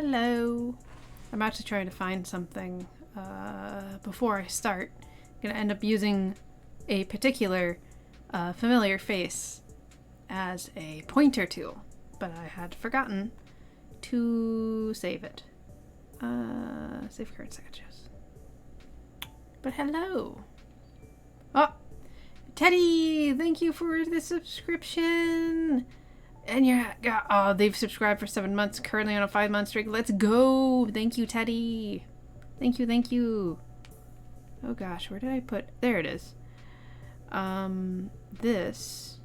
Hello. I'm actually trying to find something before I start. I'm gonna end up using a particular familiar face as a pointer tool, but I had forgotten to save it. Save current sketches. But hello. Oh, Teddy, thank you for the subscription. And they've subscribed for 7 months, currently on a 5-month streak. Let's go. Thank you, Teddy. Thank you, thank you. Oh gosh, where did I put? There it is. This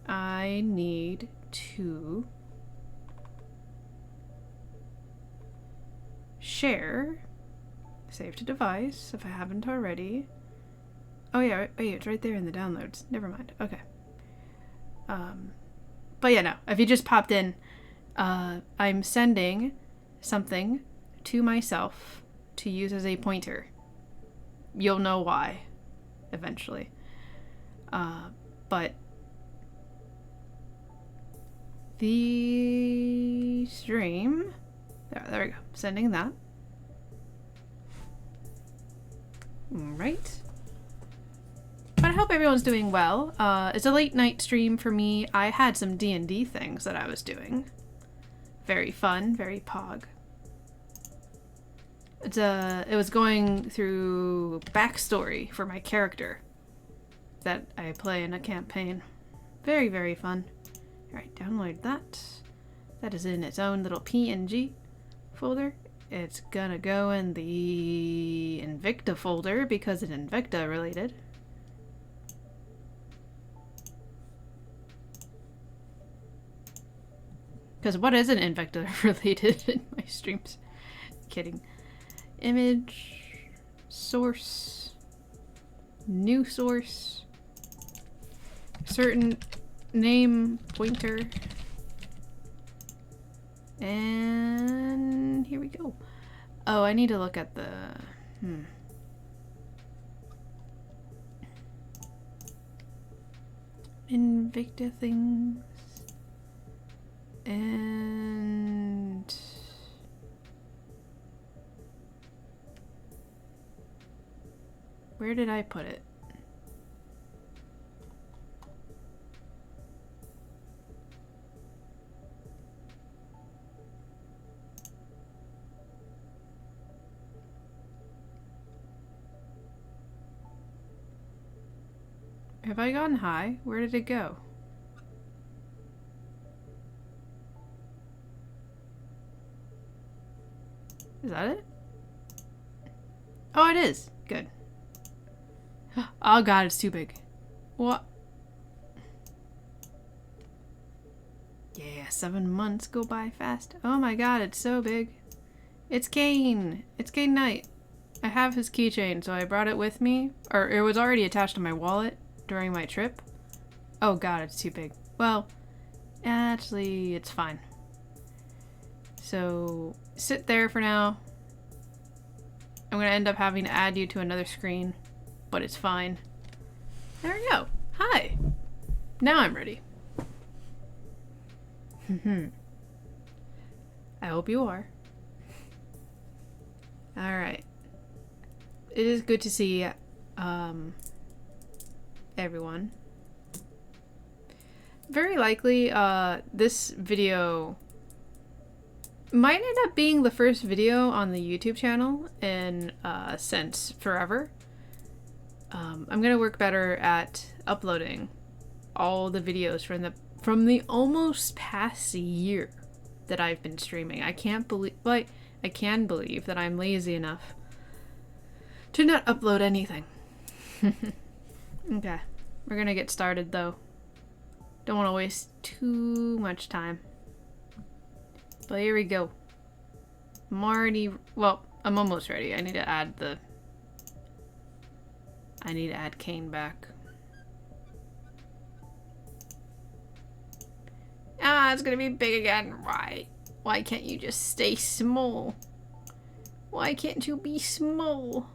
I need to share. Save to device if I haven't already. Oh yeah, it's right there in the downloads. Never mind. Okay. But yeah, no. If you just popped in, I'm sending something to myself to use as a pointer. You'll know why eventually. But the stream, there we go. Sending that. Right. But I hope everyone's doing well. It's a late night stream for me. I had some D&D things that I was doing. Very fun, very pog. It was going through backstory for my character that I play in a campaign. Very, very fun. Alright, download that. That is in its own little PNG folder. It's gonna go in the Invicta folder because it's Invicta related. Because what isn't Invicta related in my streams? Kidding. Image, source, new source, certain name pointer, and here we go. Oh, I need to look at the Invicta things. And where did I put it? Have I gone high? Where did it go? Is that it? Oh, it is. Good. Oh god, it's too big. What? Yeah, 7 months go by fast. Oh my god, it's so big. It's Kane. It's Kane Knight. I have his keychain, so I brought it with me. Or it was already attached to my wallet during my trip. Oh god, it's too big. Well, actually, it's fine. So, sit there for now. I'm gonna end up having to add you to another screen, but it's fine. There we go. Hi. Now I'm ready. I hope you are. Alright. It is good to see everyone. Very likely, this video might end up being the first video on the YouTube channel in since forever. I'm gonna work better at uploading all the videos from the almost past year that I've been streaming. I can't believe, like, I can believe that I'm lazy enough to not upload anything. Okay, we're gonna get started though. Don't want to waste too much time. But here we go. I'm almost ready. I need to add Kane back. Ah, it's gonna be big again. Why can't you just stay small? Why can't you be small?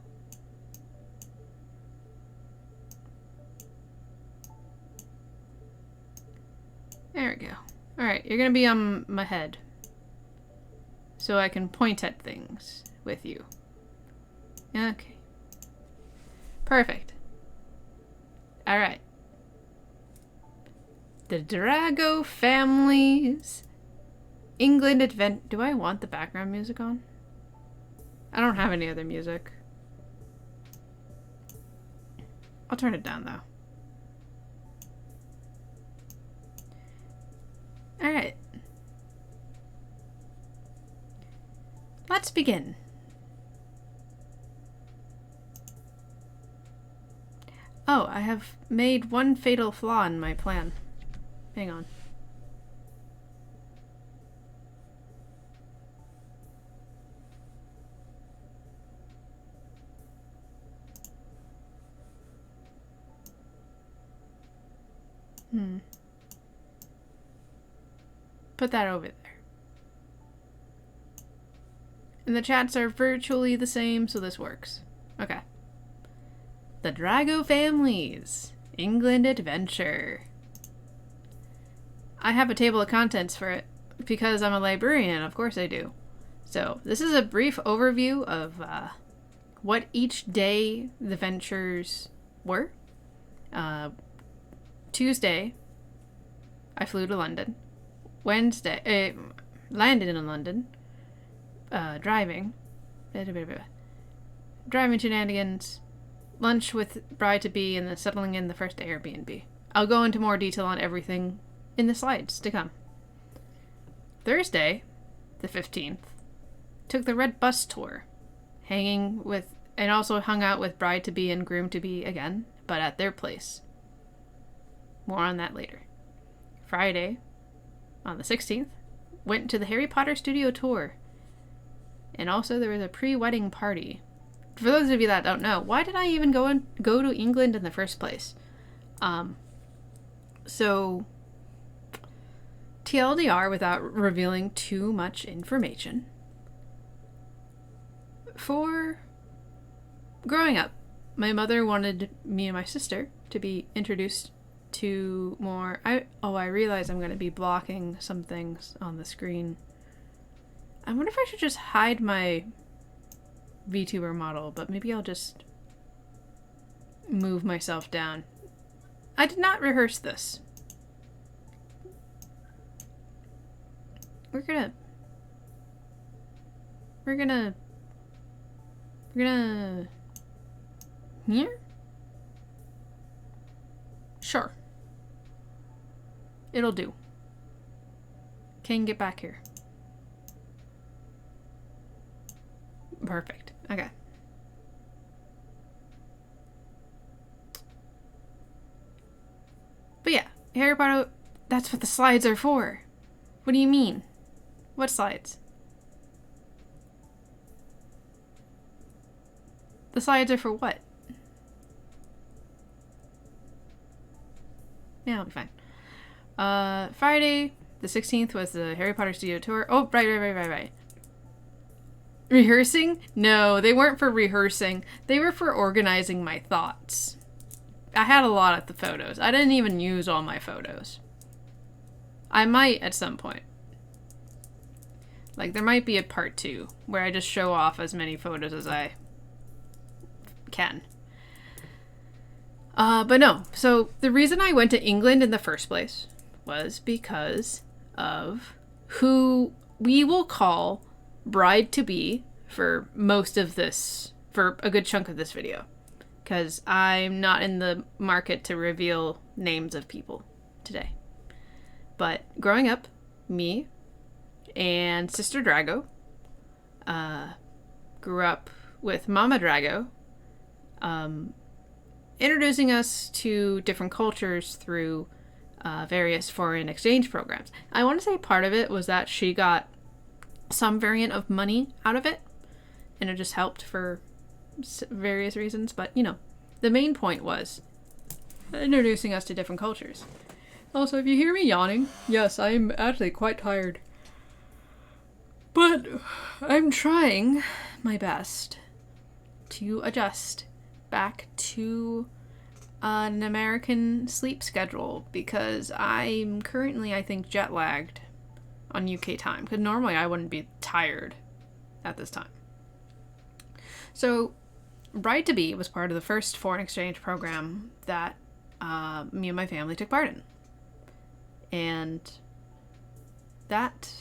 There we go. Alright, you're gonna be on my head. so I can point at things with you. Okay. Perfect. Alright. The Drago family's England advent. Do I want the background music on? I don't have any other music. I'll turn it down though. Alright. Let's begin. Oh, I have made one fatal flaw in my plan. Hang on. Put that over there. And the chats are virtually the same, so this works. Okay. The Drago family's England adventure. I have a table of contents for it because I'm a librarian, of course I do. So this is a brief overview of what each day the ventures were. Tuesday, I flew to London. Wednesday, landed in London. Driving shenanigans. Lunch with bride-to-be, and then settling in the first Airbnb. I'll go into more detail on everything in the slides to come. Thursday, the 15th, took the red bus tour, and also hung out with bride-to-be and groom-to-be again, but at their place. More on that later. Friday, on the 16th, went to the Harry Potter studio tour. And also there was a pre-wedding party. For those of you that don't know, why did I even go to England in the first place? So TLDR, without revealing too much information, for growing up, my mother wanted me and my sister to be introduced to more... I realize I'm going to be blocking some things on the screen. I wonder if I should just hide my VTuber model, but maybe I'll just move myself down. I did not rehearse this. We're gonna here? Sure. It'll do. Can get back here. Perfect. Okay. But yeah, Harry Potter, that's what the slides are for. What do you mean? What slides? The slides are for what? Yeah, I'll be fine. Friday, the 16th was the Harry Potter studio tour. Oh, right. Rehearsing? No, they weren't for rehearsing. They were for organizing my thoughts. I had a lot of the photos. I didn't even use all my photos. I might at some point. Like, there might be a part 2 where I just show off as many photos as I can. But no. So the reason I went to England in the first place was because of who we will call bride-to-be for most of this, for a good chunk of this video. Because I'm not in the market to reveal names of people today. But growing up, me and Sister Drago grew up with Mama Drago, introducing us to different cultures through various foreign exchange programs. I want to say part of it was that she got some variant of money out of it, and it just helped for various reasons, but you know, the main point was introducing us to different cultures. Also, if you hear me yawning, yes, I'm actually quite tired. But I'm trying my best to adjust back to an American sleep schedule because I'm currently, I think, jet lagged on UK time, because normally I wouldn't be tired at this time. So Bride to Be was part of the first foreign exchange program that me and my family took part in. And that...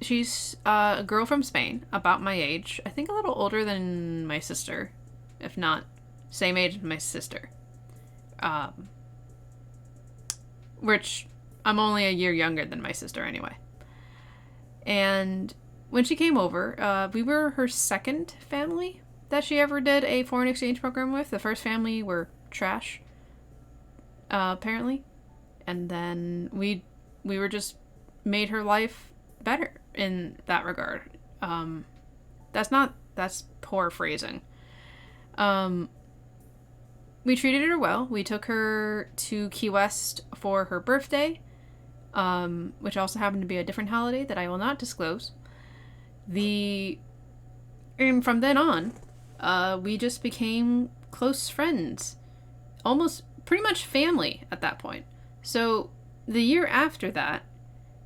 She's a girl from Spain, about my age. I think a little older than my sister, if not same age as my sister. Which I'm only a year younger than my sister anyway. And when she came over, we were her second family that she ever did a foreign exchange program with. The first family were trash, apparently. And then we were just made her life better in that regard. That's poor phrasing. We treated her well. We took her to Key West for her birthday, which also happened to be a different holiday that I will not disclose. And from then on, we just became close friends. Almost pretty much family at that point. So the year after that,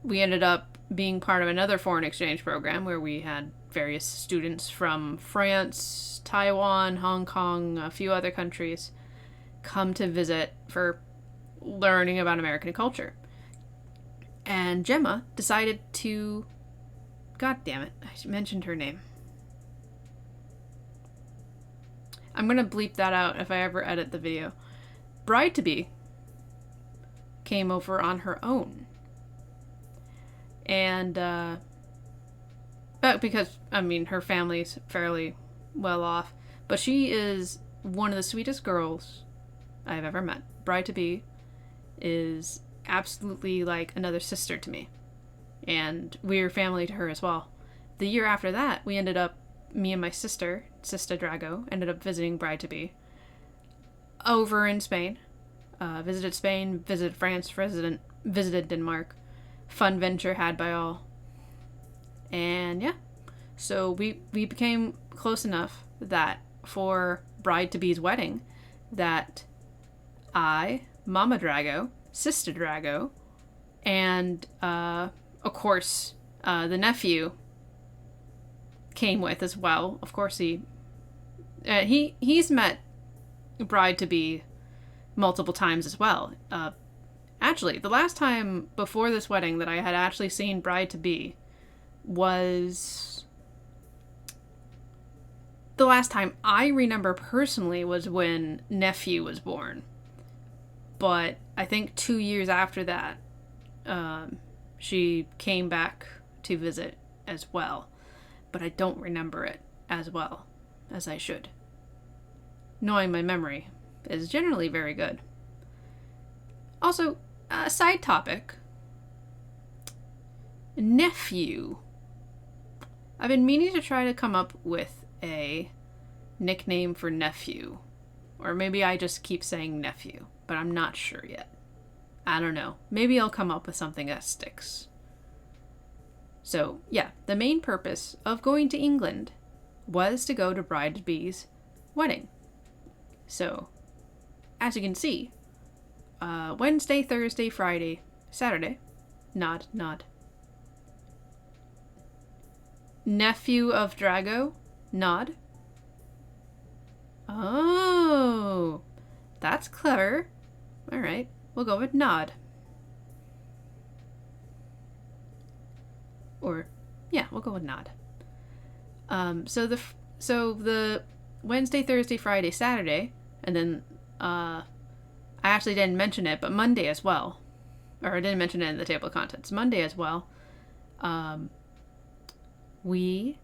we ended up being part of another foreign exchange program where we had various students from France, Taiwan, Hong Kong, a few other countries come to visit for learning about American culture. And Gemma decided to... God damn it, I mentioned her name. I'm going to bleep that out if I ever edit the video. Bride to Be came over on her own. And, but because, I mean, her family's fairly well off, but she is one of the sweetest girls I've ever met. Bride to Be is absolutely like another sister to me. And we're family to her as well. The year after that, me and my sister Drago, ended up visiting Bride to Be over in Spain. Visited Spain, visited France, visited Denmark. Fun venture had by all. And yeah, so we became close enough that for Bride to Be's wedding, that I, Mama Drago, Sister Drago, and of course the nephew came with as well. Of course he's met Bride to Be multiple times as well. Actually, the last time before this wedding that I had actually seen Bride to Be was... The last time I remember personally was when nephew was born. But I think 2 years after that, she came back to visit as well. But I don't remember it as well as I should. Knowing my memory is generally very good. Also, a side topic. Nephew. I've been meaning to try to come up with a nickname for nephew. Or maybe I just keep saying nephew, but I'm not sure yet. I don't know. Maybe I'll come up with something that sticks. So, yeah, the main purpose of going to England was to go to Bride to Be's wedding. So, as you can see, Wednesday, Thursday, Friday, Saturday. Nod. Nephew of Drago. Nod. Oh, that's clever. All right, we'll go with nod. Or, yeah, we'll go with nod. So the Wednesday, Thursday, Friday, Saturday, and then I actually didn't mention it, but Monday as well. Or I didn't mention it in the table of contents. Monday as well. We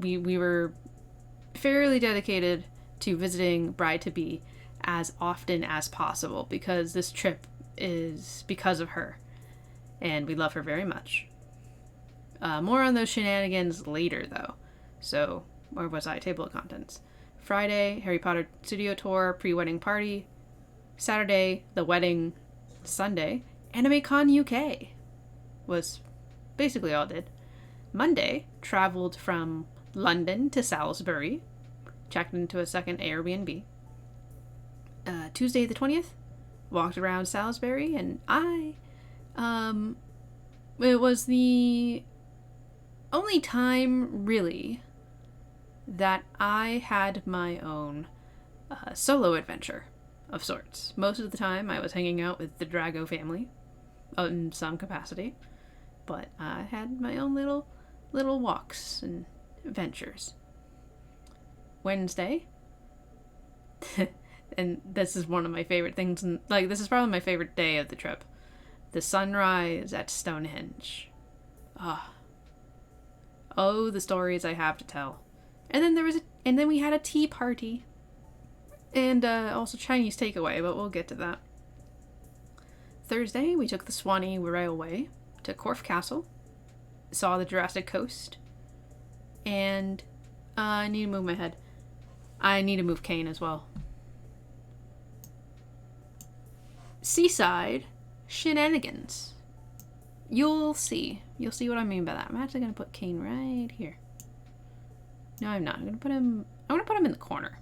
were fairly dedicated to visiting Bride to Be as often as possible because this trip is because of her. And we love her very much. More on those shenanigans later, though. So, where was I? Table of contents. Friday, Harry Potter studio tour, pre-wedding party. Saturday, the wedding. Sunday, AnimeCon UK was basically all I did. Monday, traveled from London to Salisbury. Checked into a second Airbnb. Tuesday the 20th, walked around Salisbury, and I It was the only time, really, that I had my own solo adventure of sorts. Most of the time, I was hanging out with the Drago family in some capacity, but I had my own little walks and adventures. Wednesday, and this is one of my favorite things, and this is probably my favorite day of the trip. The sunrise at Stonehenge. Oh, the stories I have to tell. And then we had a tea party. And also Chinese takeaway, but we'll get to that. Thursday, we took the Swanee Railway to Corfe Castle, saw the Jurassic Coast, and I need to move my head. I need to move Kane as well. Seaside shenanigans. You'll see. You'll see what I mean by that. I'm actually going to put Kane right here. No, I'm not. I'm going to put him in the corner.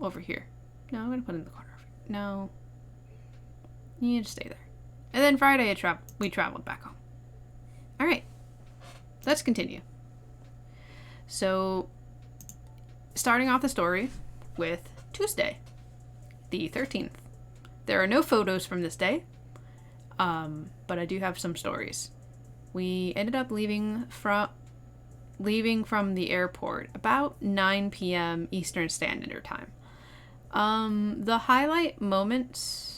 Over here. No, I'm going to put him in the corner. No. You need to stay there. And then Friday, we traveled back home. Alright. Let's continue. So, starting off the story with Tuesday, the 13th. There are no photos from this day, but I do have some stories. We ended up leaving from the airport about 9 p.m. Eastern Standard Time. The highlight moments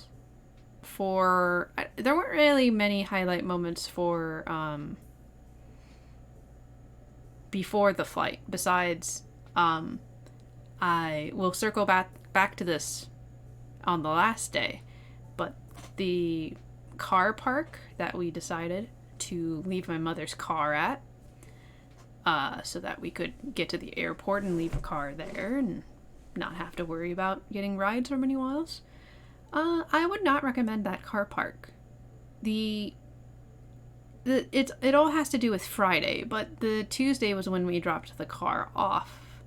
there weren't really many highlight moments for before the flight, besides I will circle back to this on the last day, but the car park that we decided to leave my mother's car at, so that we could get to the airport and leave the car there and not have to worry about getting rides from anyone else. I would not recommend that car park. It all has to do with Friday, but the Tuesday was when we dropped the car off.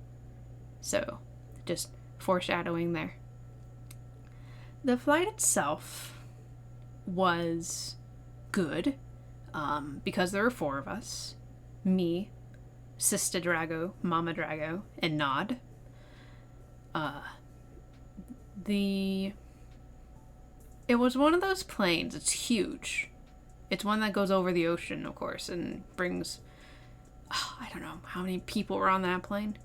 So, just foreshadowing there. The flight itself was good, because there were 4 of us. Me, Sister Drago, Mama Drago, and Nod. It was one of those planes. It's huge. It's one that goes over the ocean, of course, and brings, I don't know how many people were on that plane.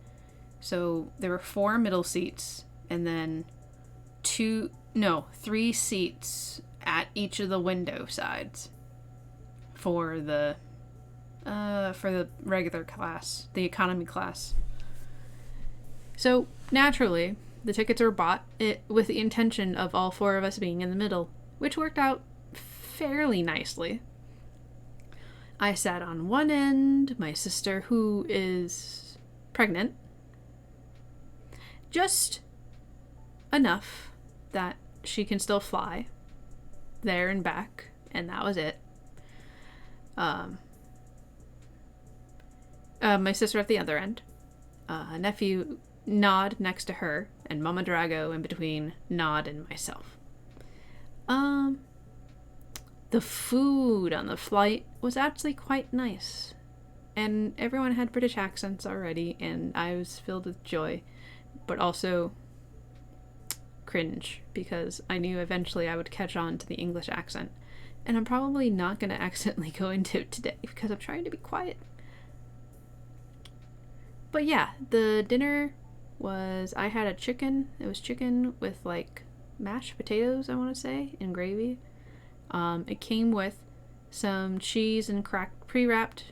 So there were 4 middle seats, and then 3 seats at each of the window sides for the regular class, the economy class. So naturally, the tickets were bought with the intention of all 4 of us being in the middle, which worked out fairly nicely. I sat on one end, my sister, who is pregnant, just enough that she can still fly there and back, and that was it. My sister at the other end, nephew Nod next to her, and Mama Drago in between Nod and myself. The food on the flight was actually quite nice, and everyone had British accents already, and I was filled with joy, but also cringe, because I knew eventually I would catch on to the English accent, and I'm probably not going to accidentally go into it today, because I'm trying to be quiet. But yeah, the dinner was, I had it was chicken with mashed potatoes, I want to say, and gravy. It came with some cheese and pre-wrapped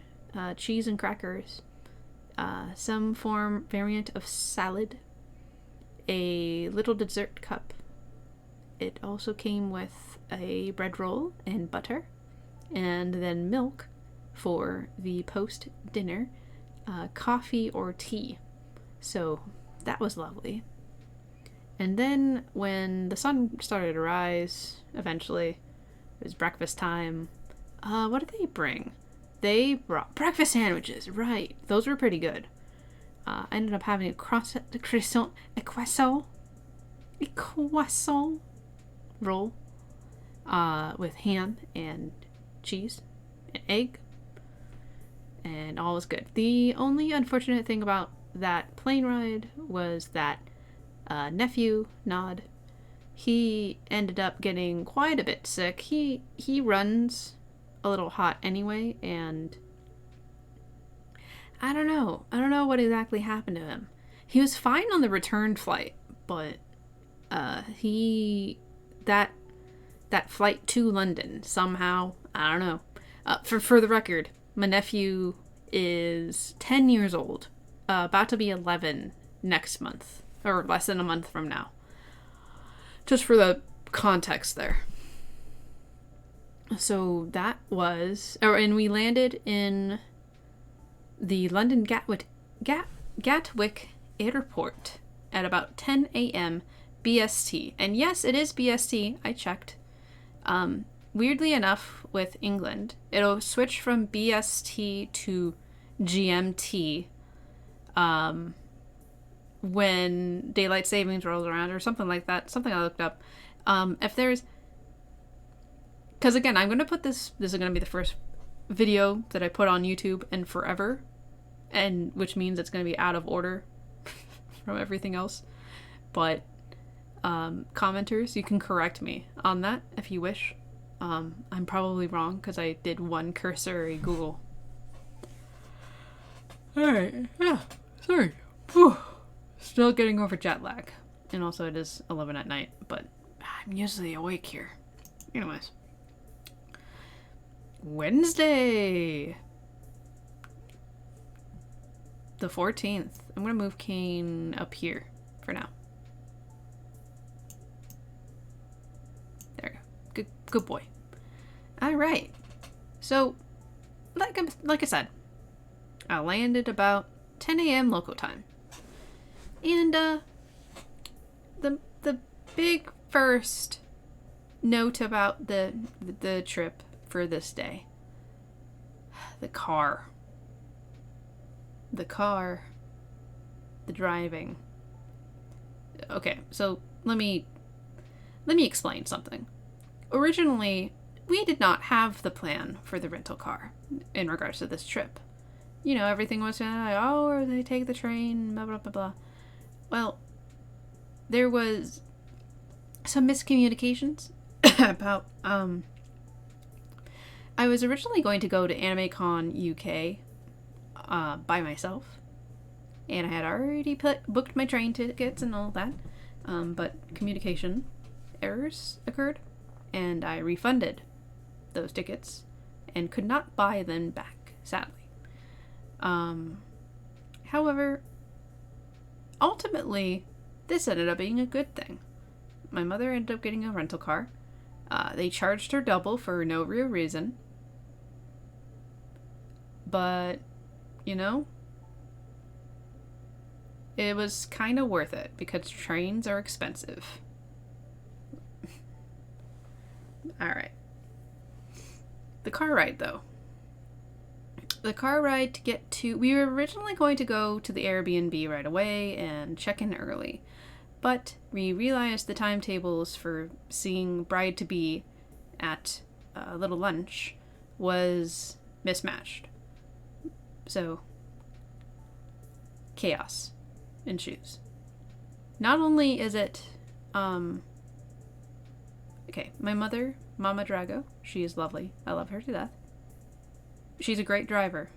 cheese and crackers, some variant of salad, a little dessert cup. It also came with a bread roll and butter, and then milk for the post-dinner, coffee or tea. So that was lovely. And then when the sun started to rise, eventually, it was breakfast time. What did they bring? They brought breakfast sandwiches, right. Those were pretty good. I ended up having a croissant roll with ham and cheese, an egg, and all was good. The only unfortunate thing about that plane ride was that nephew, Nod, he ended up getting quite a bit sick. He runs a little hot anyway, and I don't know what exactly happened to him. He was fine on the return flight, but that flight to London somehow, I don't know. For the record, my nephew is 10 years old, about to be 11 next month, or less than a month from now. Just for the context there. So that was, and we landed in the London Gatwick Airport at about 10 a.m. BST. And yes, it is BST. I checked. Weirdly enough, with England, it'll switch from BST to GMT when daylight savings rolls around or something like that. Something I looked up. If there's... Because again, I'm going to put this is going to be the first video that I put on YouTube in forever, and which means it's going to be out of order from everything else. But commenters, you can correct me on that if you wish. I'm probably wrong because I did one cursory Google. Alright, yeah, sorry. Whew. Still getting over jet lag. And also it is 11 at night, but I'm usually awake here. Anyways. Wednesday! The 14th. I'm gonna move Kane up here for now. There we go. Good boy. Alright. So, like I said, I landed about 10 a.m. local time. And, the big first note about the trip for this day. The car. The driving. Okay, so let me explain something. Originally, we did not have the plan for the rental car in regards to this trip. You know, everything was like, oh, or they take the train, blah, blah, blah, blah. Well, there was some miscommunications about, I was originally going to go to AnimeCon UK by myself, and I had already booked my train tickets and all that, but communication errors occurred, and I refunded those tickets and could not buy them back, sadly. However, ultimately, this ended up being a good thing. My mother ended up getting a rental car. They charged her double for no real reason. But, you know, it was kind of worth it because trains are expensive. Alright. The car ride, though. The car ride to get to... We were originally going to go to the Airbnb right away and check in early. But we realized the timetables for seeing bride-to-be at a little lunch was mismatched. So, chaos ensues. Not only is it... Okay, my mother, Mama Drago, she is lovely. I love her to death. She's a great driver.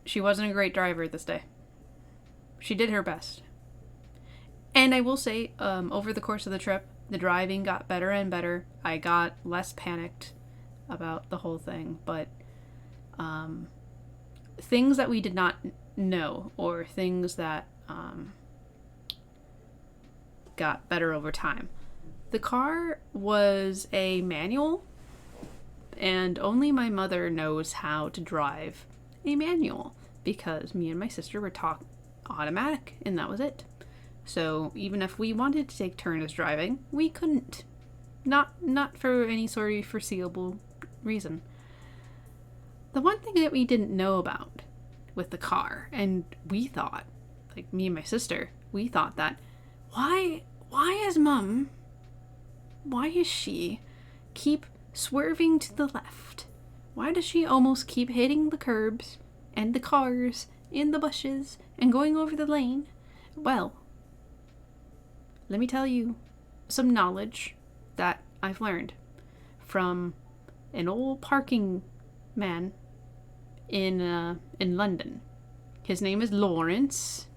She wasn't a great driver this day. She did her best. And I will say, over the course of the trip, the driving got better and better. I got less panicked about the whole thing, but things that we did not know, or things that got better over time. The car was a manual, and only my mother knows how to drive a manual, because me and my sister were taught automatic, and that was it. So even if we wanted to take turns driving, we couldn't. Not for any sort of foreseeable reason. The one thing that we didn't know about with the car, and we thought, like me and my sister, we thought that, why is she keep swerving to the left? Why does she almost keep hitting the curbs and the cars in the bushes and going over the lane? Well, let me tell you some knowledge that I've learned from an old parking man in London. His name is Lawrence,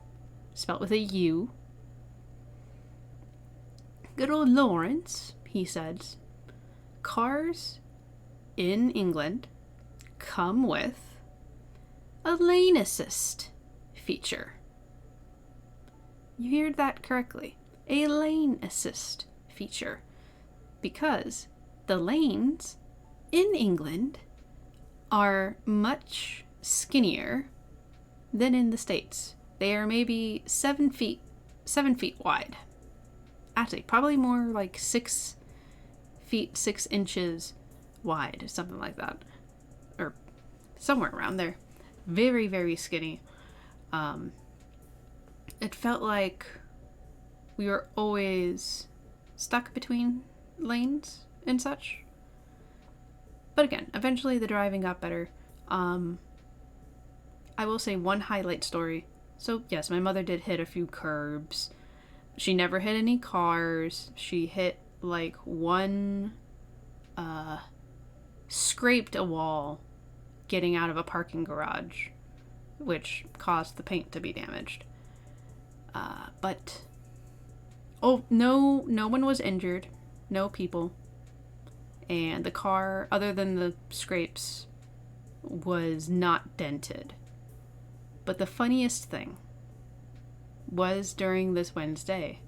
spelt with a U. Good old Lawrence, he says, cars in England come with a lane assist feature. You heard that correctly. A lane assist feature. Because the lanes in England are much skinnier than in the States. They are maybe 7 feet wide. Actually, probably more like 6 feet, 6 inches wide, something like that. Or somewhere around there. Very, very skinny. It felt like we were always stuck between lanes and such. But again, eventually the driving got better. I will say one highlight story. So yes, my mother did hit a few curbs. She never hit any cars. She hit like one, scraped a wall getting out of a parking garage, which caused the paint to be damaged. But no one was injured. No people. And the car, other than the scrapes, was not dented. But the funniest thing was during this Wednesday,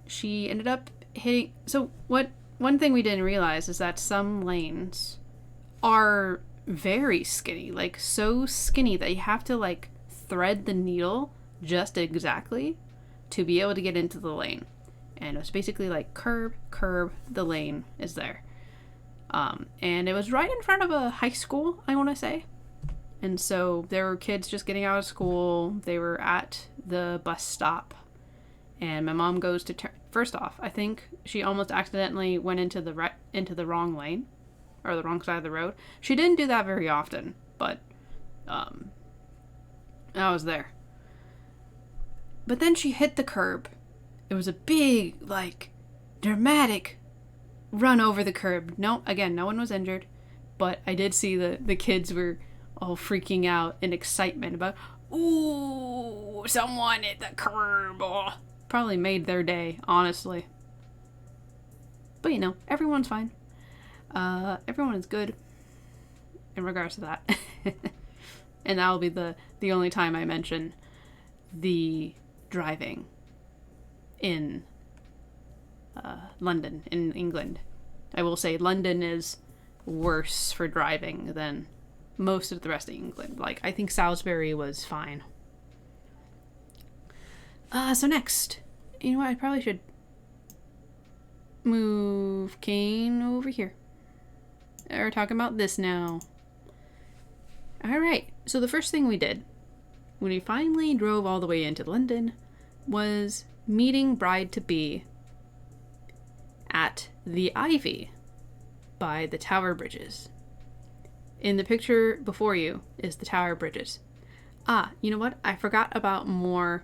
she ended up hitting... So one thing we didn't realize is that some lanes are very skinny. Like, so skinny that you have to, like, thread the needle just exactly to be able to get into the lane. And it was basically like curb, the lane is there. And it was right in front of a high school, I want to say. And so there were kids just getting out of school. They were at the bus stop. And my mom goes to turn. First off, I think she almost accidentally went into the wrong lane. Or the wrong side of the road. She didn't do that very often. But I was there. But then she hit the curb. It was a big, like, dramatic run over the curb. No one was injured. But I did see the kids were all freaking out in excitement about, ooh, someone hit the curb. Oh, probably made their day, honestly. But, everyone's fine. Everyone is good in regards to that. And that'll be the only time I mention the driving in London, in England. I will say London is worse for driving than most of the rest of England. Like, I think Salisbury was fine. So next, you know what? I probably should move Kane over here. We're talking about this now. Alright, so the first thing we did when we finally drove all the way into London was meeting bride-to-be at the Ivy by the Tower Bridges. In the picture before you is the Tower Bridges. You know what? I forgot about more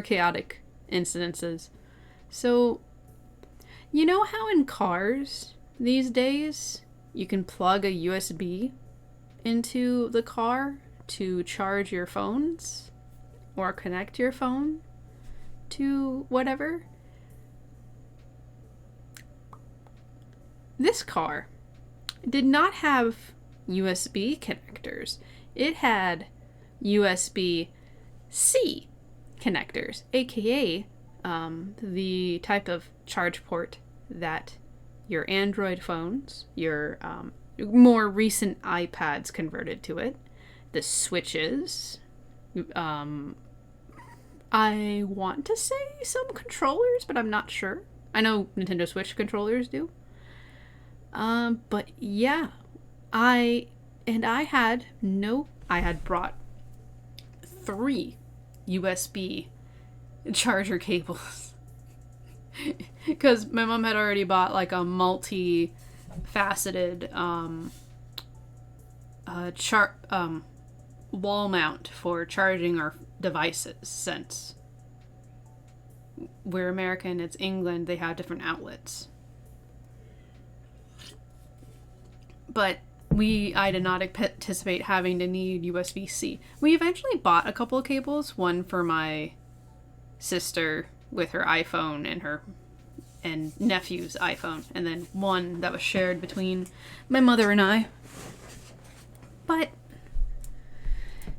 chaotic incidences. So, you know how in cars these days you can plug a USB into the car to charge your phones or connect your phone to whatever? This car did not have USB connectors. It had USB-C connectors, aka the type of charge port that your Android phones, your more recent iPads converted to it, the Switches, I want to say some controllers, but I'm not sure. I know Nintendo Switch controllers do. But yeah, I had brought 3 USB charger cables. Because my mom had already bought like a multi-faceted wall mount for charging our devices, since we're American, it's England, they have different outlets. But I did not anticipate having to need USB-C. We eventually bought a couple of cables, one for my sister with her iPhone and nephew's iPhone, and then one that was shared between my mother and I. But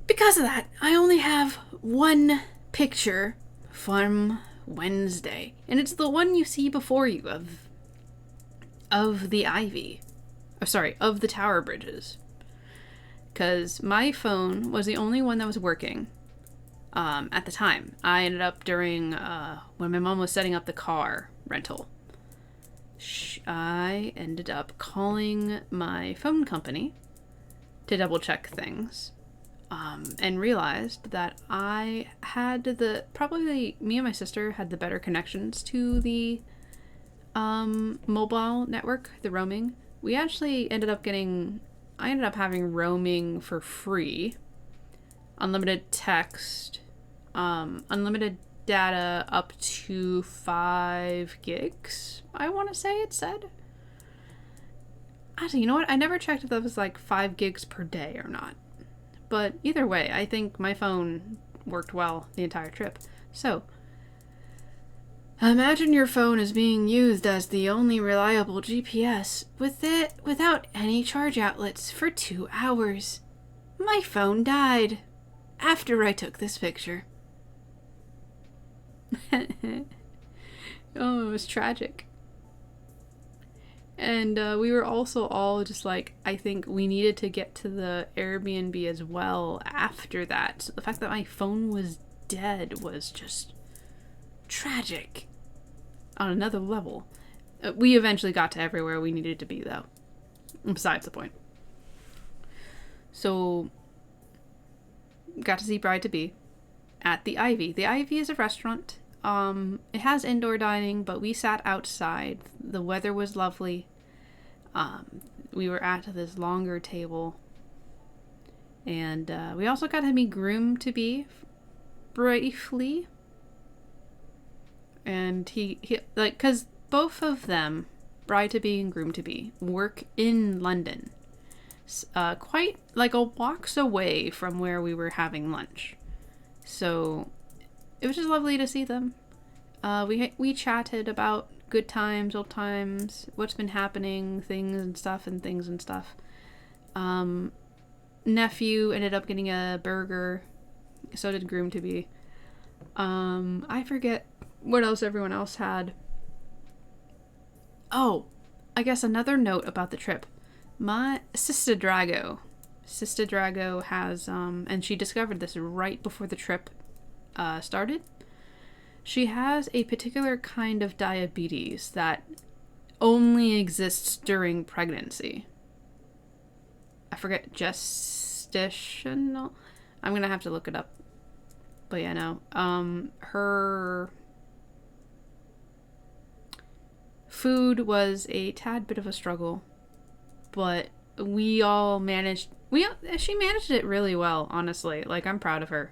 because of that, I only have one picture from Wednesday, and it's the one you see before you of the Ivy. Of the tower bridges. Because my phone was the only one that was working at the time. I ended up during when my mom was setting up the car rental. I ended up calling my phone company to double check things, and realized that me and my sister had the better connections to the mobile network, the roaming. I ended up having roaming for free, unlimited text, unlimited data up to 5 gigs, I want to say it said. Actually, you know what? I never checked if that was like 5 gigs per day or not. But either way, I think my phone worked well the entire trip. So, imagine your phone is being used as the only reliable GPS without any charge outlets for 2 hours. My phone died after I took this picture. Oh, it was tragic. And we were also all just like, I think we needed to get to the Airbnb as well after that. So the fact that my phone was dead was just tragic on another level. We eventually got to everywhere we needed to be, though. Besides the point. So, got to see Bride-to-Be at the Ivy. The Ivy is a restaurant. It has indoor dining, but we sat outside. The weather was lovely. We were at this longer table. And we also got to meet groom-to-be briefly. And he like, because both of them, bride-to-be and groom-to-be, work in London. Quite like a walks away from where we were having lunch. So it was just lovely to see them. We chatted about good times, old times, what's been happening, things and stuff. Nephew ended up getting a burger. So did groom-to-be. I forget what else everyone else had. Oh, I guess another note about the trip. My sister Drago has, and she discovered this right before the trip started. She has a particular kind of diabetes that only exists during pregnancy. I forget, gestational? I'm gonna have to look it up. But yeah, no. Her food was a tad bit of a struggle, but she managed it really well, honestly. Like, I'm proud of her.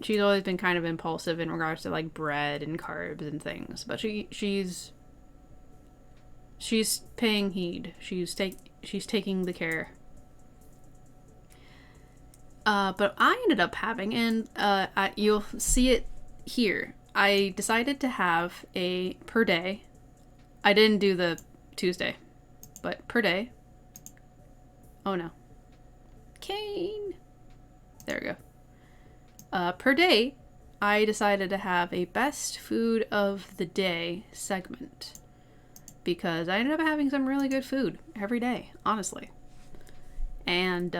She's always been kind of impulsive in regards to like bread and carbs and things, but she's paying heed. She's taking the care. But I ended up having, and you'll see it here, I decided to have a per day. I didn't do the Tuesday, but per day. Oh no. Kane. There we go. Per day, I decided to have a best food of the day segment. Because I ended up having some really good food every day, honestly. And,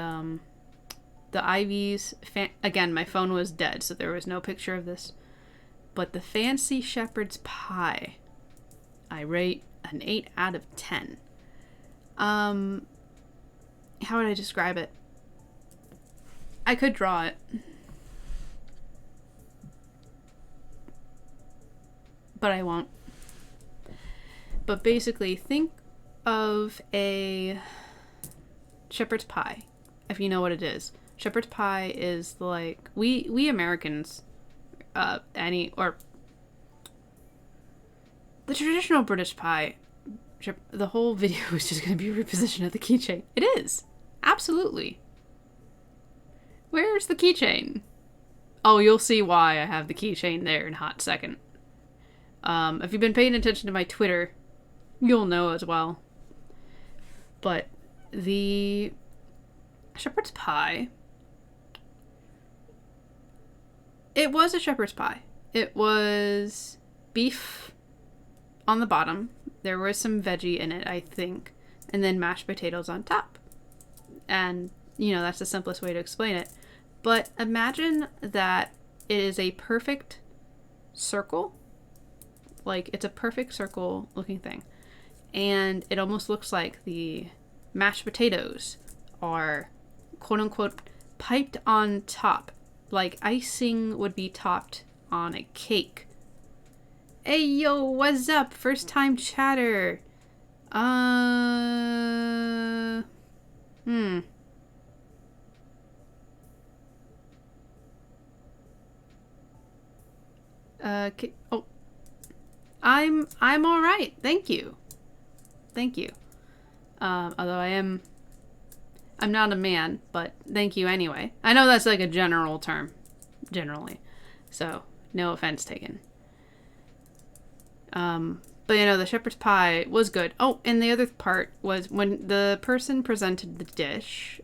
the Ivy's, again, my phone was dead, so there was no picture of this. But the Fancy Shepherd's Pie, I rate an 8 out of 10. How would I describe it? I could draw it. but I won't. But basically, think of a shepherd's pie, if you know what it is. Shepherd's pie is like, we Americans, or the traditional British pie, the whole video is just going to be a reposition of the keychain. It is. Absolutely. Where's the keychain? Oh, you'll see why I have the keychain there in a hot second. If you've been paying attention to my Twitter, you'll know as well. But the shepherd's pie, it was a shepherd's pie. It was beef on the bottom. There was some veggie in it, I think, and then mashed potatoes on top. And, you know, that's the simplest way to explain it. But imagine that it is a perfect circle. Like, it's a perfect circle looking thing. And it almost looks like the mashed potatoes are, quote unquote, piped on top. Like icing would be topped on a cake. Hey, yo, what's up? First time chatter. Oh, I'm all right. Thank you. Although I'm not a man, but thank you anyway. I know that's like a general term, generally. So, no offense taken. But you know, the shepherd's pie was good. Oh, and the other part was when the person presented the dish,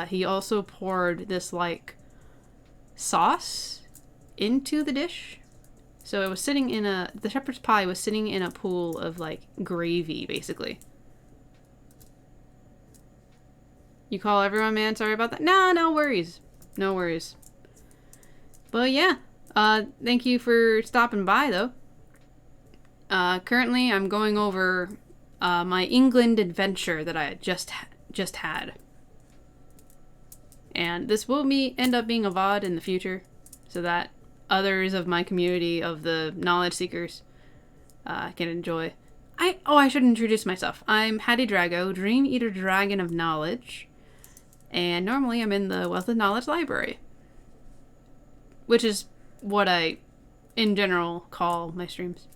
he also poured this like sauce into the dish. So it was sitting in the shepherd's pie was sitting in a pool of like gravy, basically. You call everyone, man? Sorry about that. No worries. No worries. But yeah, thank you for stopping by though. Currently I'm going over my England adventure that I just had. And this will end up being a VOD in the future, so that others of my community of the knowledge seekers can enjoy. I should introduce myself. I'm Hattie Drago, Dream Eater Dragon of Knowledge, and normally I'm in the Wealth of Knowledge Library, which is what I, in general, call my streams.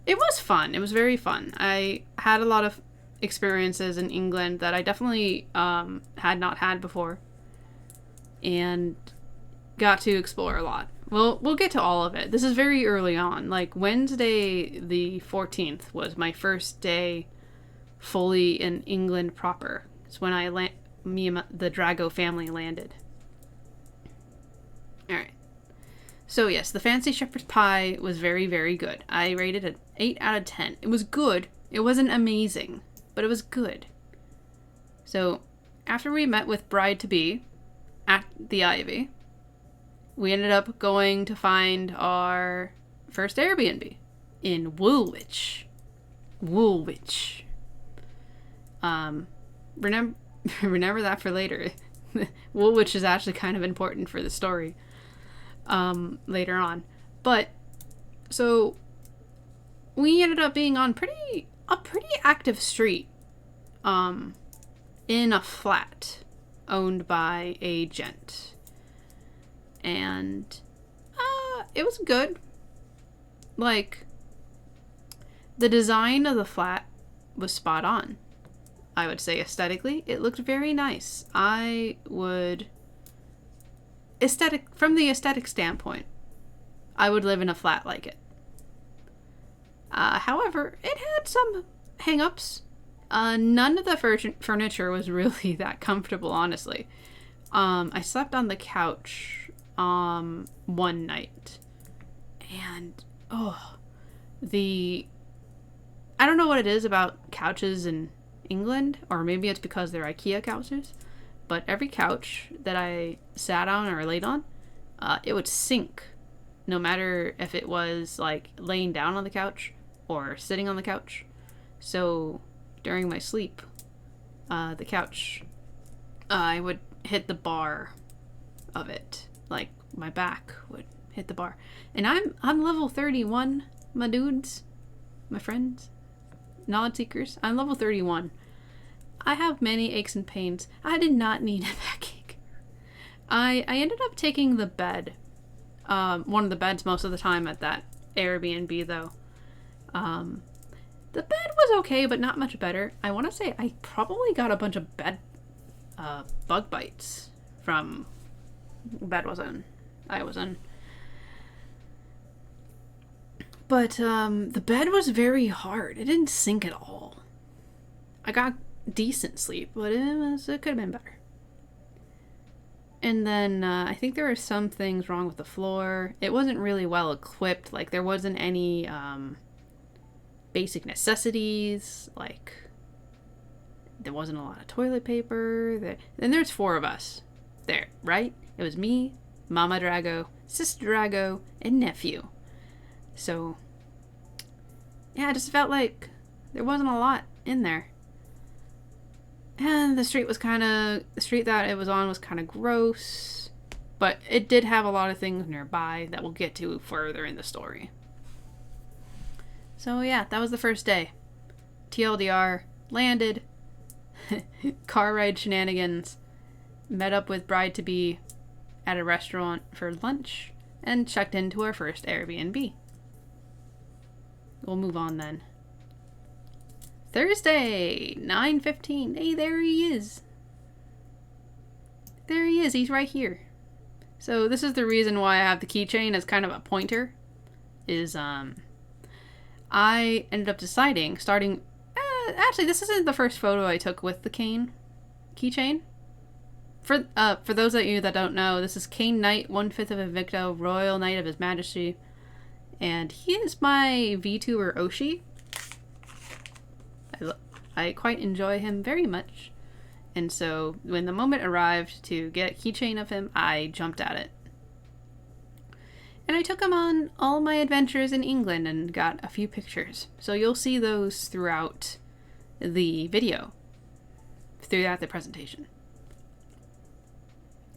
It was fun. It was very fun. I had a lot of experiences in England that I definitely had not had before, and got to explore a lot. We'll get to all of it. This is very early on. Like Wednesday the 14th was my first day fully in England proper. It's when me and the Drago family landed. Alright. So yes, the fancy shepherd's pie was very, very good. I rated it 8 out of 10. It was good. It wasn't amazing, but it was good. So after we met with bride-to-be at the Ivy, we ended up going to find our first Airbnb in Woolwich. Remember that for later. Woolwich is actually kind of important for the story later on. But so we ended up being on a pretty active street in a flat owned by a gent. And it was good. Like, the design of the flat was spot on. I would say aesthetically, it looked very nice. From the aesthetic standpoint, I would live in a flat like it. However, it had some hang-ups. None of the furniture was really that comfortable, honestly. I slept on the couch one night, and I don't know what it is about couches in England, or maybe it's because they're IKEA couches, but every couch that I sat on or laid on, it would sink, no matter if it was like laying down on the couch or sitting on the couch. So during my sleep, the couch, I would hit the bar of it. Like, my back would hit the bar. And I'm level 31, my dudes, my friends, knowledge seekers. I'm level 31. I have many aches and pains. I did not need a backache. I ended up taking the bed, one of the beds most of the time at that Airbnb though. The bed was okay, but not much better. I want to say I probably got a bunch of bed bug bites from the bed I was in. But the bed was very hard. It didn't sink at all. I got decent sleep, but it could have been better. And then I think there were some things wrong with the floor. It wasn't really well equipped. Like there wasn't any basic necessities. Like there wasn't a lot of toilet paper. And there's 4 of us there, right? It was me, Mama Drago, Sister Drago, and nephew. So yeah, I just felt like there wasn't a lot in there. And the street that it was on was kind of gross, but it did have a lot of things nearby that we'll get to further in the story. So yeah, that was the first day. TLDR, landed, car ride shenanigans, met up with bride-to-be at a restaurant for lunch, and checked into our first Airbnb. We'll move on then. Thursday, 9:15. Hey, there he is. There he is. He's right here. So this is the reason why I have the keychain as kind of a pointer. I ended up deciding, actually, this isn't the first photo I took with the keychain. For those of you that don't know, this is Cane Knight, 1/5 of Invicto, Royal Knight of His Majesty. And he is my VTuber Oshi. I quite enjoy him very much. And so when the moment arrived to get a keychain of him, I jumped at it. And I took him on all my adventures in England and got a few pictures. So you'll see those throughout the video, throughout the presentation.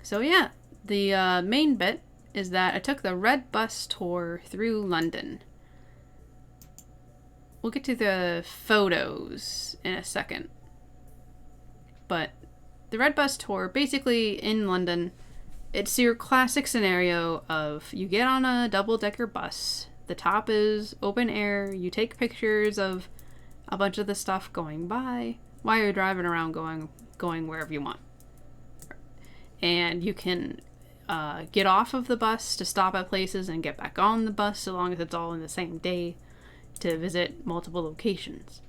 So yeah, the main bit is that I took the red bus tour through London. We'll get to the photos in a second. But the red bus tour, basically in London, it's your classic scenario of you get on a double-decker bus, the top is open air, you take pictures of a bunch of the stuff going by while you're driving around going wherever you want. And you can get off of the bus to stop at places and get back on the bus so long as it's all in the same day to visit multiple locations.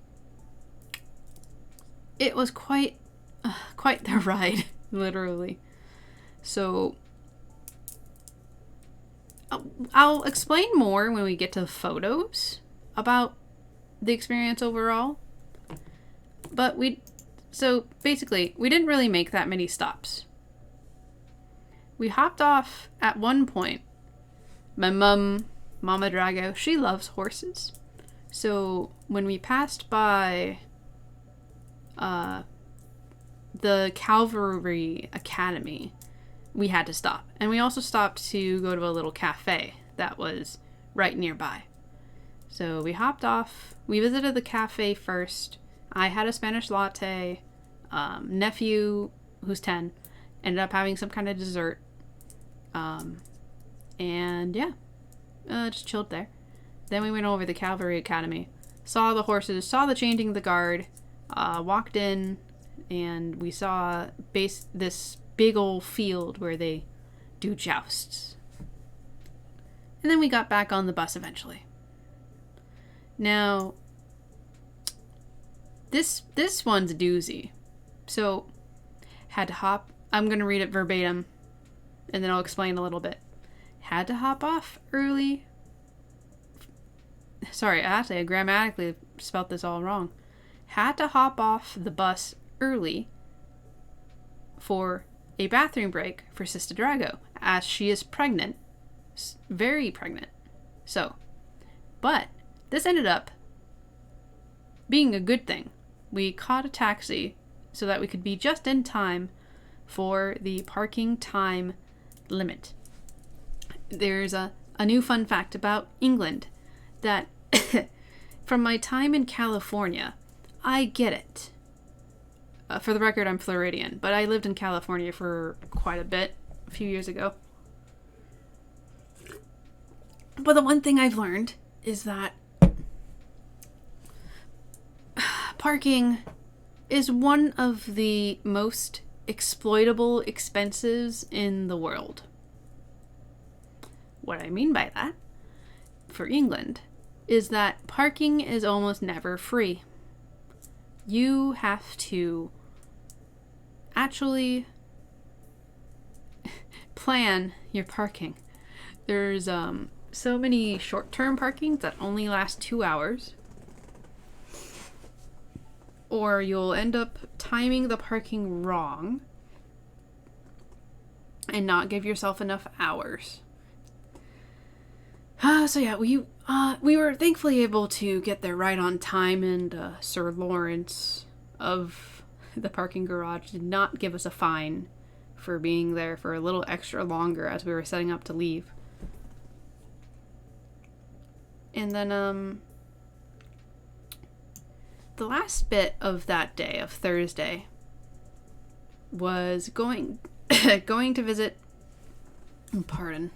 It was quite the ride, literally. So I'll explain more when we get to photos about the experience overall. But basically, we didn't really make that many stops. We hopped off at one point. My Mama Drago, she loves horses. So when we passed by the Cavalry Academy, we had to stop. And we also stopped to go to a little cafe that was right nearby. So we hopped off. We visited the cafe first. I had a Spanish latte. Nephew, who's 10, ended up having some kind of dessert. And yeah, just chilled there. Then we went over the Cavalry Academy, saw the horses, saw the changing of the guard, walked in, and we saw this big old field where they do jousts. And then we got back on the bus eventually. Now, this one's a doozy. So, had to hop. I'm going to read it verbatim, and then I'll explain a little bit. Had to hop off early. Sorry, actually, I grammatically spelt this all wrong. Had to hop off the bus early for a bathroom break for Sister Drago, as she is pregnant. Very pregnant. So, but this ended up being a good thing. We caught a taxi so that we could be just in time for the parking time limit. there's a new fun fact about England that from my time in California, I get it. For the record, I'm Floridian, but I lived in California for quite a bit a few years ago. But the one thing I've learned is that parking is one of the most exploitable expenses in the world. What I mean by that, for England, is that parking is almost never free. You have to actually plan your parking. There's so many short-term parkings that only last 2 hours. Or you'll end up timing the parking wrong and not give yourself enough hours. So yeah, we were thankfully able to get there right on time, and Sir Lawrence of the parking garage did not give us a fine for being there for a little extra longer as we were setting up to leave. And then the last bit of that day, of Thursday, was going to visit. Pardon.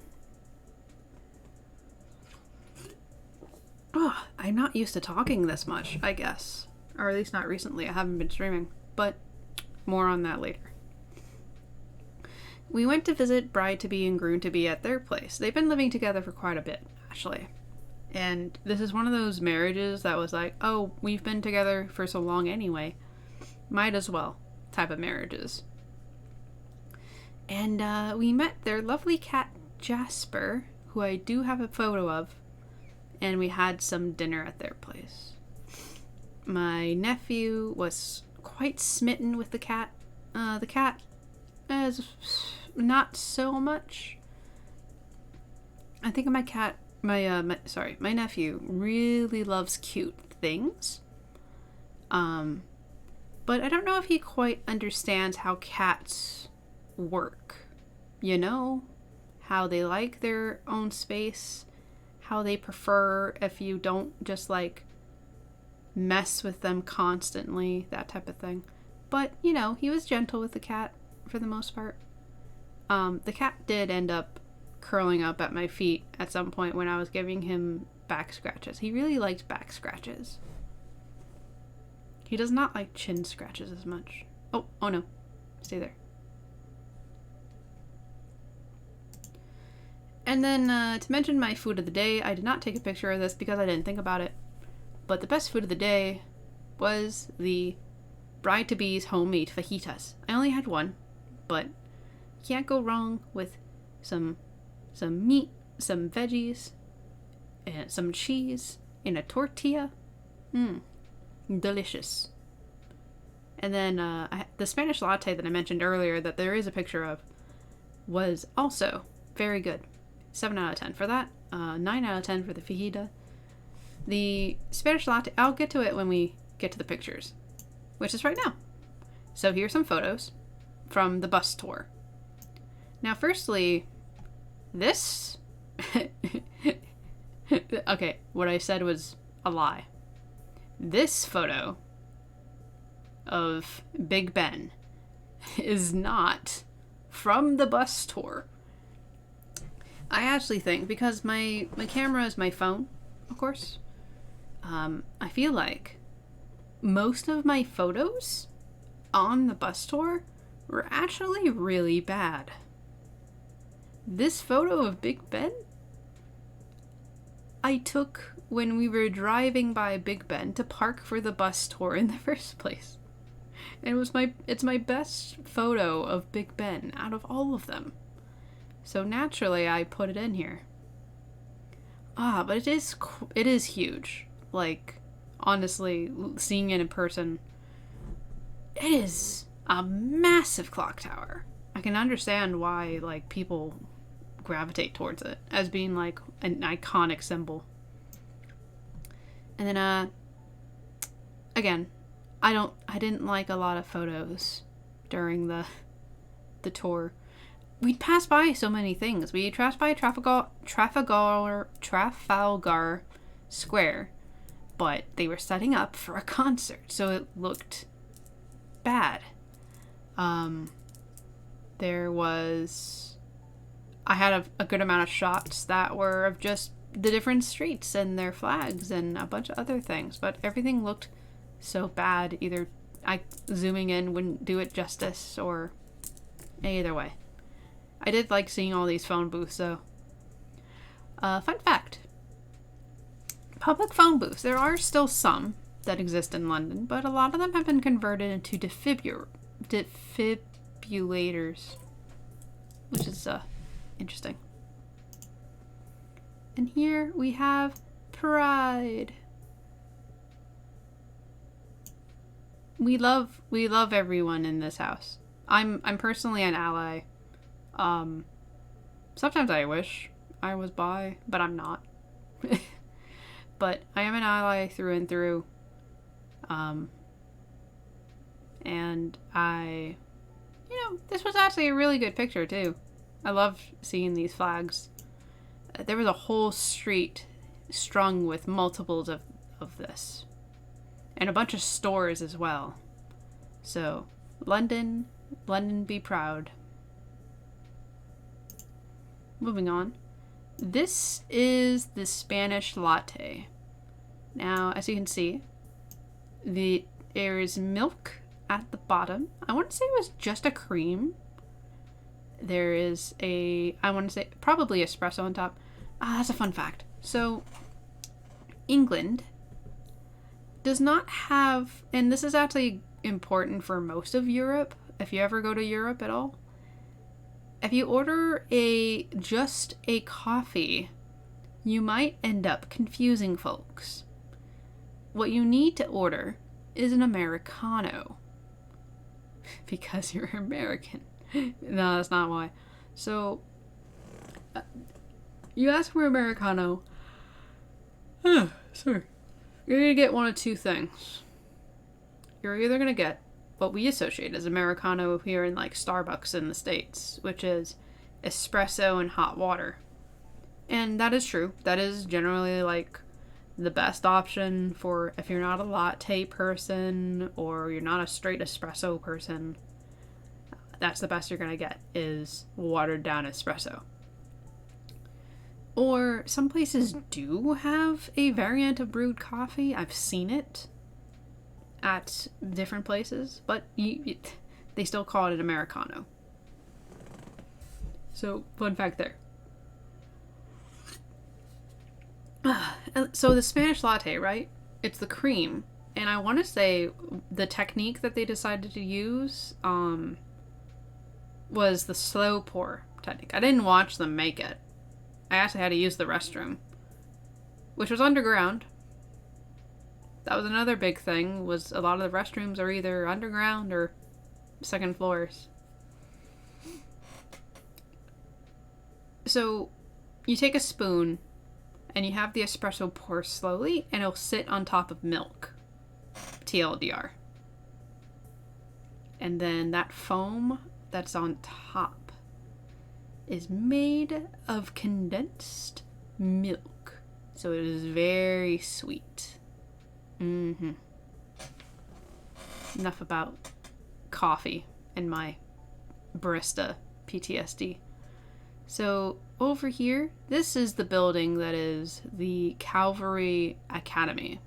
Oh, I'm not used to talking this much, I guess. Or at least not recently. I haven't been streaming. But more on that later. We went to visit bride-to-be and groom-to-be at their place. They've been living together for quite a bit, actually. And this is one of those marriages that was like, oh, we've been together for so long anyway. Might as well type of marriages. And we met their lovely cat, Jasper, who I do have a photo of. And we had some dinner at their place. My nephew was quite smitten with the cat. The cat is not so much. I think my nephew really loves cute things. But I don't know if he quite understands how cats work. You know, how they like their own space, how they prefer if you don't just like mess with them constantly, that type of thing. But, you know, he was gentle with the cat for the most part. The cat did end up curling up at my feet at some point when I was giving him back scratches. He really liked back scratches. He does not like chin scratches as much. Oh no. Stay there. And then, to mention my food of the day, I did not take a picture of this because I didn't think about it. But the best food of the day was the bride-to-be's homemade fajitas. I only had one, but you can't go wrong with some meat, some veggies, and some cheese in a tortilla. Delicious. And then the Spanish latte that I mentioned earlier that there is a picture of was also very good. 7 out of 10 for that. 9 out of 10 for the fajita. The Spanish latte, I'll get to it when we get to the pictures, which is right now. So here's some photos from the bus tour. Now, firstly, this... okay, what I said was a lie. This photo of Big Ben is not from the bus tour. I actually think, because my camera is my phone, of course, I feel like most of my photos on the bus tour were actually really bad. This photo of Big Ben I took when we were driving by Big Ben to park for the bus tour in the first place. And it's my best photo of Big Ben out of all of them. So naturally I put it in here. But it is huge. Like, honestly, seeing it in person, it is a massive clock tower. I can understand why, like, people gravitate towards it as being, like, an iconic symbol. And then, again, I didn't like a lot of photos during the tour. we'd pass by so many things. We passed by Trafalgar Square, but they were setting up for a concert, so it looked bad. I had a good amount of shots that were of just the different streets and their flags and a bunch of other things, but everything looked so bad. Either zooming in wouldn't do it justice, or either way. I did like seeing all these phone booths, though. Fun fact. Public phone booths. There are still some that exist in London, but a lot of them have been converted into defibrillators, which is interesting. And here we have Pride. We love everyone in this house. I'm personally an ally. Sometimes I wish I was bi, but I'm not. But I am an ally through and through. And this was actually a really good picture too. I loved seeing these flags. There was a whole street strung with multiples of this. And a bunch of stores as well. So, London be proud. Moving on. This is the Spanish latte. Now, as you can see, there is milk at the bottom. I want to say it was just a cream. There is probably espresso on top. That's a fun fact. So, England does not have, and this is actually important for most of Europe, if you ever go to Europe at all. If you order just a coffee, you might end up confusing folks. What you need to order is an Americano. Because you're American. No, that's not why. So, you ask for Americano. Sorry. You're going to get one of two things. You're either going to get what we associate as Americano here in like Starbucks in the States, which is espresso and hot water. And that is true. That is generally like the best option for if you're not a latte person or you're not a straight espresso person. That's the best you're going to get is watered down espresso. Or some places do have a variant of brewed coffee. I've seen it at different places, but they still call it an Americano. So, fun fact there. So the Spanish latte, right? It's the cream. And I want to say the technique that they decided to use was the slow pour technique. I didn't watch them make it. I actually had to use the restroom, which was underground. That was another big thing, was a lot of the restrooms are either underground or second floors. So you take a spoon and you have the espresso pour slowly and it'll sit on top of milk. TLDR. And then that foam that's on top is made of condensed milk. So it is very sweet. Enough about coffee and my barista PTSD. So over here, this is the building that is the Cavalry Academy.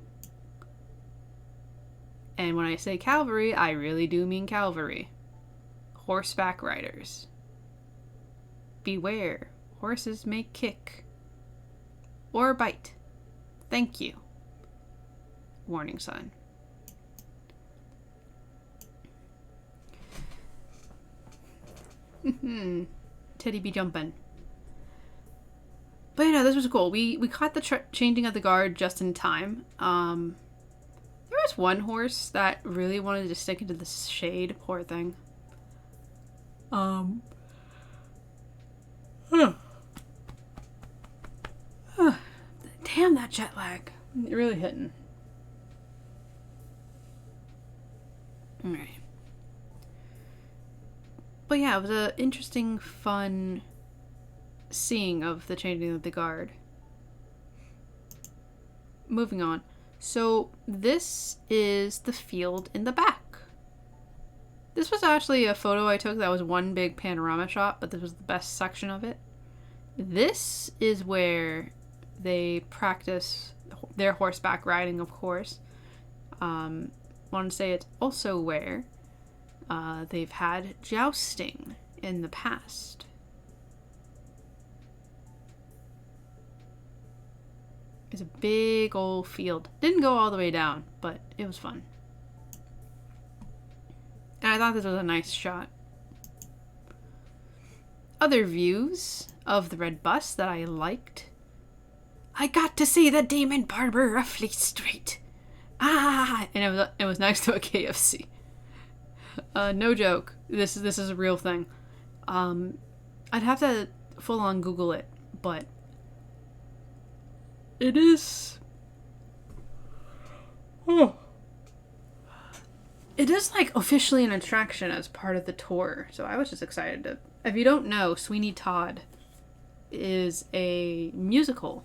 And when I say cavalry, I really do mean cavalry. Horseback riders. Beware, horses may kick or bite. Thank you. Warning sign. Teddy be jumping. But this was cool. We caught the changing of the guard just in time. There was one horse that really wanted to stick into the shade. Poor thing. Damn, that jet lag. You're really hitting. Alright. But yeah, it was an interesting, fun seeing of the changing of the guard. Moving on. So this is the field in the back. This was actually a photo I took that was one big panorama shot, but this was the best section of it. This is where they practice their horseback riding, of course. Want to say it's also where they've had jousting in the past. It's a big old field. Didn't go all the way down, but it was fun. And I thought this was a nice shot. Other views of the red bus that I liked. I got to see the Demon Barber of Fleet Street. Ah! And it was next to a KFC. No joke. This is a real thing. I'd have to full on Google it, but it is. Oh. It is like officially an attraction as part of the tour, so I was just excited to. If you don't know, Sweeney Todd is a musical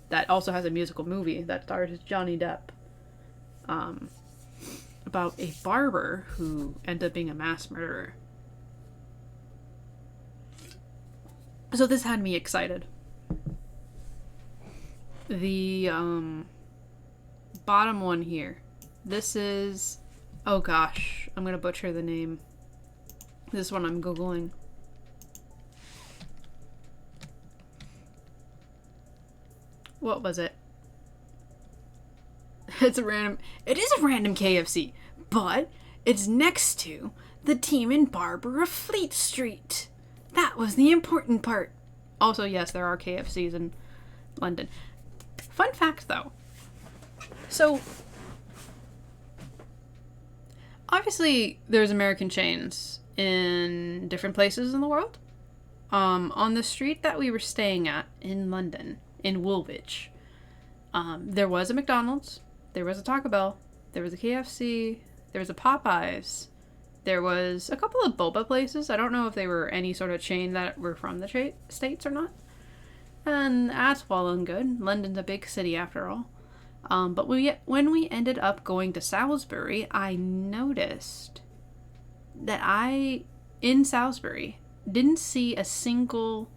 that also has a musical movie that stars Johnny Depp. About a barber who ended up being a mass murderer. So this had me excited. The bottom one here. This is, oh gosh, I'm gonna butcher the name. This one I'm Googling. What was it? It is a random KFC, but it's next to the Demon Barber of Fleet Street. That was the important part. Also, yes, there are KFCs in London. Fun fact, though. So, obviously, there's American chains in different places in the world. On the street that we were staying at in London, in Woolwich, there was a McDonald's. There was a Taco Bell, there was a KFC, there was a Popeyes, there was a couple of boba places. I don't know if they were any sort of chain that were from the States or not. And that's well and good. London's a big city after all. But when we ended up going to Salisbury, I noticed that in Salisbury, didn't see a single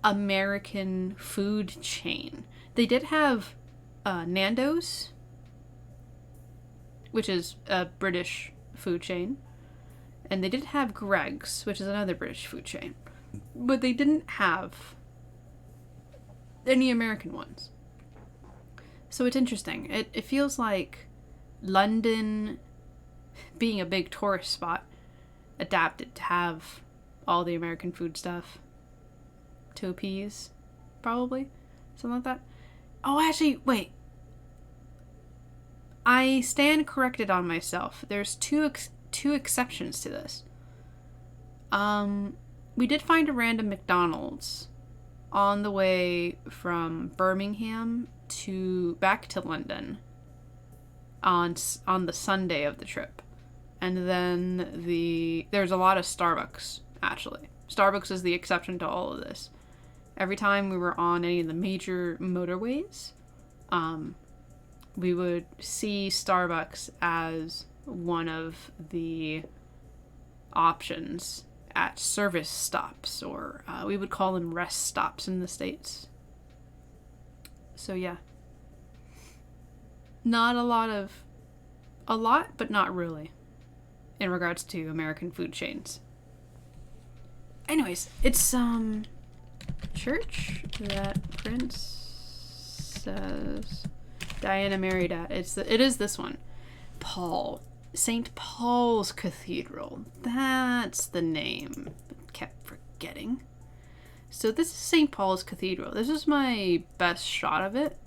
American food chain. They did have Nando's, which is a British food chain. And they did have Greg's, which is another British food chain. But they didn't have any American ones. So it's interesting. It feels like London, being a big tourist spot, adapted to have all the American food stuff to appease, probably. Something like that. Oh, actually, wait. I stand corrected on myself. There's two exceptions to this. We did find a random McDonald's on the way from Birmingham back to London on the Sunday of the trip. And then there's a lot of Starbucks, actually. Starbucks is the exception to all of this. Every time we were on any of the major motorways, we would see Starbucks as one of the options at service stops, or we would call them rest stops in the States. So yeah. Not a lot, but not really, in regards to American food chains. Anyways, it's church that Princess Diana married at. It is this one. St. Paul's Cathedral. That's the name. Kept forgetting. So this is St. Paul's Cathedral. This is my best shot of it.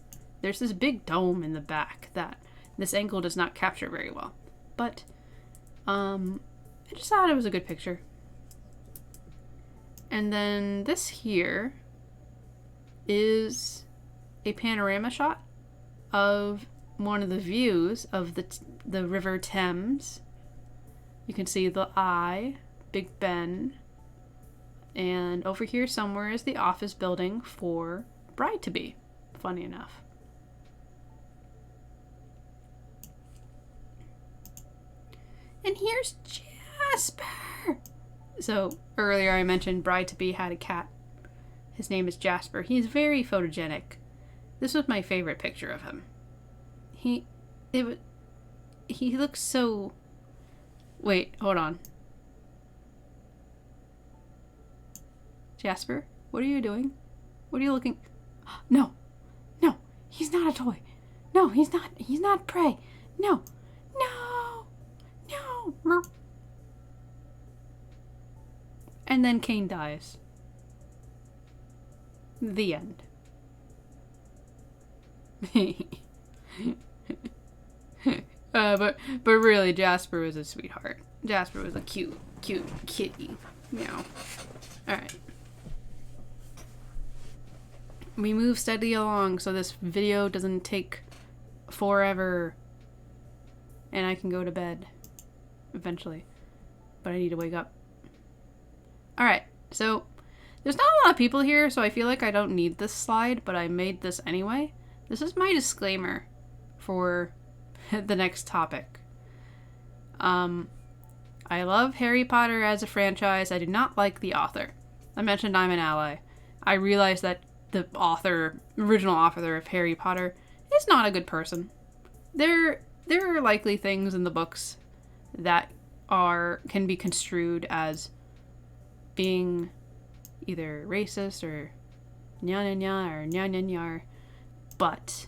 There's this big dome in the back that this angle does not capture very well. But I just thought it was a good picture. And then this here is a panorama shot of one of the views of the River Thames. You can see the eye Big Ben. And over here somewhere is the office building for bride-to-be, funny enough. And here's Jasper! So, earlier I mentioned bride-to-be had a cat. His name is Jasper. He's very photogenic. This was my favorite picture of him. He looks so... Wait, hold on. Jasper, what are you doing? What are you looking... No, he's not a toy. No, he's not prey. No. And then Cain dies. The end. But really, Jasper was a sweetheart. Jasper was a cute kitty. Meow. Alright. We move steadily along so this video doesn't take forever. And I can go to bed. Eventually. But I need to wake up. Alright, so there's not a lot of people here, so I feel like I don't need this slide, but I made this anyway. This is my disclaimer for the next topic. I love Harry Potter as a franchise. I do not like the author. I mentioned I'm an ally. I realize that the original author of Harry Potter is not a good person. There are likely things in the books that can be construed as being either racist or nya or nya, but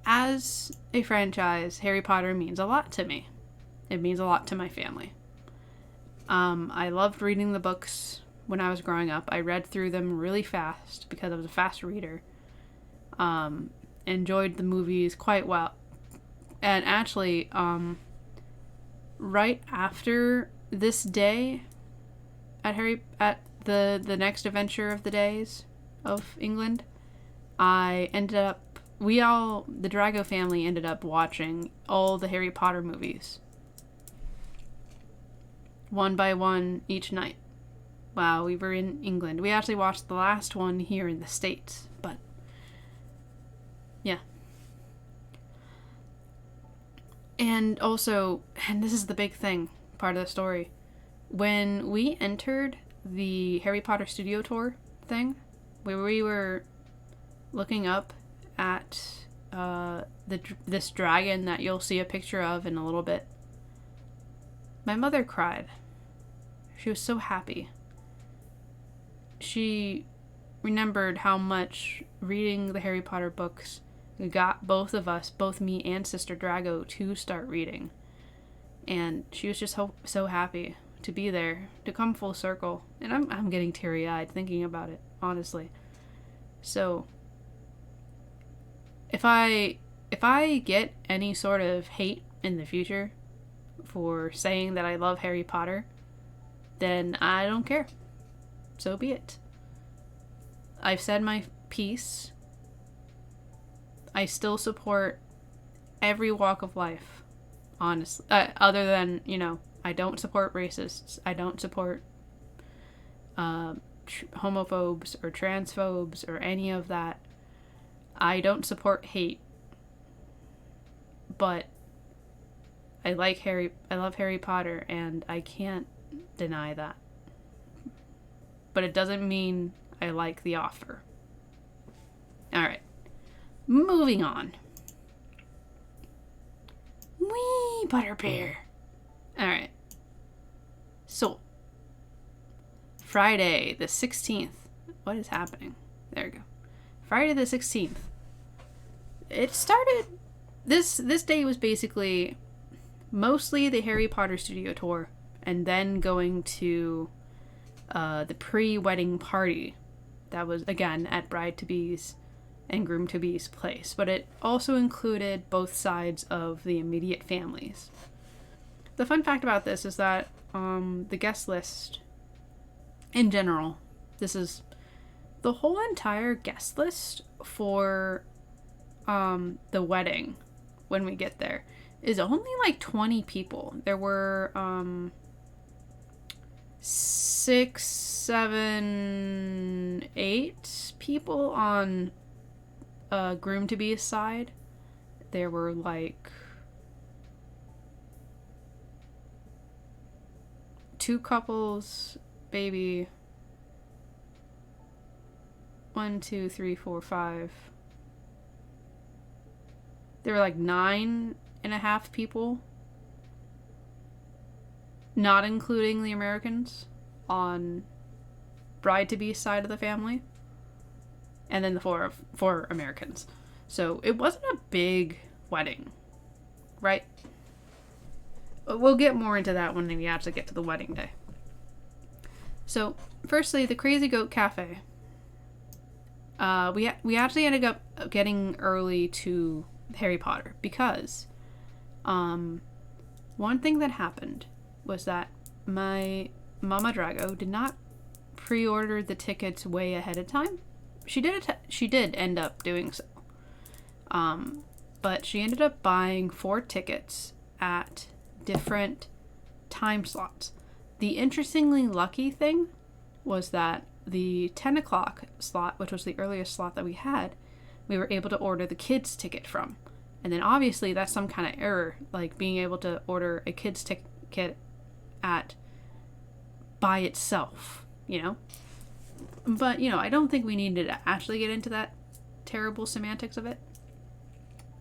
as a franchise, Harry Potter means a lot to me. It means a lot to my family. I loved reading the books when I was growing up. I read through them really fast because I was a fast reader. Enjoyed the movies quite well. And actually, right after this day at the next adventure of the days of England, the Drago family ended up watching all the Harry Potter movies. One by one each night. Wow, we were in England. We actually watched the last one here in the States, but yeah. And also, and this is the big thing, part of the story, when we entered the Harry Potter studio tour thing, where we were looking up at this dragon that you'll see a picture of in a little bit, my mother cried. She was so happy. She remembered how much reading the Harry Potter books got both of us, both me and Sister Drago, to start reading. And she was just so happy to be there, to come full circle. And I'm getting teary-eyed thinking about it, honestly. So if I get any sort of hate in the future for saying that I love Harry Potter, then I don't care. So be it. I've said my piece. I still support every walk of life, honestly. Other than, I don't support racists. I don't support homophobes or transphobes or any of that. I don't support hate. But I love Harry Potter, and I can't deny that. But it doesn't mean I like the author. Alright. Moving on. Wee Butterbeer. Alright. So, Friday the 16th. What is happening? There we go. Friday the 16th. It started... This day was basically mostly the Harry Potter studio tour, and then going to the pre-wedding party that was, again, at bride-to-be's and groom-to-be's place. But it also included both sides of the immediate families. The fun fact about this is that the guest list, in general, this is the whole entire guest list for the wedding when we get there, is only like 20 people. There were 6, 7, 8 people on groom to be side. There were like 2 couples, maybe 1, 2, 3, 4, 5. There were like 9.5 people, not including the Americans, on bride-to-be side of the family. And then the four Americans. So it wasn't a big wedding, right? We'll get more into that when we actually get to the wedding day. So, firstly, the Crazy Goat Cafe. We actually ended up getting early to Harry Potter because one thing that happened was that my Mama Drago did not pre-order the tickets way ahead of time. She did end up doing so. But she ended up buying 4 tickets at different time slots. The interestingly lucky thing was that the 10 o'clock slot, which was the earliest slot that we had, we were able to order the kids' ticket from. And then obviously that's some kind of error, like being able to order a kids' ticket by itself, you know? But, you know, I don't think we needed to actually get into that terrible semantics of it.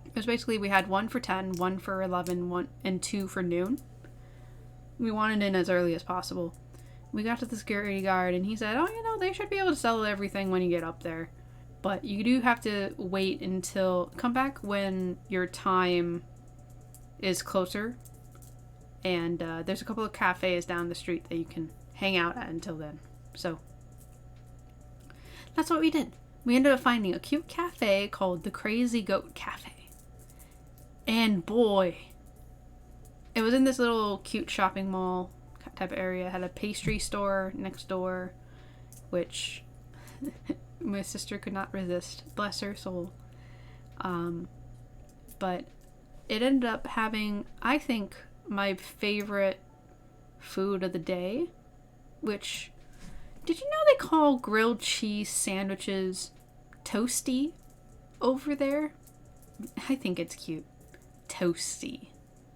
It was basically we had 1 for 10, 1 for 11, and 2 for noon. We wanted in as early as possible. We got to the security guard and he said, oh, you know, they should be able to sell everything when you get up there. But you do have to wait until, come back when your time is closer. And there's a couple of cafes down the street that you can hang out at until then. So that's what we did. We ended up finding a cute cafe called the Crazy Goat Cafe. And boy, it was in this little cute shopping mall type of area. It had a pastry store next door, which my sister could not resist. Bless her soul. But it ended up having, I think, my favorite food of the day, which, did you know they call grilled cheese sandwiches toasty over there? I think it's cute. Toasty.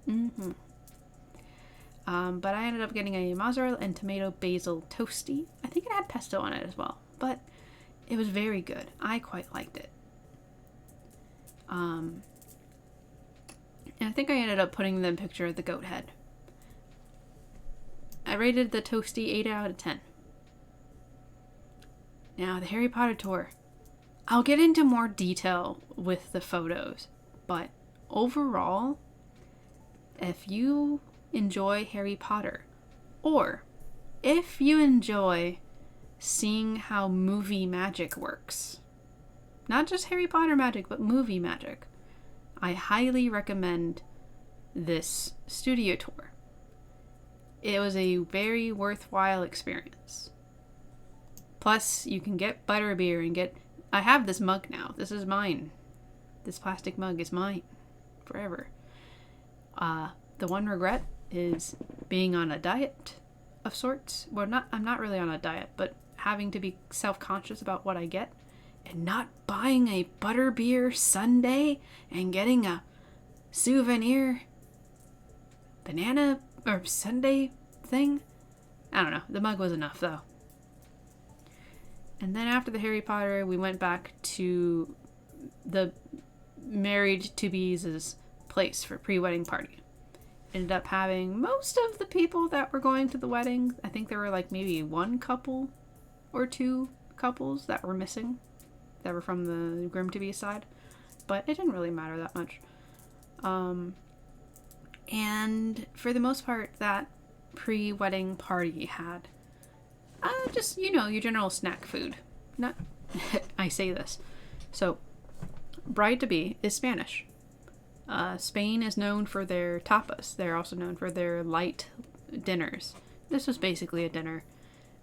Mm-hmm. But I ended up getting a mozzarella and tomato basil toasty. I think it had pesto on it as well, but it was very good. I quite liked it. And I think I ended up putting the picture of the goat head. I rated the toasty 8 out of 10. Now, the Harry Potter tour. I'll get into more detail with the photos, but overall, if you enjoy Harry Potter, or if you enjoy seeing how movie magic works, not just Harry Potter magic, but movie magic, I highly recommend this studio tour. It was a very worthwhile experience. Plus, you can get butterbeer and get... I have this mug now. This is mine. This plastic mug is mine. Forever. The one regret is being on a diet of sorts. Well, I'm not really on a diet, but having to be self-conscious about what I get and not buying a butterbeer sundae and getting a souvenir banana or sundae thing. I don't know. The mug was enough, though. And then after the Harry Potter, we went back to the married-to-be's place for pre-wedding party. Ended up having most of the people that were going to the wedding. I think there were like maybe 1 couple or 2 couples that were missing, that were from the groom-to-be side. But it didn't really matter that much. And for the most part, that pre-wedding party had just, you know, your general snack food. Not, I say this. So, bride-to-be is Spanish. Spain is known for their tapas. They're also known for their light dinners. This was basically a dinner.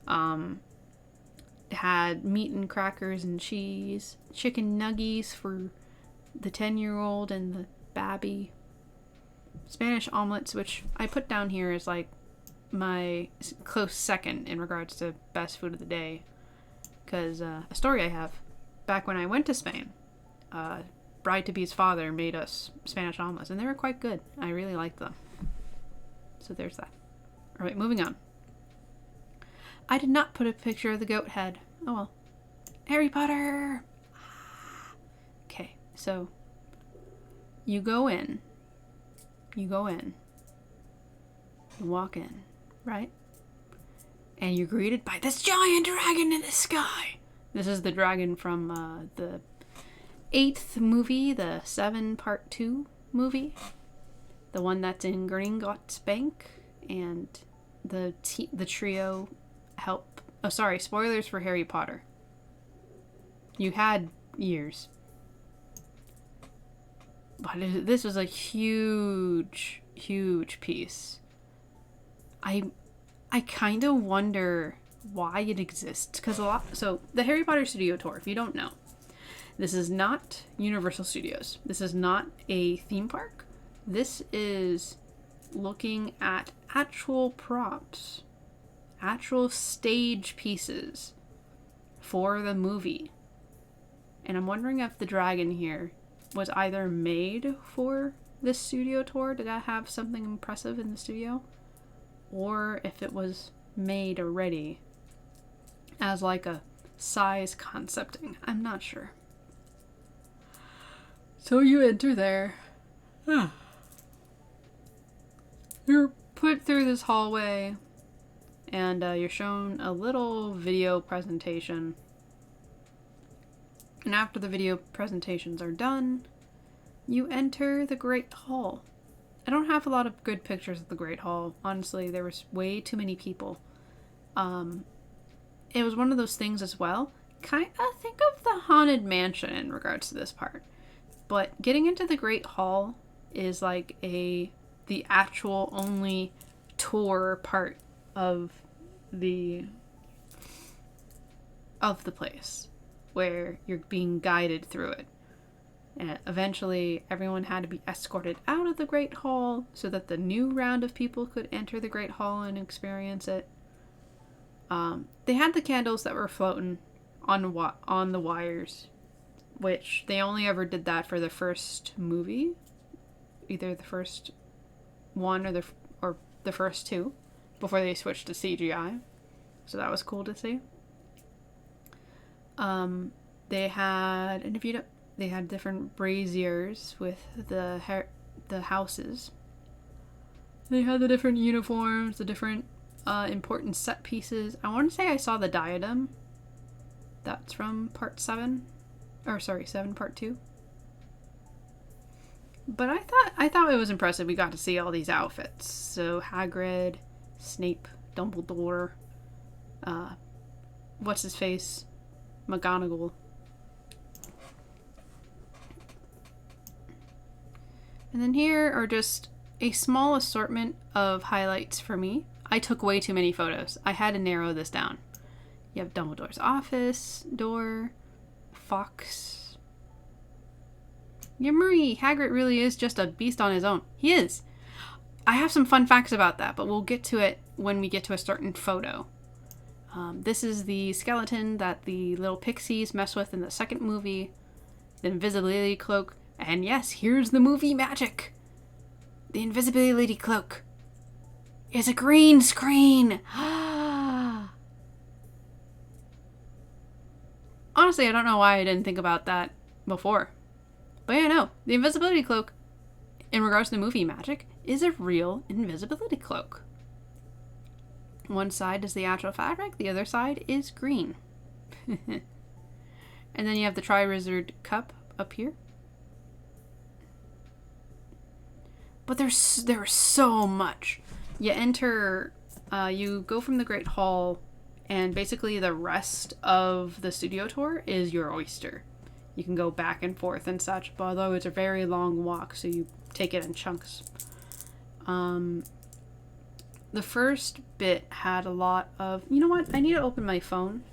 It had meat and crackers and cheese, chicken nuggies for the 10-year-old and the babby, Spanish omelets, which I put down here as like my close second in regards to best food of the day. Because a story I have, back when I went to Spain, bride-to-be's father made us Spanish omelets, and they were quite good. I really liked them. So there's that. Alright, moving on. I did not put a picture of the goat head. Oh well. Harry Potter! Okay, so you go in. You walk in, right? And you're greeted by this giant dragon in the sky. This is the dragon from the 8th movie, the 7 Part 2 movie. The one that's in Gringotts Bank. And the trio help... Oh, sorry, spoilers for Harry Potter. You had years. But this was a huge, huge piece. I kind of wonder why it exists. So, the Harry Potter Studio Tour, if you don't know, this is not Universal Studios. This is not a theme park. This is looking at actual props, actual stage pieces for the movie. And I'm wondering if the dragon here was either made for this studio tour, did that have something impressive in the studio? Or if it was made already as like a size concepting. I'm not sure. So you enter there. You're put through this hallway and you're shown a little video presentation. And after the video presentations are done, you enter the Great Hall. I don't have a lot of good pictures of the Great Hall. Honestly, there was way too many people. It was one of those things as well. Kind of think of the Haunted Mansion in regards to this part. But getting into the Great Hall is like the actual only tour part of the place where you're being guided through it. And eventually everyone had to be escorted out of the Great Hall so that the new round of people could enter the Great Hall and experience it. They had the candles that were floating on the wires, which they only ever did that for the first movie, either the first one or the first two, before they switched to CGI. So that was cool to see. They had different braziers with the houses. They had the different uniforms, the different important set pieces. I want to say I saw the diadem. That's from part 7. Or sorry, 7 part 2. But I thought it was impressive. We got to see all these outfits. So Hagrid, Snape, Dumbledore, what's his face? McGonagall. And then here are just a small assortment of highlights for me. I took way too many photos. I had to narrow this down. You have Dumbledore's office door, Fox. Yeah, Marie, Hagrid really is just a beast on his own. He is. I have some fun facts about that, but we'll get to it when we get to a certain photo. This is the skeleton that the little pixies mess with in the second movie. The invisibility cloak. And yes, here's the movie magic. The invisibility cloak is a green screen. Honestly, I don't know why I didn't think about that before. But yeah, no. The invisibility cloak, in regards to the movie magic, is a real invisibility cloak. One side is the actual fabric, the other side is green. And then you have the Tri-Wizard Cup up here. But there's so much. You enter, you go from the Great Hall, and basically the rest of the studio tour is your oyster. You can go back and forth and such, but although it's a very long walk, so you take it in chunks. The first bit had a lot of... You know what? I need to open my phone.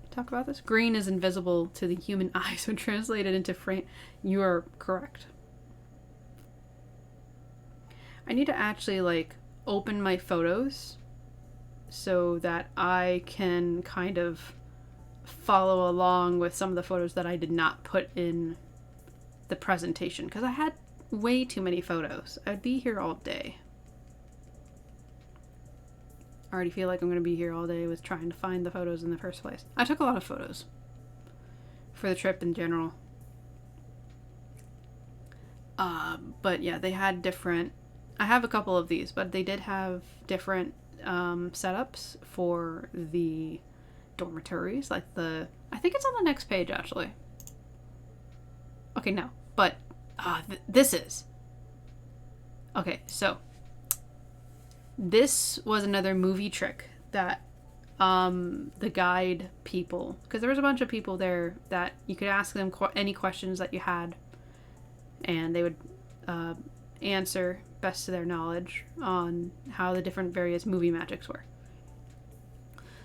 Talk about this. Green is invisible to the human eye, so translated into frame. You are correct. I need to actually, open my photos so that I can kind of follow along with some of the photos that I did not put in the presentation, because I had way too many photos. I'd be here all day. I already feel like I'm going to be here all day with trying to find the photos in the first place. I took a lot of photos for the trip in general. But yeah, they had different... I have a couple of these, but they did have different setups for the dormitories. Like I think it's on the next page, actually. Okay, no. But this is... Okay, so... This was another movie trick that the guide people... Because there was a bunch of people there that you could ask them any questions that you had. And they would answer best to their knowledge on how the different various movie magics were.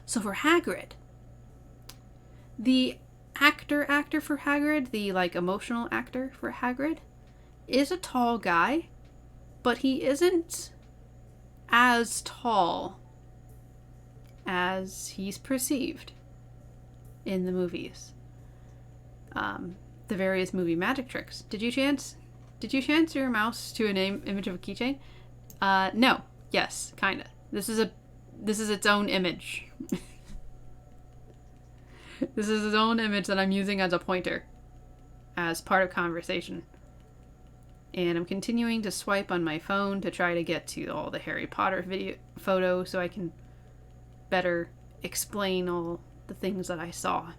So for Hagrid, the actor for Hagrid, the like emotional actor for Hagrid, is a tall guy, but he isn't as tall as he's perceived in the movies. The various movie magic tricks. Did you chance your mouse to an image of a keychain? No. Yes, kinda. This is its own image. This is its own image that I'm using as a pointer, as part of conversation. And I'm continuing to swipe on my phone to try to get to all the Harry Potter video photos so I can better explain all the things that I saw.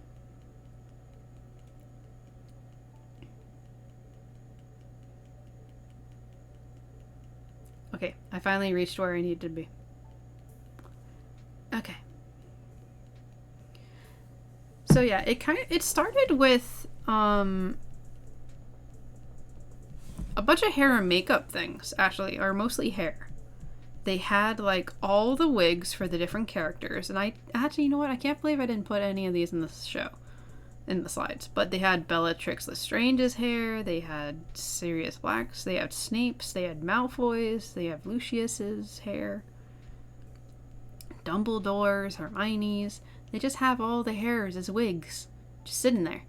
Okay, I finally reached where I needed to be. Okay. So yeah, it started with a bunch of hair and makeup things, actually, or mostly hair. They had like all the wigs for the different characters, and I actually, you know what? I can't believe I didn't put any of these in this show. In the slides, but they had Bellatrix Lestrange's hair, they had Sirius Black's, they had Snape's, they had Malfoy's, they have Lucius's hair, Dumbledore's, Hermione's. They just have all the hairs as wigs, just sitting there.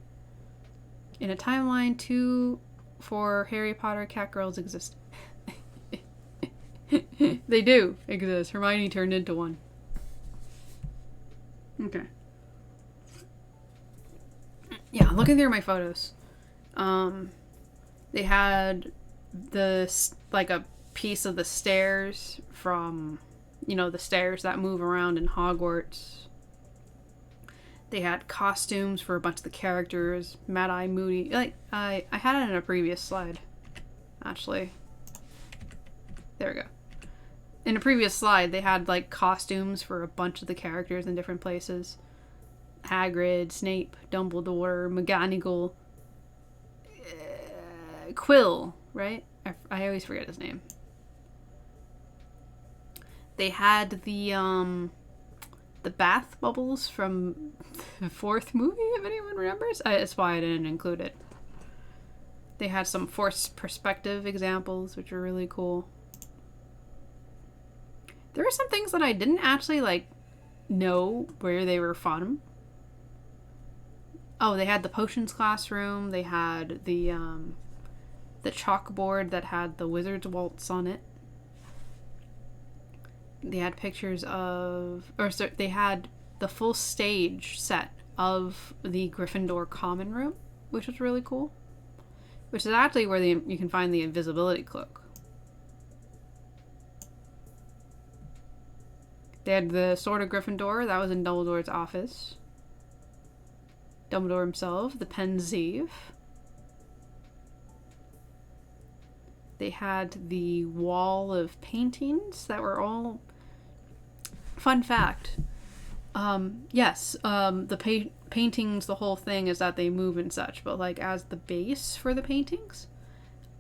In a timeline, 2 for Harry Potter Catgirls exist. They do exist. Hermione turned into one. Okay. Yeah, looking through my photos, they had like a piece of the stairs from, the stairs that move around in Hogwarts. They had costumes for a bunch of the characters, Mad Eye Moody. Like, I had it in a previous slide, actually. There we go. In a previous slide, they had, like, costumes for a bunch of the characters in different places. Hagrid, Snape, Dumbledore, McGonagall, Quill, right? I always forget his name. They had the bath bubbles from the 4th movie, if anyone remembers. That's why I didn't include it. They had some forced perspective examples, which are really cool. There were some things that I didn't actually, like, know where they were from. Oh, they had the potions classroom. They had the chalkboard that had the Wizard's Waltz on it. They had pictures of... they had the full stage set of the Gryffindor common room, which was really cool. Which is actually where you can find the invisibility cloak. They had the Sword of Gryffindor. That was in Dumbledore's office. Dumbledore himself, the Pensieve. They had the wall of paintings that were all... Fun fact. Yes, the paintings, the whole thing is that they move and such, but like as the base for the paintings,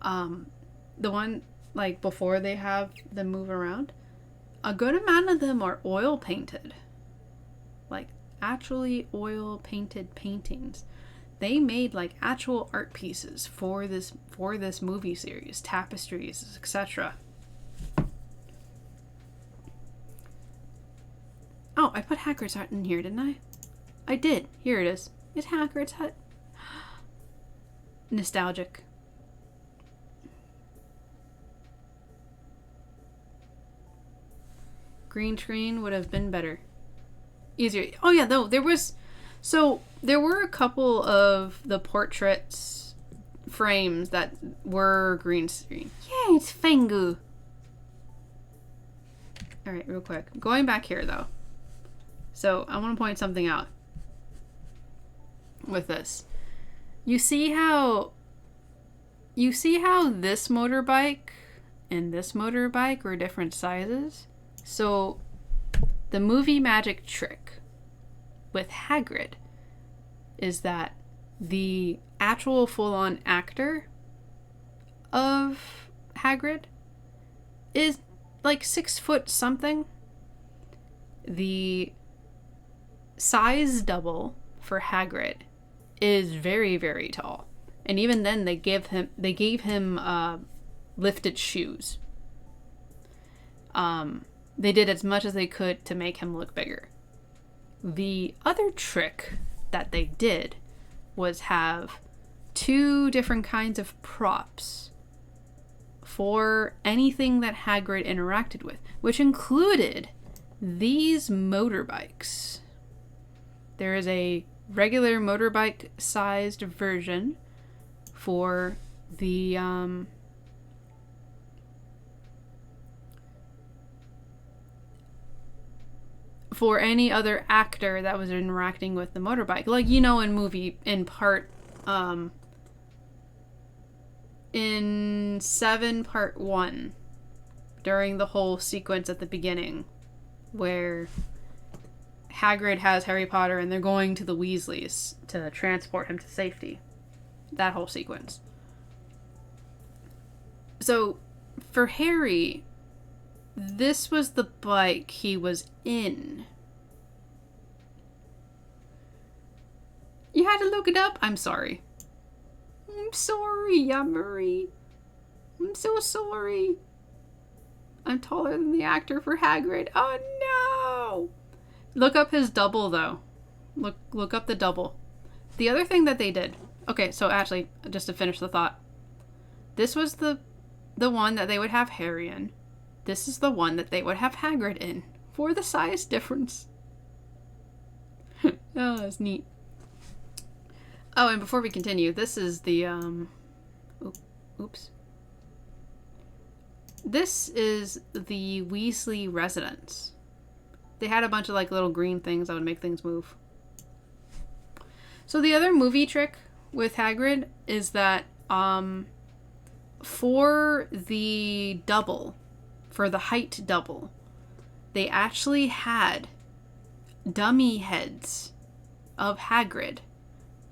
the one like before they have them move around, a good amount of them are oil painted. Like actually oil painted paintings. They made like actual art pieces for this movie series, tapestries, etc. I put Hagrid's hut in here, didn't I? I did. Here it is. It's Hagrid's hut. Nostalgic. Green screen would have been better. Easier. Oh yeah, though there were a couple of the portraits frames that were green screen. Yeah, it's Fangu. Alright, real quick. Going back here though. So I want to point something out with this. You see how this motorbike and this motorbike were different sizes? So the movie magic trick with Hagrid is that the actual full-on actor of Hagrid is like 6 foot something. The size double for Hagrid is very, very tall. And even then they gave him lifted shoes. They did as much as they could to make him look bigger. The other trick that they did was have 2 different kinds of props for anything that Hagrid interacted with, which included these motorbikes. There is a regular motorbike sized version for the for any other actor that was interacting with the motorbike. Like, you know, in 7 part 1, during the whole sequence at the beginning where Hagrid has Harry Potter and they're going to the Weasleys to transport him to safety. That whole sequence. So for Harry, this was the bike he was in. You had to look it up? I'm sorry. I'm sorry, Yamari. I'm so sorry. I'm taller than the actor for Hagrid. Oh no! Look up his double though. Look up the double. The other thing that they did. Okay, so actually, just to finish the thought. This was the one that they would have Harry in. This is the one that they would have Hagrid in. For the size difference. Oh, that's neat. Oh, and before we continue, this is the, oops. This is the Weasley residence. They had a bunch of, like, little green things that would make things move. So the other movie trick with Hagrid is that, for the double, for the height double, they actually had dummy heads of Hagrid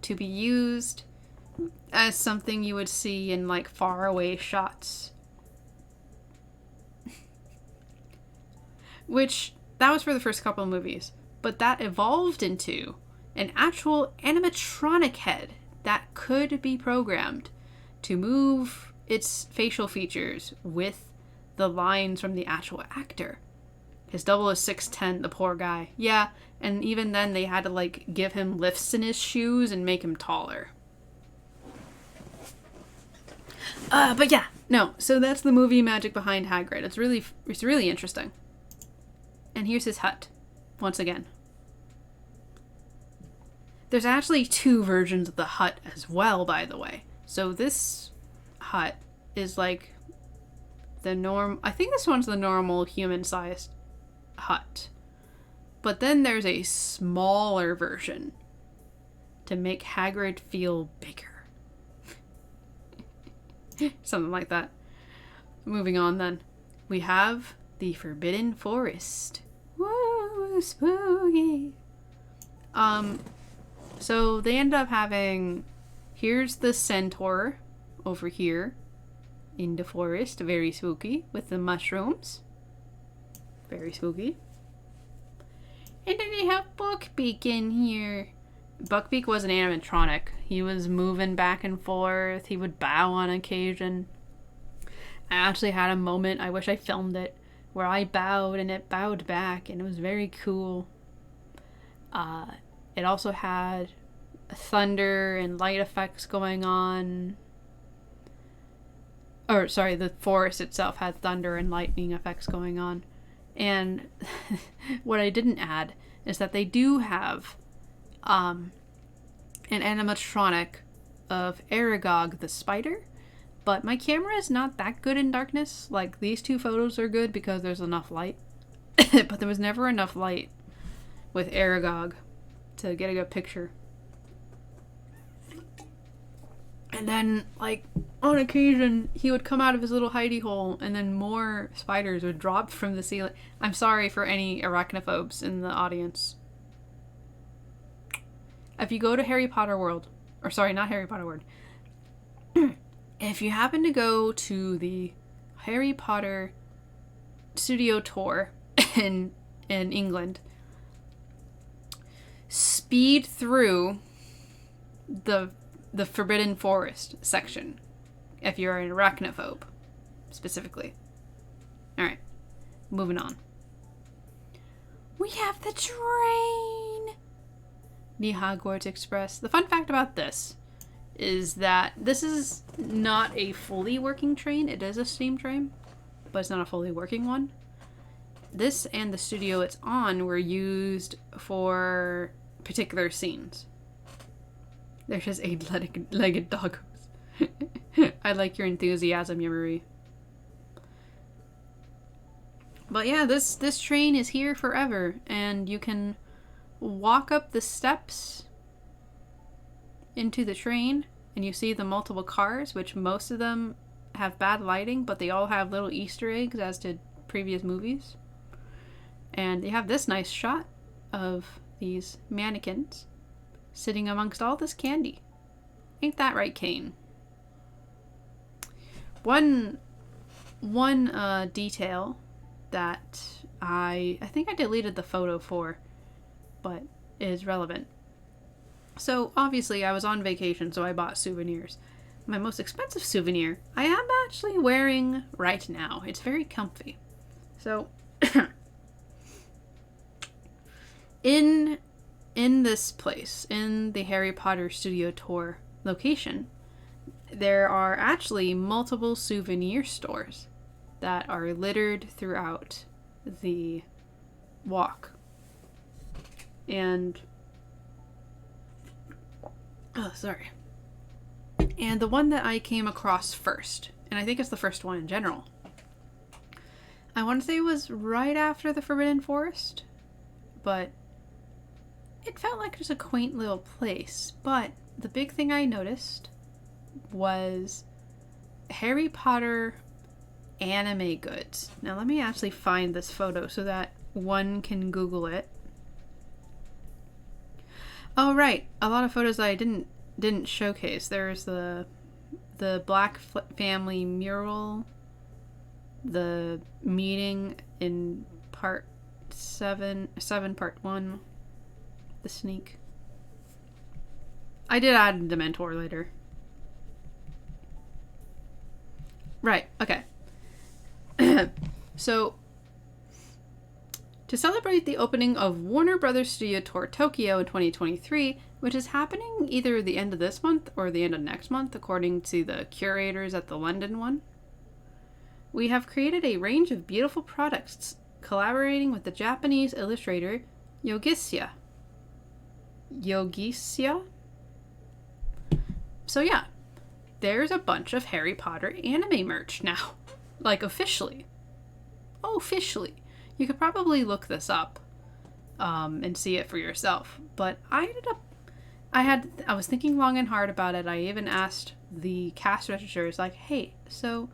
to be used as something you would see in, like, faraway shots. Which, that was for the first couple of movies. But that evolved into an actual animatronic head that could be programmed to move its facial features with the lines from the actual actor. His double is 6'10", the poor guy. Yeah, and even then they had to, like, give him lifts in his shoes and make him taller. But yeah, no. So that's the movie magic behind Hagrid. It's really interesting. And here's his hut, once again. There's actually 2 versions of the hut as well, by the way. So this hut is like I think this one's the normal human-sized hut. But then there's a smaller version to make Hagrid feel bigger. Something like that. Moving on then. We have the Forbidden Forest. Whoa, spooky. So they end up having, here's the centaur over here in the forest, very spooky, with the mushrooms. Very spooky. And then they have Buckbeak in here. Buckbeak was an animatronic. He was moving back and forth. He would bow on occasion. I actually had a moment, I wish I filmed it, where I bowed and it bowed back, and it was very cool. It also had thunder and light effects going on. Or, sorry, the forest itself had thunder and lightning effects going on. And what I didn't add is that they do have an animatronic of Aragog the spider, but my camera is not that good in darkness. Like, these two photos are good because there's enough light, but there was never enough light with Aragog to get a good picture. And then, like, on occasion, he would come out of his little hidey hole, and then more spiders would drop from the ceiling. I'm sorry for any arachnophobes in the audience. If you go to Harry Potter World, or sorry, not Harry Potter World, if you happen to go to the Harry Potter studio tour in England, speed through the Forbidden Forest section if you're an arachnophobe, specifically. Alright, moving on. We have the train! The Hogwarts Express. The fun fact about this is that this is not a fully working train. It is a steam train, but it's not a fully working one. This and the studio it's on were used for particular scenes. There's just eight-legged doggos. I like your enthusiasm, Yamari. But yeah, this train is here forever, and you can walk up the steps into the train, and you see the multiple cars, which most of them have bad lighting, but they all have little Easter eggs, as did previous movies. And you have this nice shot of these mannequins sitting amongst all this candy. Ain't that right, Kane? One detail that I think I deleted the photo for, but is relevant. So obviously I was on vacation, so I bought souvenirs. My most expensive souvenir I am actually wearing right now. It's very comfy. So in this place, in the Harry Potter Studio Tour location, there are actually multiple souvenir stores that are littered throughout the walk. And and the one that I came across first, and I think it's the first one in general, I want to say it was right after the Forbidden Forest, but it felt like just a quaint little place. But the big thing I noticed was Harry Potter anime goods. Now let me actually find this photo so that one can Google it. Oh right, a lot of photos that I didn't showcase. There's the Black family mural, the meeting in part 7 part 1, the sneak. I did add Dementor later. Right, okay. So, to celebrate the opening of Warner Brothers Studio Tour Tokyo in 2023, which is happening either the end of this month or the end of next month, according to the curators at the London one, we have created a range of beautiful products collaborating with the Japanese illustrator Yogisya. So yeah, there's a bunch of Harry Potter anime merch now. Like, officially. Oh, officially. You could probably look this up and see it for yourself. But I was thinking long and hard about it. I even asked the cast registers, like, hey, so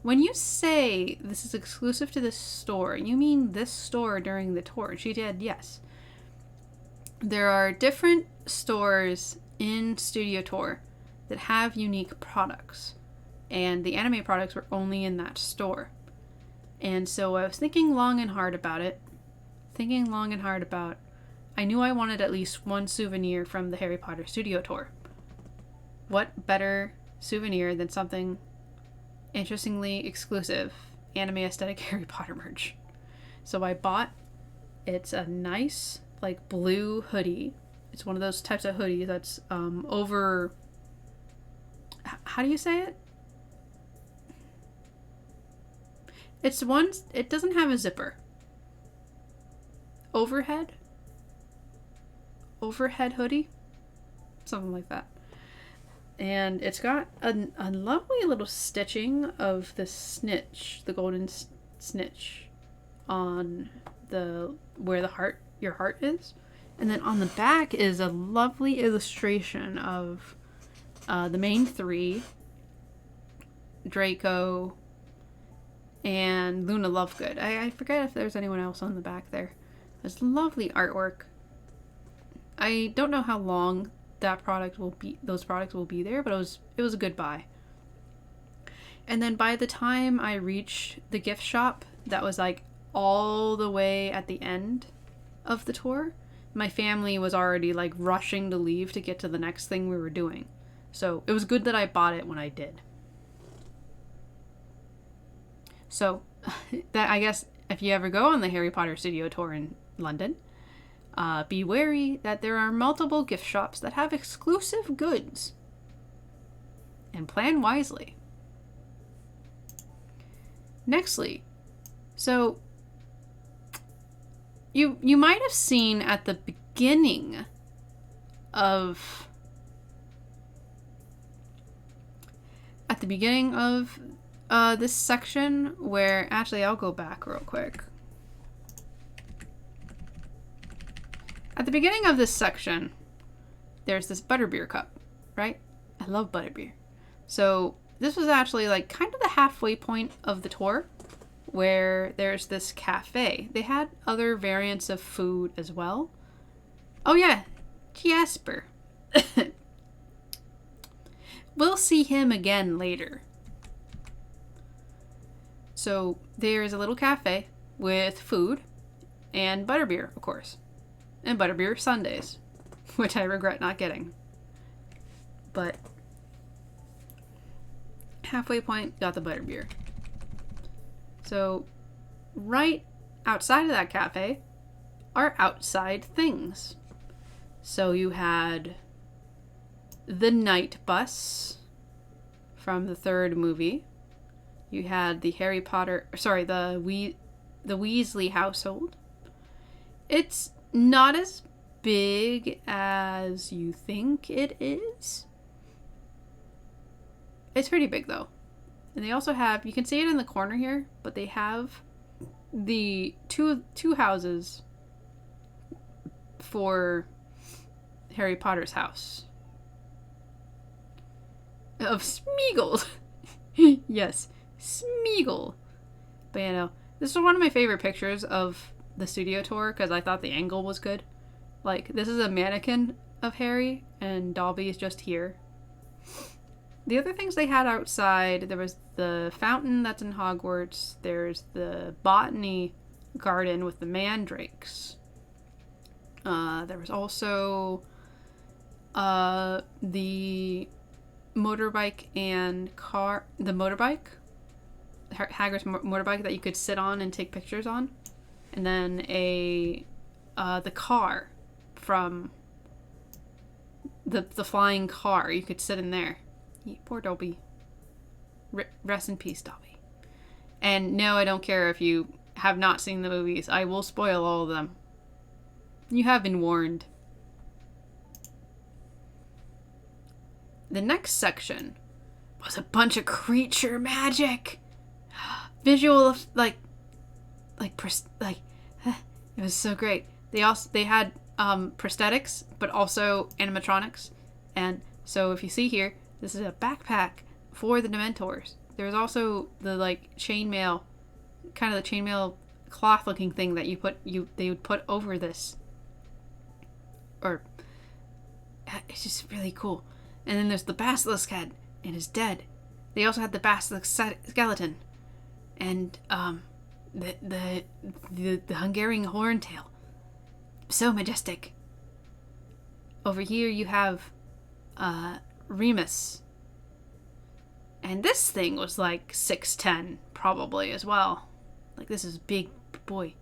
when you say this is exclusive to this store, you mean this store during the tour? And she did, yes. There are different stores in Studio Tour that have unique products. And the anime products were only in that store. And so I was thinking long and hard about it. I knew I wanted at least one souvenir from the Harry Potter Studio Tour. What better souvenir than something interestingly exclusive anime aesthetic Harry Potter merch? So I bought, it's a nice like blue hoodie. It's one of those types of hoodies that's over. How do you say it? It's one. It doesn't have a zipper. Overhead hoodie, something like that. And it's got a lovely little stitching of the snitch, the golden snitch, on the where your heart is. And then on the back is a lovely illustration of the main three, Drago and Luna Lovegood. I forget if there's anyone else on the back there. There's lovely artwork. I don't know how long those products will be there, but it was a good buy. And then by the time I reached the gift shop, that was like all the way at the end of the tour, my family was already like rushing to leave to get to the next thing we were doing. So it was good that I bought it when I did. So that, I guess, if you ever go on the Harry Potter studio tour in London, be wary that there are multiple gift shops that have exclusive goods. And plan wisely. Nextly, so you might have seen at the beginning of this section where, actually, I'll go back real quick. At the beginning of this section, there's this butterbeer cup, right? I love butterbeer. So this was actually like kind of the halfway point of the tour where there's this cafe. They had other variants of food as well. Oh yeah, Jasper. We'll see him again later. So there's a little cafe with food and butterbeer, of course. And butterbeer sundaes, which I regret not getting. But halfway point, got the butterbeer. So right outside of that cafe are outside things. So you had the night bus from the third movie. You had the the Weasley household. It's not as big as you think it is. It's pretty big though. And they also have, you can see it in the corner here, but they have the two houses for Harry Potter's house. Of Smeagol. Yes, Smeagol. But you know, this is one of my favorite pictures of the studio tour because I thought the angle was good. Like, this is a mannequin of Harry and Dobby is just here. The other things they had outside, there was the fountain that's in Hogwarts. There's the botany garden with the mandrakes. There was also the motorbike and car. The motorbike, Hagrid's motorbike that you could sit on and take pictures on, and then the car from the flying car. You could sit in there. Poor Dobby. Rest in peace, Dobby. And no, I don't care if you have not seen the movies. I will spoil all of them. You have been warned. The next section was a bunch of creature magic. Visual, it was so great. They had prosthetics, but also animatronics. And so if you see here, this is a backpack for the Dementors. There's also the chainmail, kind of the chainmail cloth looking thing that they would put over this. Or it's just really cool. And then there's the basilisk head and his dead. They also had the basilisk skeleton and the Hungarian horntail. So majestic. Over here you have Remus. And this thing was like 6'10", probably, as well. Like, this is a big boy.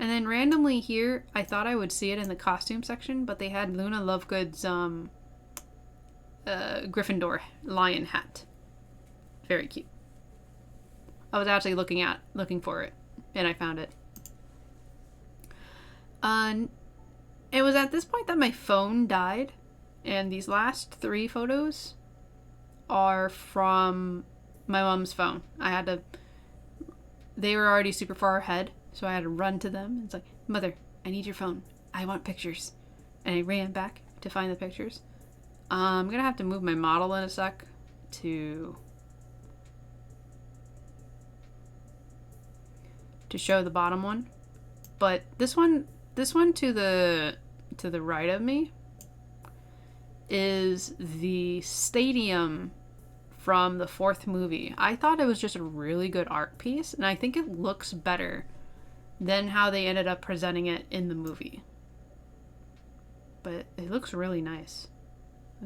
And then randomly here, I thought I would see it in the costume section, but they had Luna Lovegood's Gryffindor lion hat. Very cute. I was actually looking for it, and I found it. It was at this point that my phone died, and these last 3 photos are from my mom's phone. They were already super far ahead, so I had to run to them. It's like, Mother, I need your phone. I want pictures. And I ran back to find the pictures. I'm gonna have to move my model in a sec to show the bottom one. But this one to the right of me is the stadium from the 4th movie. I thought it was just a really good art piece, and I think it looks better than how they ended up presenting it in the movie. But it looks really nice.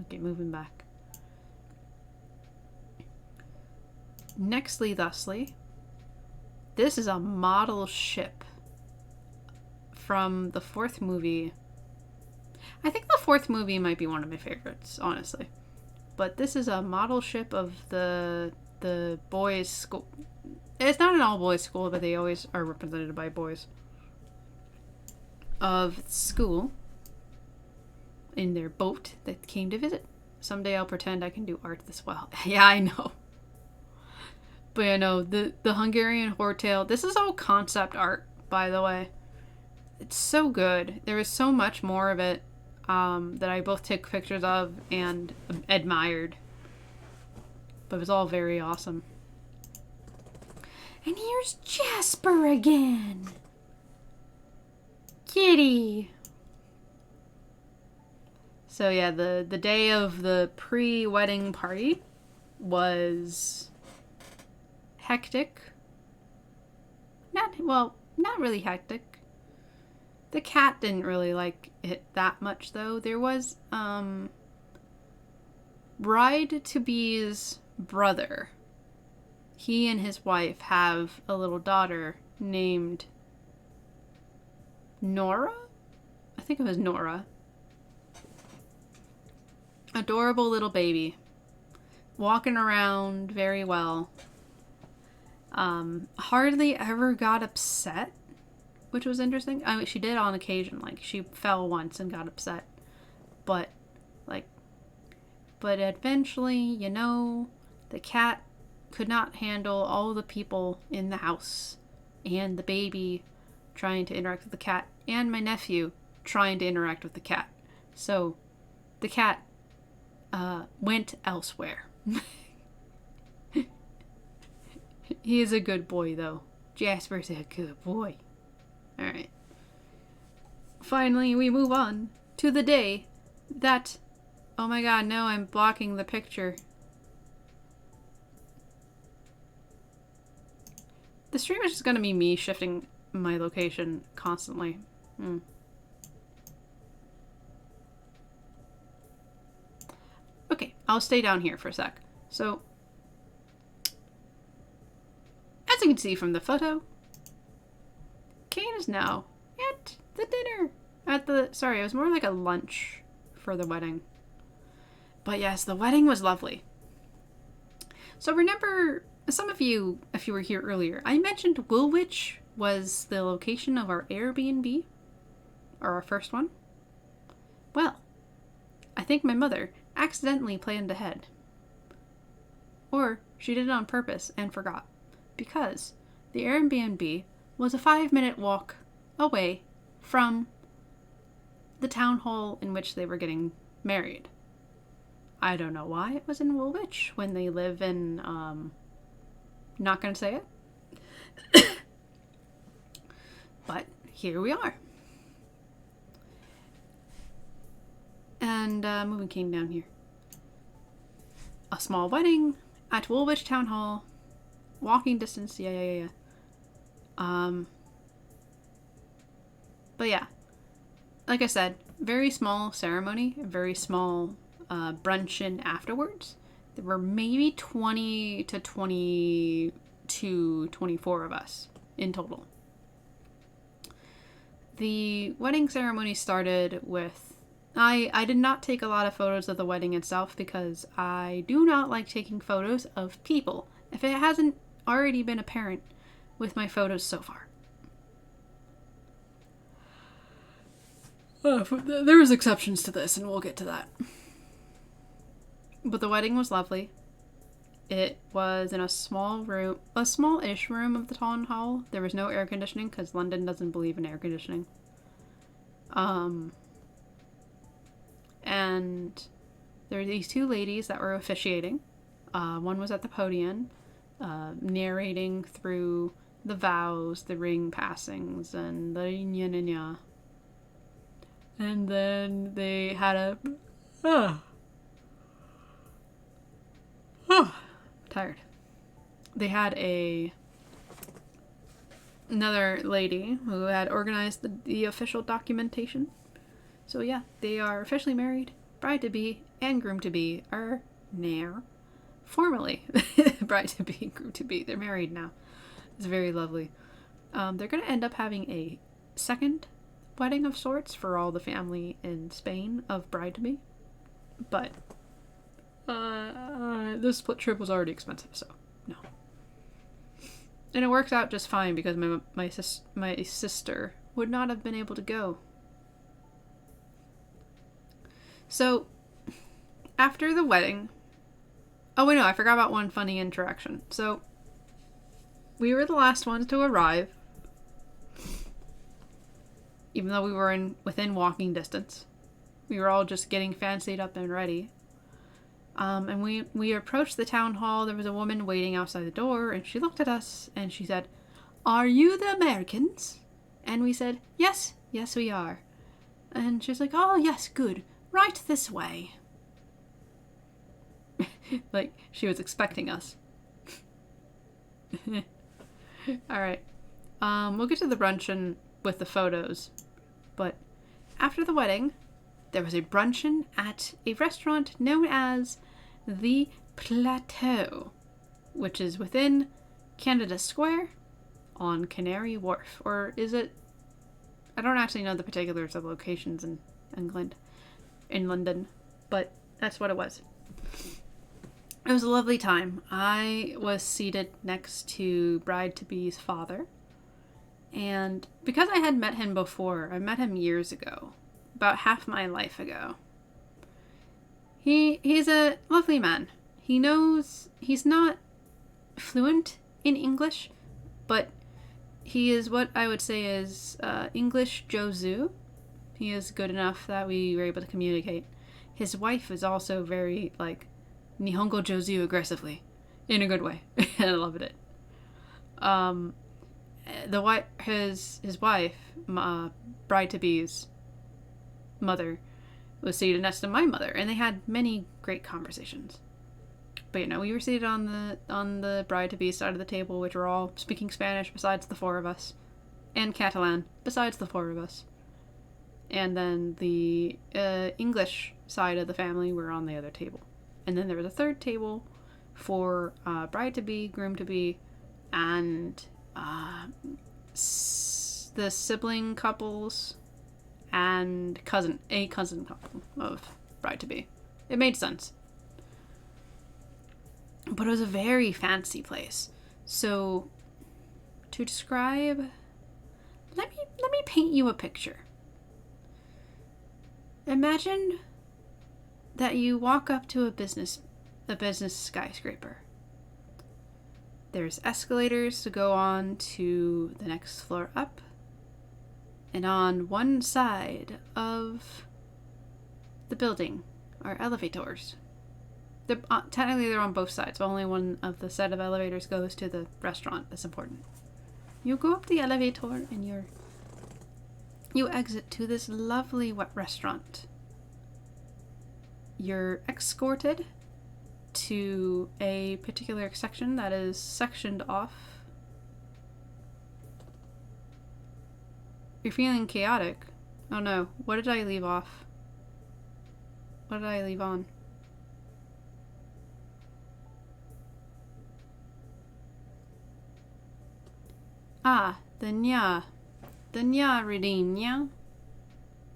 Okay, moving back. Nextly, thusly, this is a model ship from the 4th movie. I think the 4th movie might be one of my favorites, honestly. But this is a model ship of the boys' school. It's not an all-boys school, but they always are represented by boys. Of school. In their boat that came to visit. Someday I'll pretend I can do art this well. Yeah, I know. But yeah, no, the Hungarian Hortail. This is all concept art, by the way. It's so good. There is so much more of it that I both took pictures of and admired. But it was all very awesome. And here's Jasper again. Kitty. So yeah, the day of the pre-wedding party was hectic. Not really hectic. The cat didn't really like it that much, though. There was bride-to-be's brother. He and his wife have a little daughter named Nora? I think it was Nora. Adorable little baby. Walking around very well. Hardly ever got upset, which was interesting. I mean, she did on occasion. Like, she fell once and got upset. But eventually, you know, the cat could not handle all the people in the house. And the baby trying to interact with the cat. And my nephew trying to interact with the cat. So, the cat went elsewhere. He is a good boy, though. Jasper's a good boy. Alright. Finally, we move on to the day that... Oh my god, no, I'm blocking the picture. The stream is just gonna be me shifting my location constantly. Okay, I'll stay down here for a sec. So, as you can see from the photo, Kane is now at the dinner. Sorry, it was more like a lunch for the wedding. But yes, the wedding was lovely. So remember, some of you, if you were here earlier, I mentioned Woolwich was the location of our Airbnb, or our first one. Well, I think my mother accidentally planned ahead. Or she did it on purpose and forgot. Because the Airbnb was a 5-minute walk away from the town hall in which they were getting married. I don't know why it was in Woolwich when they live in, not gonna say it. But here we are. And moving King down here. A small wedding at Woolwich Town Hall. Walking distance, yeah. But yeah, like I said, very small ceremony, very small brunch in afterwards. There were maybe 20 to 22, 24 of us in total. The wedding ceremony started with... I did not take a lot of photos of the wedding itself because I do not like taking photos of people, if it hasn't already been apparent with my photos so far. There was exceptions to this, and we'll get to that. But the wedding was lovely. It was in a small room, a small-ish room of the town hall. There was no air conditioning because London doesn't believe in air conditioning. And there were these two ladies that were officiating. One was at the podium, narrating through the vows, the ring passings, and the nya. And then they had a... tired. They had another lady who had organized the official documentation. So yeah, they are officially married. Bride-to-be and groom-to-be are now formally bride-to-be, groom-to-be. They're married now. It's very lovely. They're going to end up having a second wedding of sorts for all the family in Spain of bride-to-be. But this split trip was already expensive, so no. And it works out just fine because my sister would not have been able to go. So, after the wedding... Oh, wait, no, I forgot about one funny interaction. So, we were the last ones to arrive, even though we were within walking distance. We were all just getting fancied up and ready. And we approached the town hall. There was a woman waiting outside the door, and she looked at us, and she said, "Are you the Americans?" And we said, yes, we are. And she's like, "Oh, yes, good. Right this way." Like, she was expecting us. Alright. We'll get to the bruncheon with the photos. But after the wedding, there was a bruncheon at a restaurant known as the Plateau, which is within Canada Square on Canary Wharf. Or is it... I don't actually know the particulars of locations in England. In London, but that's what it was. It was a lovely time. I was seated next to bride-to-be's father, and because I had met him before, I met him years ago, about half my life ago. He's a lovely man. He's not fluent in English, but he is what I would say is English Jozu. He is good enough that we were able to communicate. His wife is also very, like, Nihongo Jozu aggressively. In a good way. And I loved it. His wife, bride-to-be's mother, was seated next to my mother, and they had many great conversations. But you know, we were seated on the bride-to-be side of the table, which were all speaking Spanish besides the four of us. And Catalan besides the four of us. And then the English side of the family were on the other table. And then there was a third table for bride-to-be, groom-to-be, and the sibling couples and a cousin couple of bride-to-be. It made sense. But it was a very fancy place. So, to describe... Let me paint you a picture. Imagine that you walk up to a business skyscraper. There's escalators to go on to the next floor up. And on one side of the building are elevators. Technically they're on both sides, but only one of the set of elevators goes to the restaurant. That's important. You go up the elevator and you exit to this lovely restaurant. You're escorted to a particular section that is sectioned off. You're feeling chaotic. Oh no, what did I leave off? What did I leave on? Ah, the nya. the nya redeem, yeah?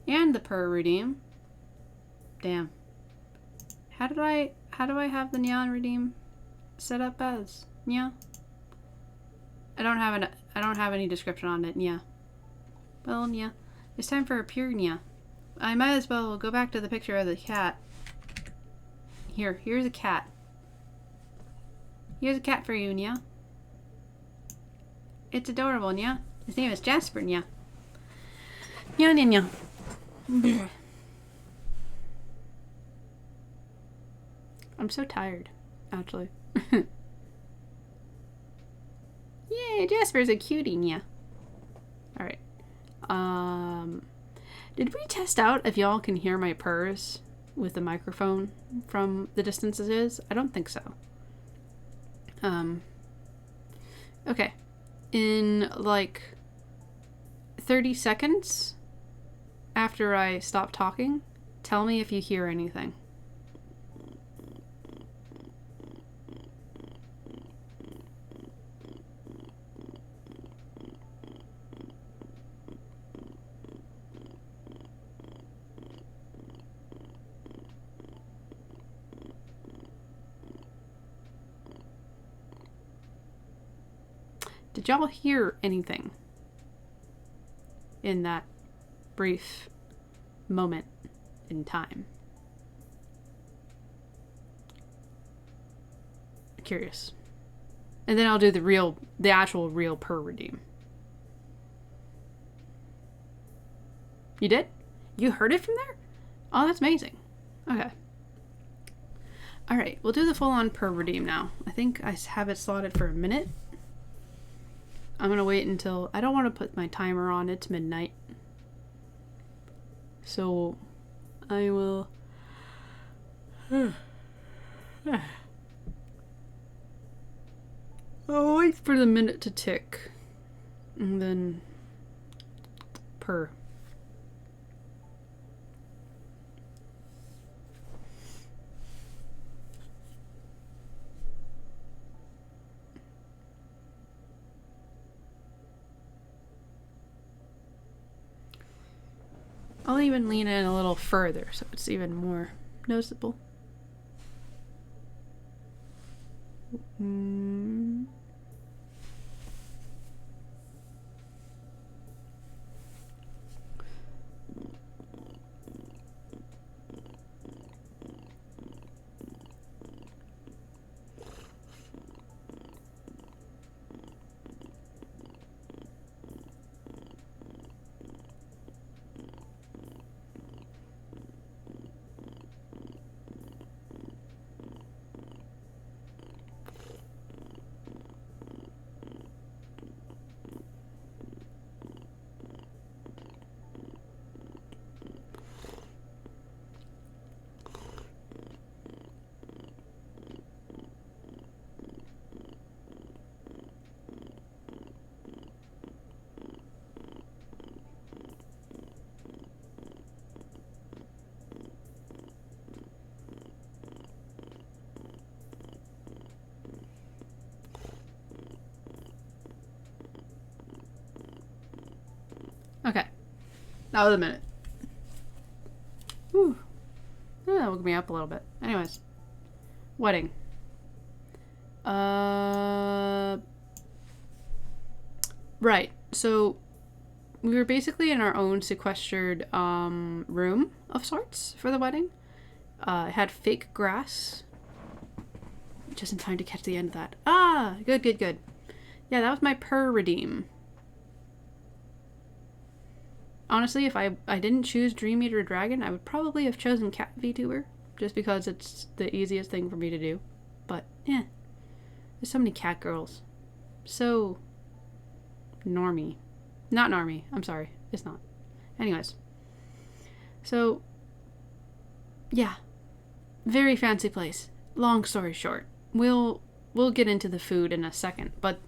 And the per redeem. Damn. How do I have the nya redeem set up as? Nya? I don't have any description on it, nya. Well, nya. It's time for a pure nya. I might as well go back to the picture of the cat. Here's a cat. Here's a cat for you, nya. It's adorable, nya. His name is Jasper, nya. Nya, nya, nya. I'm so tired, actually. Yay, Jasper's a cutie, nya. Alright. Did we test out if y'all can hear my purrs with the microphone from the distance it is? I don't think so. Okay. In like 30 seconds after I stop talking, tell me if you hear anything. Did y'all hear anything in that brief moment in time? Curious. And then I'll do the actual real per redeem. You did? You heard it from there? Oh, that's amazing. Okay. Alright, we'll do the full-on per redeem now. I think I have it slotted for a minute. I'm gonna wait until... I don't want to put my timer on. It's midnight. So, I will... I'll wait for the minute to tick. And then... purr. I'll even lean in a little further so it's even more noticeable. Okay. That was a minute. Whew. That woke me up a little bit. Anyways. Wedding. Right. So, we were basically in our own sequestered room of sorts for the wedding. It had fake grass. Just in time to catch the end of that. Ah! Good, good, good. Yeah, that was my per redeem. Honestly, if I didn't choose Dream Eater Dragon, I would probably have chosen Cat VTuber, just because it's the easiest thing for me to do. But, yeah. There's so many cat girls. So... normie. Not normie. I'm sorry. It's not. Anyways. So... yeah. Very fancy place. Long story short. We'll get into the food in a second, but...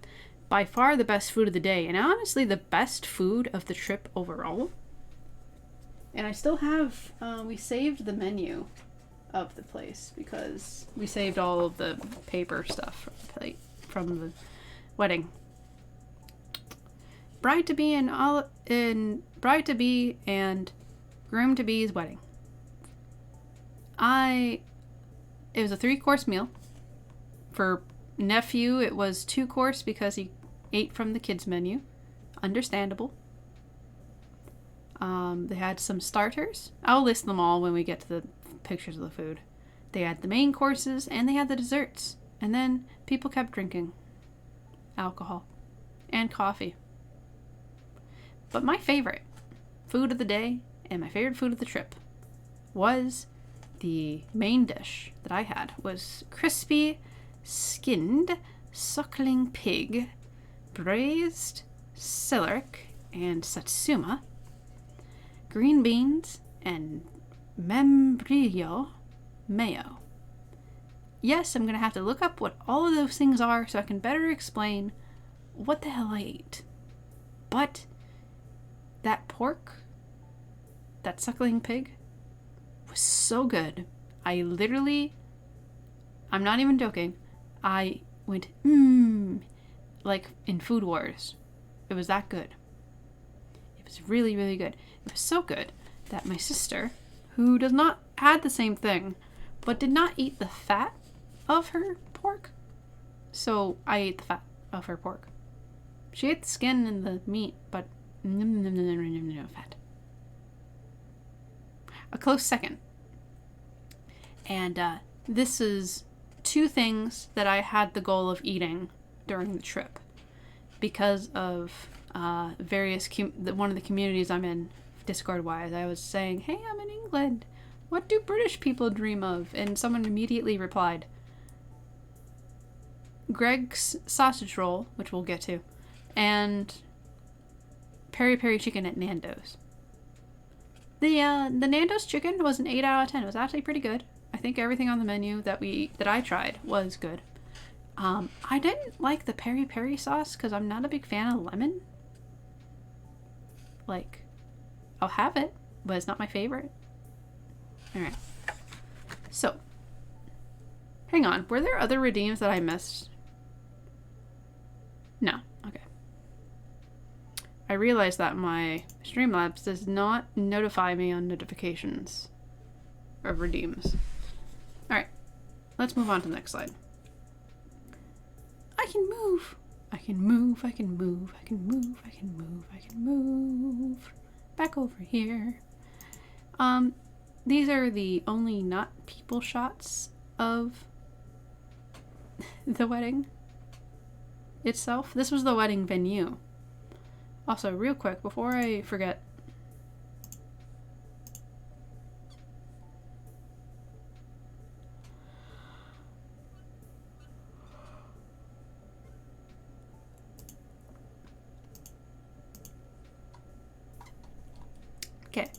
by far the best food of the day, and honestly the best food of the trip overall. And I still have, we saved the menu of the place because we saved all of the paper stuff from the wedding. bride to be and groom to be's wedding. It was a 3-course meal. For nephew, it was 2-course because he ate from the kids menu. Understandable. They had some starters. I'll list them all when we get to the pictures of the food. They had the main courses and they had the desserts. And then people kept drinking alcohol and coffee. But my favorite food of the day and my favorite food of the trip was the main dish that I had was crispy skinned suckling pig, braised celeriac and satsuma, green beans, and membrillo mayo. Yes, I'm going to have to look up what all of those things are so I can better explain what the hell I ate. But that pork, that suckling pig, was so good. I'm not even joking, I went, like in Food Wars. It was that good. It was really, really good. It was so good that my sister, who does not had the same thing, but did not eat the fat of her pork, so I ate the fat of her pork. She ate the skin and the meat, but no fat. A close second. And this is 2 things that I had the goal of eating during the trip because of various one of the communities I'm in, Discord-wise. I was saying, hey, I'm in England. What do British people dream of? And someone immediately replied, Greg's sausage roll, which we'll get to, and peri peri chicken at Nando's. The Nando's chicken was an 8 out of 10. It was actually pretty good. I think everything on the menu that I tried was good. I didn't like the peri peri sauce because I'm not a big fan of lemon. Like, I'll have it, but it's not my favorite. Alright. So, hang on. Were there other redeems that I missed? No. Okay. I realized that my Streamlabs does not notify me on notifications of redeems. Alright. Let's move on to the next slide. I can move. I can move. I can move. I can move. I can move. I can move. Back over here. These are the only not people shots of the wedding itself. This was the wedding venue. Also, real quick, before I forget, okay,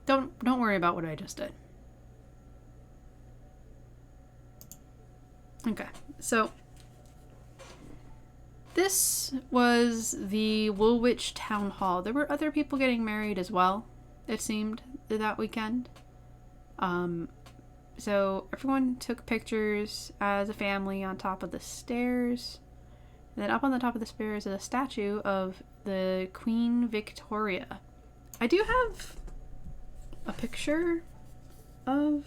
don't worry about what I just did. Okay, so this was the Woolwich Town Hall. There were other people getting married as well, it seemed, that weekend. So everyone took pictures as a family on top of the stairs. And then up on the top of the stairs is a statue of the Queen Victoria. I do have a picture of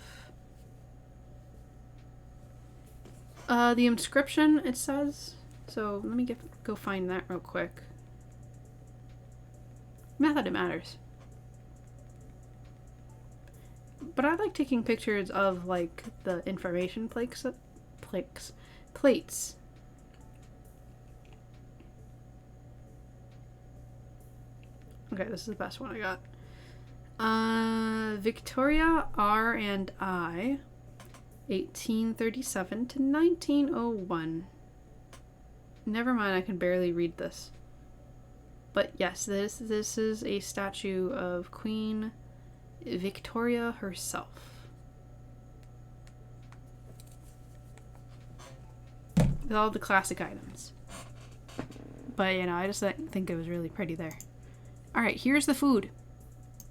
the inscription, it says. So let me go find that real quick. Not that it matters. But I like taking pictures of like the information plates. Okay, this is the best one I got. Victoria R and I, 1837 to 1901. Never mind, I can barely read this. But yes, this is a statue of Queen Victoria herself. With all the classic items. But, you know, I just think it was really pretty there. Alright, here's the food.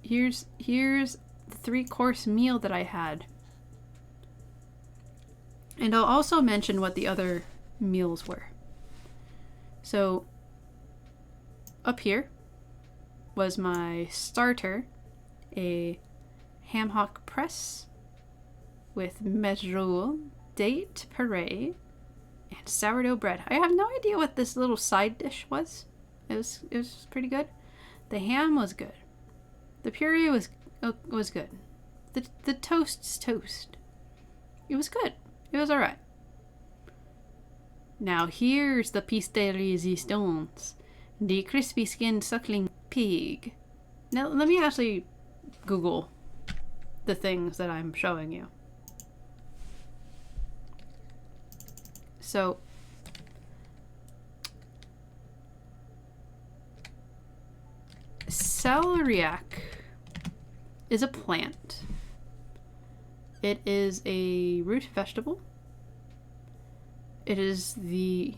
Here's the 3-course meal that I had. And I'll also mention what the other meals were. So, up here was my starter, a ham hock press with mesrule, date puree, and sourdough bread. I have no idea what this little side dish was. It was pretty good. The ham was good. The puree was good. The toast's toast. It was good. It was alright. Now here's the piece de resistance. The crispy skinned suckling pig. Now let me actually Google the things that I'm showing you. So celeriac is a plant. It is a root vegetable. It is the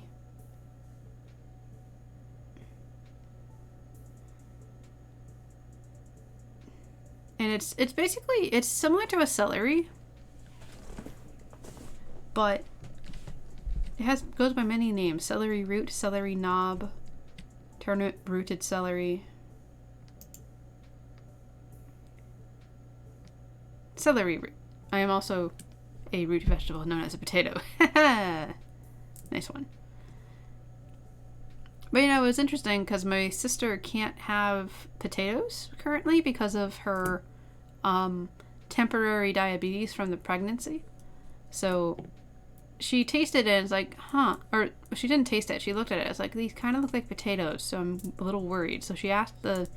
and it's basically, it's similar to a celery, but it goes by many names. Celery root, celery knob, turnip rooted celery. Celery root. I am also a root vegetable known as a potato. Nice one. But you know, it was interesting because my sister can't have potatoes currently because of her temporary diabetes from the pregnancy. So she tasted it and it's like, huh. Or she didn't taste it. She looked at it. It's like, these kind of look like potatoes. So I'm a little worried. So she asked the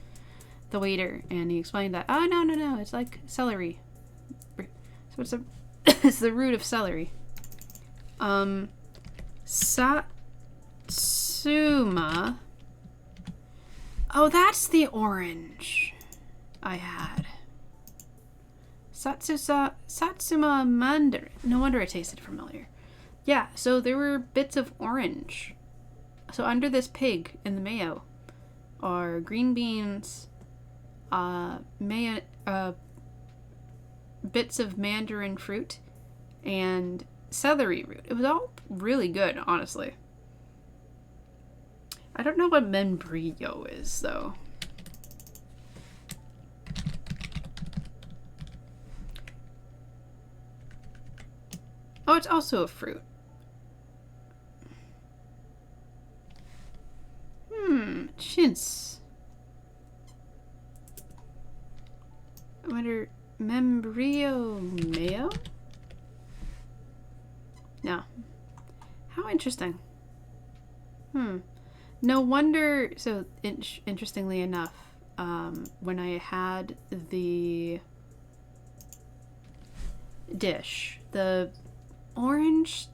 waiter and he explained that, oh, no. It's like celery. So it's it's the root of celery. Satsuma. Oh, that's the orange I had. Satsuma mandarin. No wonder it tasted familiar. Yeah, so there were bits of orange. So under this pig in the mayo are green beans, bits of mandarin fruit, and celery root. It was all really good, honestly. I don't know what membrillo is, though. Oh, it's also a fruit. Chintz. I wonder, membrillo mayo? No. How interesting. No wonder. So, interestingly enough, when I had the dish, the orange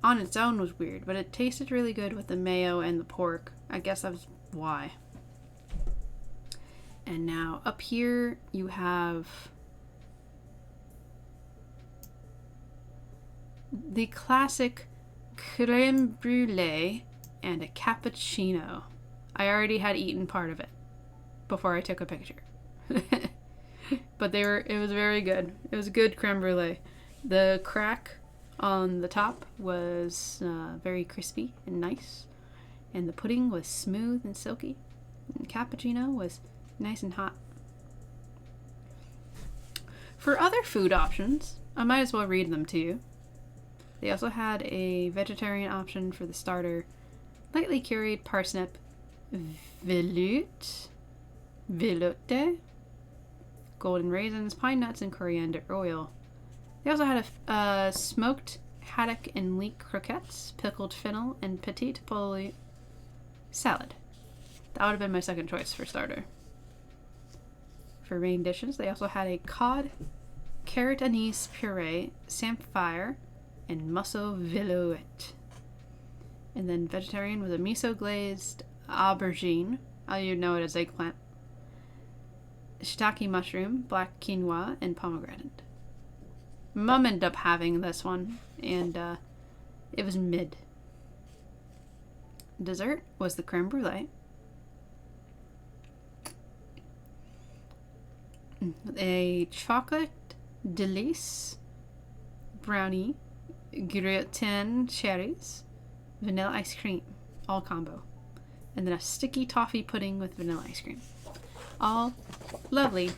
on its own was weird, but it tasted really good with the mayo and the pork. I guess that's why. And now up here you have the classic creme brulee and a cappuccino. I already had eaten part of it before I took a picture. But it was very good. It was a good creme brulee. The crack on the top was very crispy and nice. And the pudding was smooth and silky. And the cappuccino was nice and hot. For other food options, I might as well read them to you. They also had a vegetarian option for the starter. Lightly curried parsnip veloute, golden raisins, pine nuts, and coriander oil. They also had a smoked haddock and leek croquettes, pickled fennel, and petite poule salad. That would have been my second choice for starter. For main dishes, they also had a cod, carrot anise puree, samphire, and musso velouette. And then vegetarian was a miso glazed aubergine. You know it as eggplant. Shiitake mushroom, black quinoa, and pomegranate. Mom ended up having this one, and it was mid. Dessert was the creme brulee. A chocolate delice brownie, gratin cherries, vanilla ice cream, all combo. and then a sticky toffee pudding with vanilla ice cream. All lovely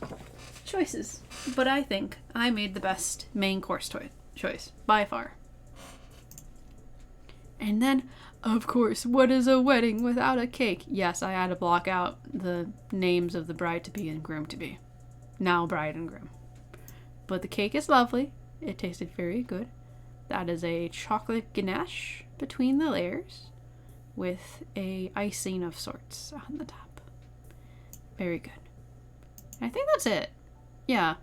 choices, but I think I made the best main course choice by far. And then, of course, what is a wedding without a cake? Yes, I had to block out the names of the bride-to-be and groom-to-be. Now bride and groom. But the cake is lovely. It tasted very good. That is a chocolate ganache between the layers with a icing of sorts on the top. Very good. I think that's it. Yeah.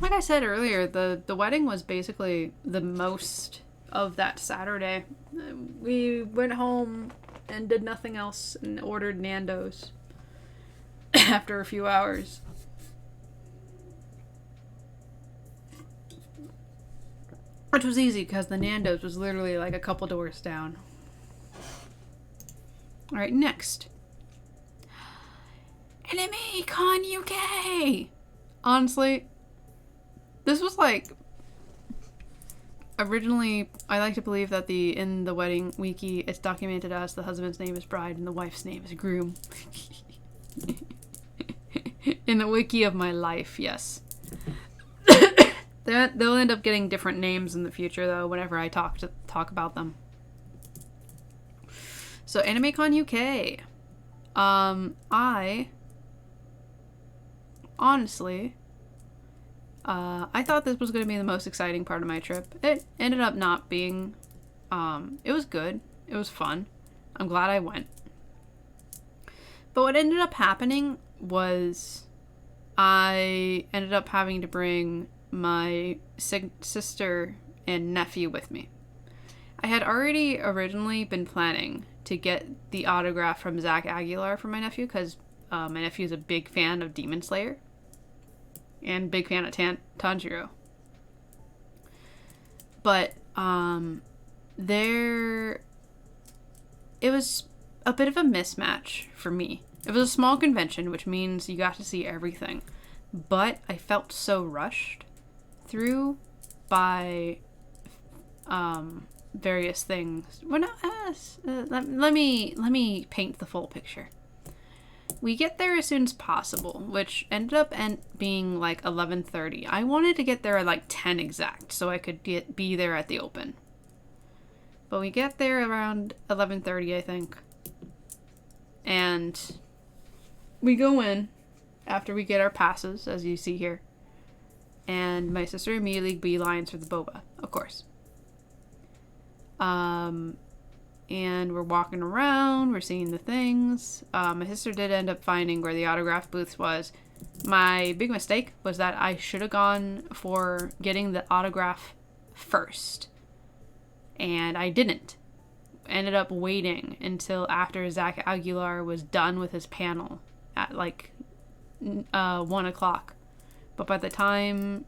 Like I said earlier, the wedding was basically the most of that Saturday. We went home and did nothing else and ordered Nando's after a few hours. Which was easy because the Nando's was literally like a couple doors down. Alright, next. Anime Con UK! Honestly, this was like... Originally, I like to believe that in the wedding wiki, it's documented as the husband's name is bride and the wife's name is groom. In the wiki of my life, yes. They'll end up getting different names in the future, though, whenever I talk about them. So, AnimeCon UK. Honestly, I thought this was going to be the most exciting part of my trip. It ended up not being. It was good. It was fun. I'm glad I went. But what ended up happening was I ended up having to bring my sister and nephew with me. I had already originally been planning to get the autograph from Zach Aguilar for my nephew because my nephew is a big fan of Demon Slayer and big fan of Tanjiro. But it was a bit of a mismatch for me. It was a small convention, which means you got to see everything. But I felt so rushed through by various things. Well, not us. Let me paint the full picture. We get there as soon as possible, which ended up being like 11:30. I wanted to get there at like 10 exact, so I could be there at the open. But we get there around 11:30, I think, and we go in after we get our passes, as you see here. And my sister immediately beelines for the boba, of course. And we're walking around, we're seeing the things. My sister did end up finding where the autograph booth was. My big mistake was that I should have gone for getting the autograph first. And I didn't. Ended up waiting until after Zach Aguilar was done with his panel at like 1 o'clock. But by the time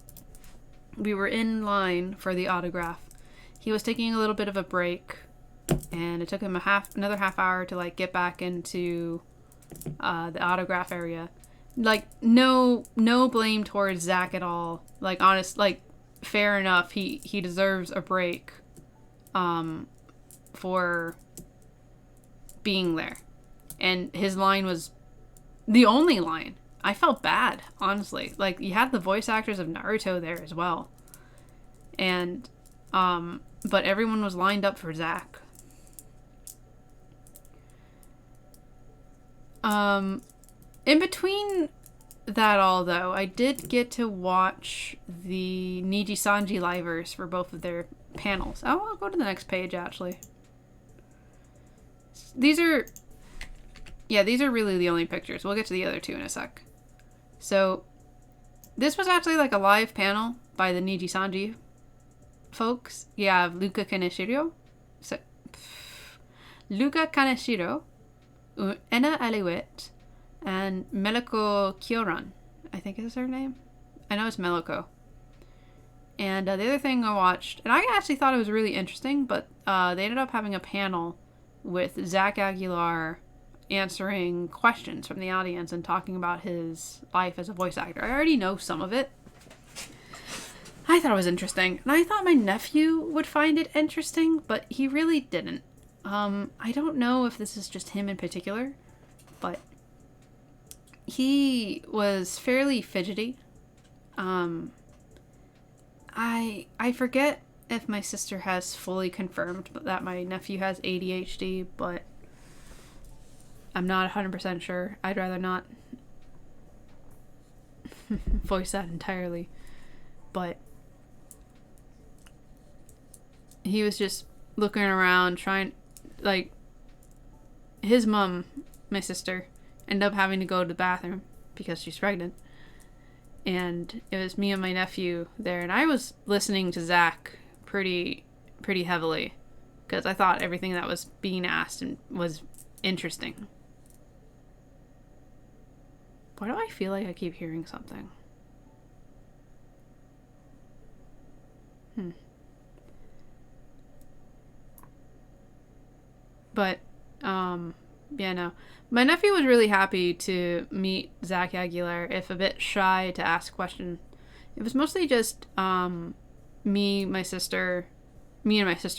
we were in line for the autograph, he was taking a little bit of a break, and it took him another half hour to like get back into the autograph area. Like no blame towards Zach at all. Like fair enough. He deserves a break for being there. And his line was the only line. I felt bad, honestly. Like, you had the voice actors of Naruto there as well. And, but everyone was lined up for Zach. In between that all, though, I did get to watch the Niji Sanji livers for both of their panels. Oh, I'll go to the next page, actually. These are really the only pictures. We'll get to the other two in a sec. So, this was actually like a live panel by the Niji Sanji folks. You have Luca Kaneshiro, Ena Aliwet, and Meloko Kyoran, I think is her name. I know it's Meloko. And the other thing I watched, and I actually thought it was really interesting, but they ended up having a panel with Zach Aguilar answering questions from the audience and talking about his life as a voice actor. I already know some of it. I thought it was interesting, and I thought my nephew would find it interesting, but he really didn't. I don't know if this is just him in particular, but he was fairly fidgety. I forget if my sister has fully confirmed that my nephew has ADHD, but I'm not 100% sure. I'd rather not voice that entirely. But he was just looking around, trying, like, his mom, my sister, ended up having to go to the bathroom because she's pregnant. And it was me and my nephew there, and I was listening to Zach pretty heavily because I thought everything that was being asked and was interesting. Why do I feel like I keep hearing something? But, yeah, no. My nephew was really happy to meet Zach Aguilar, if a bit shy to ask a question. It was mostly just, me and my sister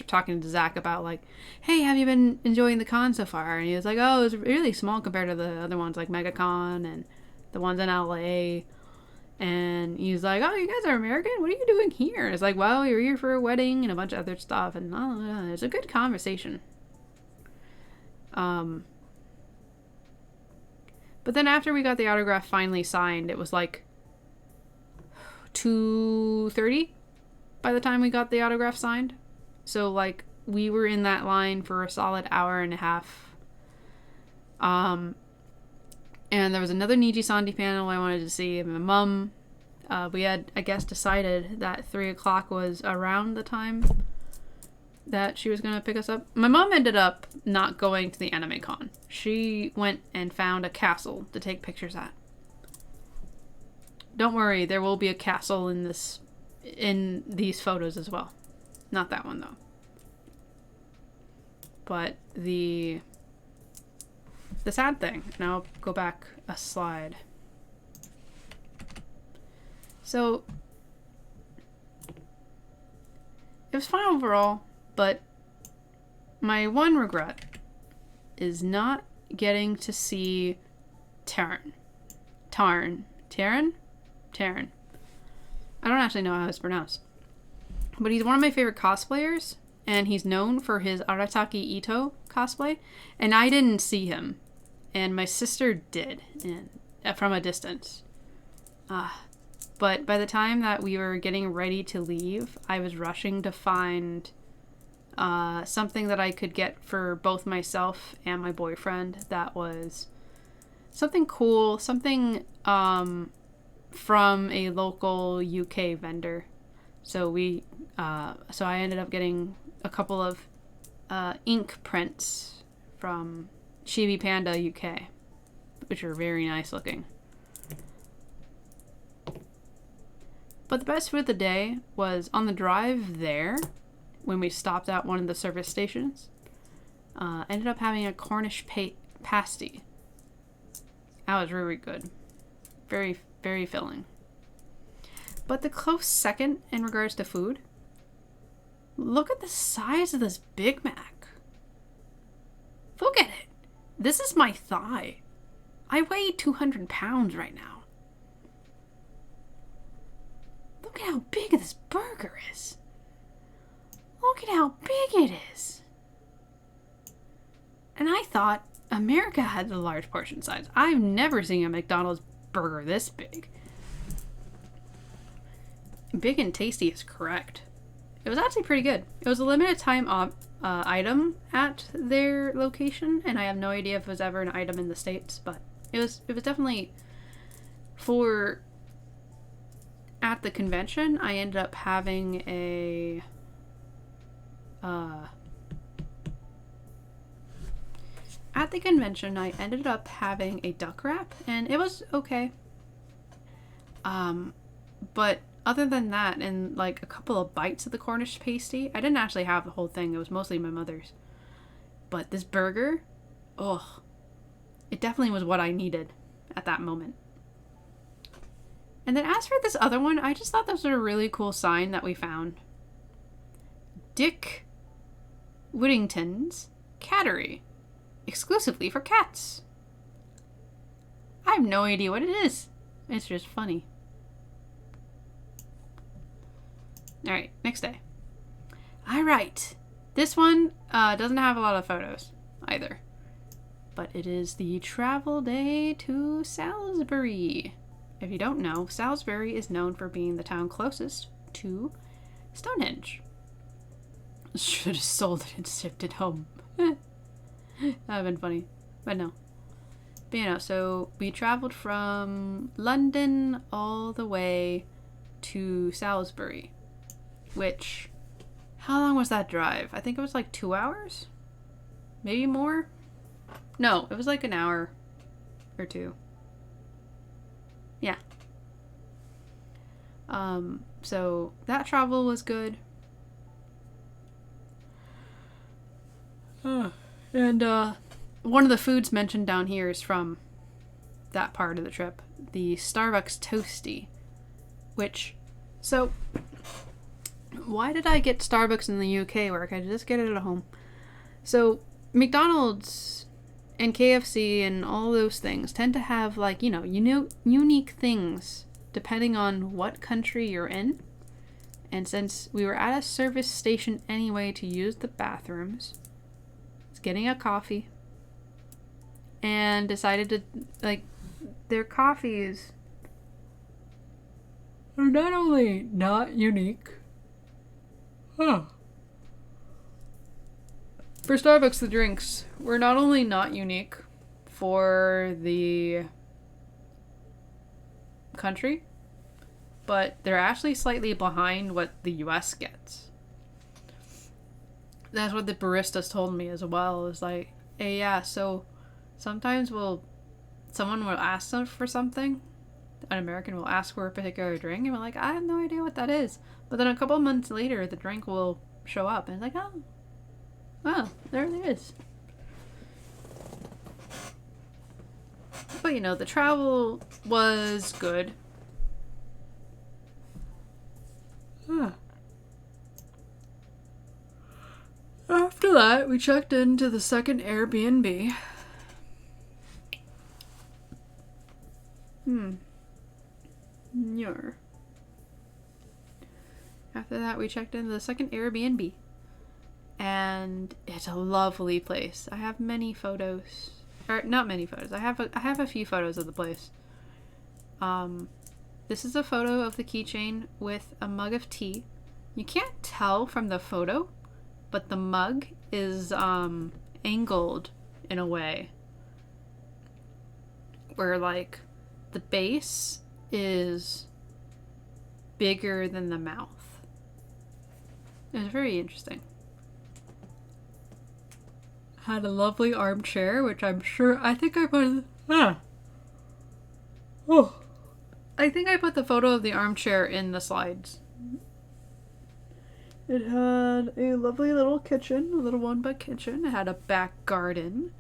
talking to Zach about, like, hey, have you been enjoying the con so far? And he was like, oh, it was really small compared to the other ones, like MegaCon and the ones in LA. And he was like, oh, you guys are American? What are you doing here? And it's like, well, we were here for a wedding and a bunch of other stuff. And it was a good conversation. But then after we got the autograph finally signed, it was like 2:30 by the time we got the autograph signed. So, like, we were in that line for a solid hour and a half. And there was another Niji Sandi panel I wanted to see. And my mom, we had, I guess, decided that 3 o'clock was around the time that she was going to pick us up. My mom ended up not going to the anime con. She went and found a castle to take pictures at. Don't worry, there will be a castle in these photos as well. Not that one though. But the sad thing, and I'll go back a slide. So it was fun overall. But my one regret is not getting to see Taryn. I don't actually know how it's pronounced. But he's one of my favorite cosplayers, and he's known for his Arataki Ito cosplay. And I didn't see him, and my sister did, from a distance. But by the time that we were getting ready to leave, I was rushing to find something that I could get for both myself and my boyfriend that was something cool, something from a local UK vendor. So I ended up getting a couple of ink prints from Chibi Panda UK, which are very nice looking. But the best food of the day was on the drive there, when we stopped at one of the service stations. Ended up having a Cornish pasty. That was really good. Very, very filling. But the close second in regards to food, look at the size of this Big Mac. Look at it. This is my thigh. I weigh 200 pounds right now. Look at how big this burger is. Look at how big it is. And I thought America had the large portion size. I've never seen a McDonald's burger this big. Big and tasty is correct. It was actually pretty good. It was a limited time item at their location, and I have no idea if it was ever an item in the States, but it was definitely at the convention. I ended up having a duck wrap, and it was okay. But other than that, and like a couple of bites of the Cornish pasty, I didn't actually have the whole thing. It was mostly my mother's. But this burger, it definitely was what I needed at that moment. And then as for this other one, I just thought this was a really cool sign that we found. Dick Whittington's cattery, exclusively for cats. I have no idea what it is. It's just funny. Alright, next day. Alright. This one doesn't have a lot of photos either. But it is the travel day to Salisbury. If you don't know, Salisbury is known for being the town closest to Stonehenge. Should have sold it and shipped it home. That would have been funny. But no. But you know, so we traveled from London all the way to Salisbury. Which, how long was that drive? I think it was like 2 hours? Maybe more? No, it was like an hour or two. Yeah. So that travel was good. And one of the foods mentioned down here is from that part of the trip. The Starbucks Toasty. Which, so, why did I get Starbucks in the UK where I could just get it at home? So, McDonald's and KFC and all those things tend to have, like, you know, unique things depending on what country you're in. And since we were at a service station anyway to use the bathrooms, was getting a coffee and decided to, like, their coffees are not only not unique. For Starbucks, the drinks were not only not unique for the country, but they're actually slightly behind what the US gets. That's what the baristas told me as well. Is like, hey, yeah, so sometimes someone will ask them for something. An American will ask for a particular drink, and we're like, I have no idea what that is. But then a couple months later, the drink will show up, and it's like, oh, there it is. But, you know, the travel was good. After that, we checked into the second Airbnb. Yeah. After that, we checked into the second Airbnb. And it's a lovely place. I have many photos. Or, not many photos. I have a few photos of the place. This is a photo of the keychain with a mug of tea. You can't tell from the photo, but the mug is angled in a way where, like, the base is bigger than the mouth. It's very interesting. Had a lovely armchair, which I think I put the photo of the armchair in the slides. It had a lovely little kitchen, a little one-bed kitchen. It had a back garden.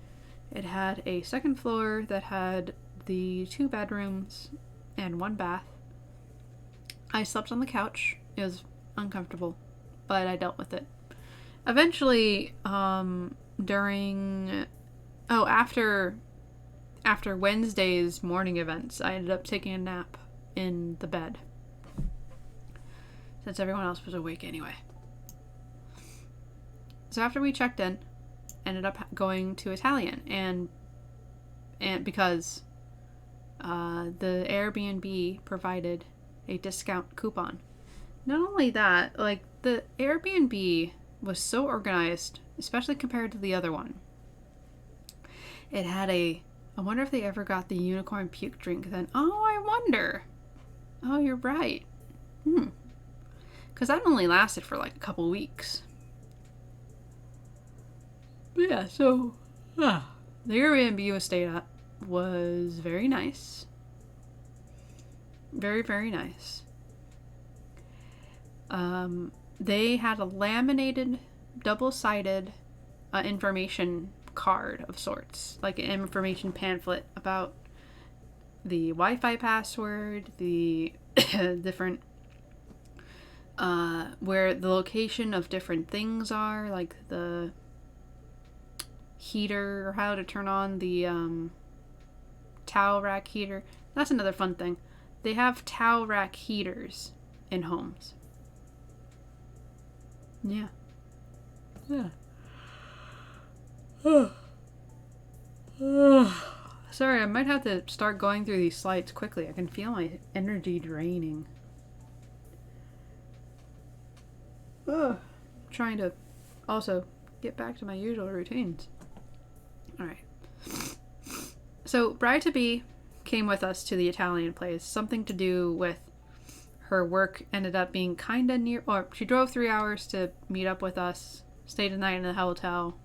It had a second floor that had the 2 bedrooms and 1 bath. I slept on the couch. It was uncomfortable, but I dealt with it. Eventually, after Wednesday's morning events, I ended up taking a nap in the bed, since everyone else was awake anyway. So after we checked in, ended up going to Italian, and because the Airbnb provided a discount coupon. Not only that, like, the Airbnb was so organized, especially compared to the other one. It had I wonder if they ever got the unicorn puke drink then. Oh, I wonder. Oh, you're right. Because that only lasted for like a couple weeks. But yeah, so the Airbnb we stayed at was very nice. Very, very nice. They had a laminated, double-sided information card of sorts, like an information pamphlet about the Wi-Fi password, the different where the location of different things are, like the heater or how to turn on the towel rack heater. That's another fun thing. They have towel rack heaters in homes. Yeah. Yeah. Sorry, I might have to start going through these slides quickly. I can feel my energy draining. Trying to also get back to my usual routines. Alright. So, bride-to-be came with us to the Italian place. Something to do with her work ended up being kind of near, or she drove 3 hours to meet up with us, stayed a night in the hotel,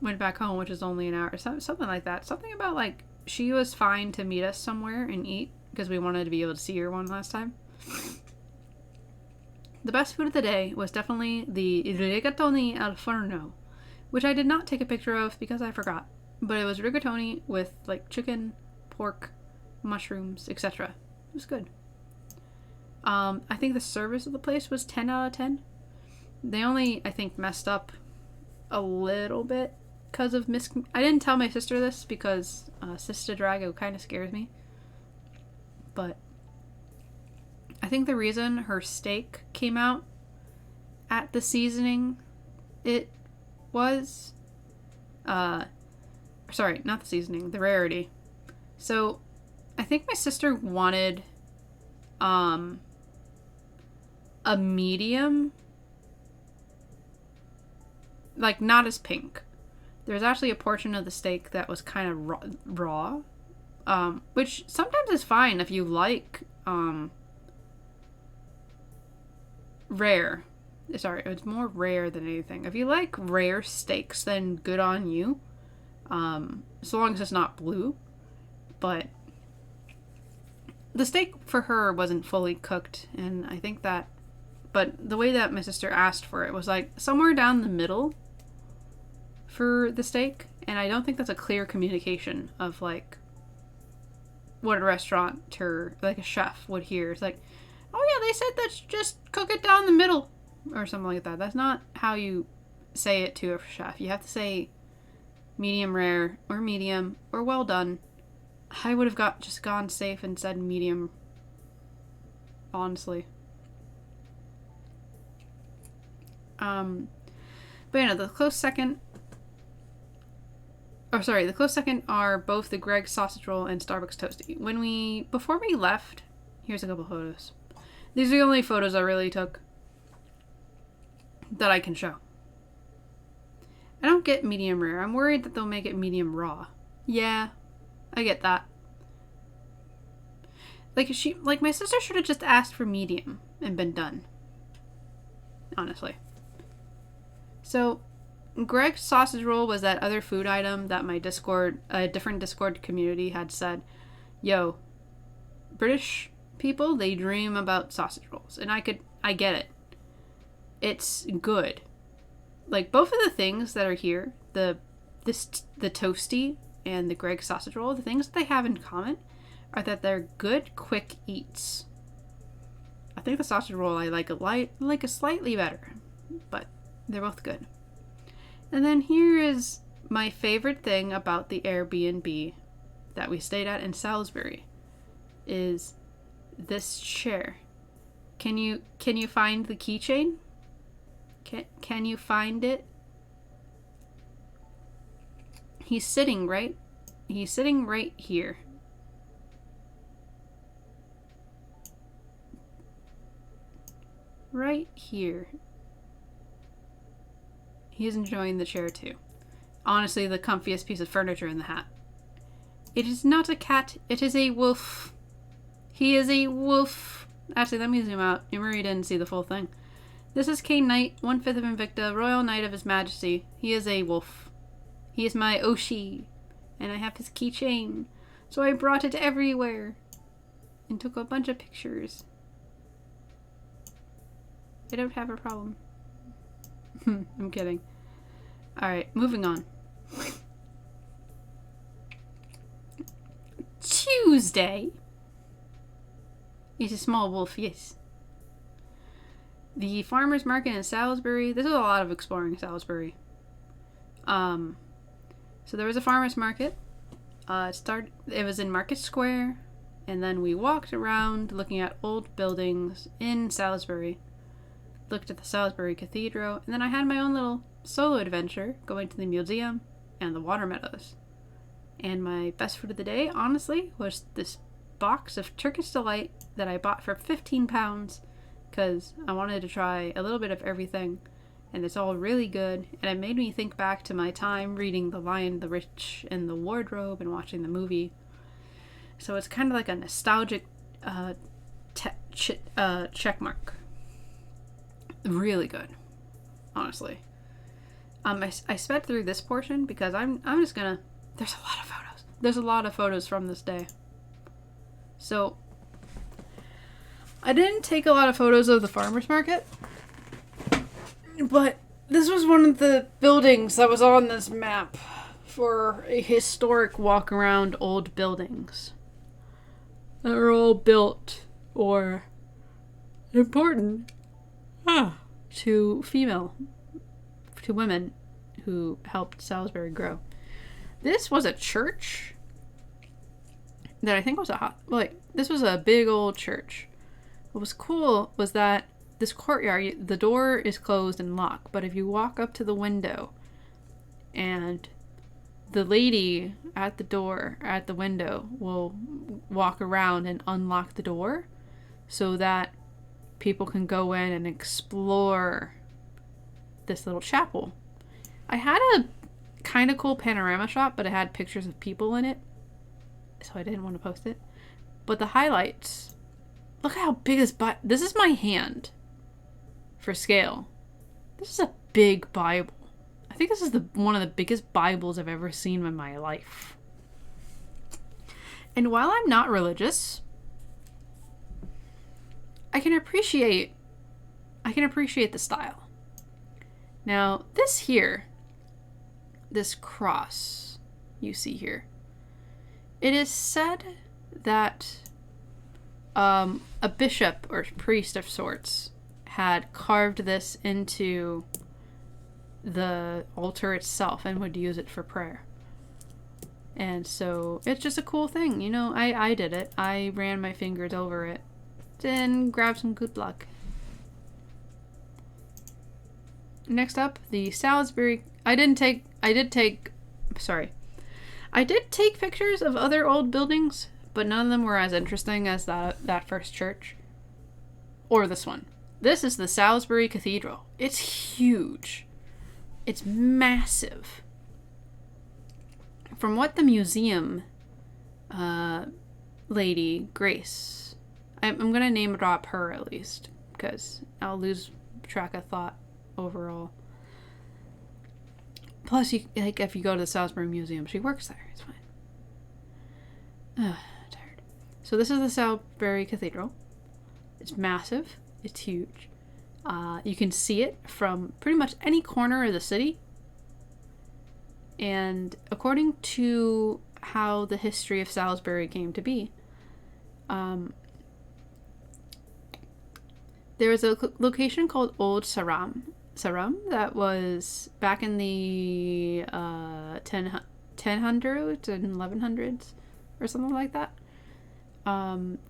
went back home, which is only an hour, something like that. Something about, like, she was fine to meet us somewhere and eat, because we wanted to be able to see her one last time. The best food of the day was definitely the rigatoni al forno, which I did not take a picture of because I forgot. But it was rigatoni with, like, chicken, pork, mushrooms, etc. It was good. I think the service of the place was 10 out of 10. They only, I think, messed up a little bit because of I didn't tell my sister this because Sister Drago kind of scares me. But I think the reason her steak came out at the seasoning it was... sorry, not the seasoning, the rarity. So, I think my sister wanted a medium, like, not as pink. There's actually a portion of the steak that was kind of raw, which sometimes is fine if you like rare. Sorry, it's more rare than anything. If you like rare steaks, then good on you. So long as it's not blue. But the steak for her wasn't fully cooked, and I think that, but the way that my sister asked for it was like somewhere down the middle for the steak, and I don't think that's a clear communication of like what a restaurateur, like a chef, would hear. It's like, oh yeah, they said that just cook it down the middle or something like that. That's not how you say it to a chef. You have to say medium rare or medium or well done. I would have just gone safe and said medium, honestly. But the close second are both the Greg's sausage roll and Starbucks toasty. Before we left, here's a couple photos. These are the only photos I really took that I can show. I don't get medium rare. I'm worried that they'll make it medium raw. Yeah, I get that. Like my sister should have just asked for medium and been done. Honestly. So, Greg's sausage roll was that other food item that my different Discord community had said, yo, British people, they dream about sausage rolls. And I get it. It's good. Like, both of the things that are here, the toasty and the Greg's sausage roll, the things that they have in common are that they're good, quick eats. I think the sausage roll I like a slightly better, but they're both good. And then here is my favorite thing about the Airbnb that we stayed at in Salisbury, is this chair. Can you find the keychain? Can you find it? He's sitting right here. Right here. He's enjoying the chair too. Honestly, the comfiest piece of furniture in the hat. It is not a cat, it is a wolf. He is a wolf. Actually, let me zoom out. Emery didn't see the full thing. This is Kane Knight, 1/5 of Invicta, Royal Knight of His Majesty. He is a wolf. He is my Oshi. And I have his keychain. So I brought it everywhere. And took a bunch of pictures. I don't have a problem. I'm kidding. Alright, moving on. Tuesday. He's a small wolf, yes. The farmer's market in Salisbury. This is a lot of exploring Salisbury. So there was a farmer's market. It was in Market Square, and then we walked around looking at old buildings in Salisbury, looked at the Salisbury Cathedral, and then I had my own little solo adventure going to the museum and the water meadows. And my best food of the day, honestly, was this box of Turkish Delight that I bought for £15 because I wanted to try a little bit of everything, and it's all really good, and it made me think back to my time reading The Lion, the Witch, and the Wardrobe and watching the movie. So it's kind of like a nostalgic check mark. Really good, honestly. I sped through this portion because I'm just gonna... There's a lot of photos. There's a lot of photos from this day. So I didn't take a lot of photos of the farmer's market, but this was one of the buildings that was on this map for a historic walk around old buildings that were all built or important to women who helped Salisbury grow. This was a church that I think was this was a big old church. What was cool was that this courtyard, the door is closed and locked, but if you walk up to the window and the lady at the window will walk around and unlock the door so that people can go in and explore this little chapel. I had a kind of cool panorama shot, but it had pictures of people in it, so I didn't want to post it. But the highlights, look how big this is my hand for scale. This is a big Bible. I think this is one of the biggest Bibles I've ever seen in my life. And while I'm not religious, I can appreciate the style. Now, this cross you see here, it is said that a bishop or priest of sorts had carved this into the altar itself and would use it for prayer. And so it's just a cool thing. You know, I did it. I ran my fingers over it and grabbed some good luck. Next up, the Salisbury. I did take pictures of other old buildings, but none of them were as interesting as that first church. Or this one. This is the Salisbury Cathedral. It's huge. It's massive. From what the museum lady, Grace, I'm going to name drop her at least, because I'll lose track of thought overall. Plus, if you go to the Salisbury Museum, she works there. It's fine. Tired. So this is the Salisbury Cathedral. It's massive. It's huge. You can see it from pretty much any corner of the city. And according to how the history of Salisbury came to be, there was a location called Old Sarum that was back in the 1000s and 1100s or something like that.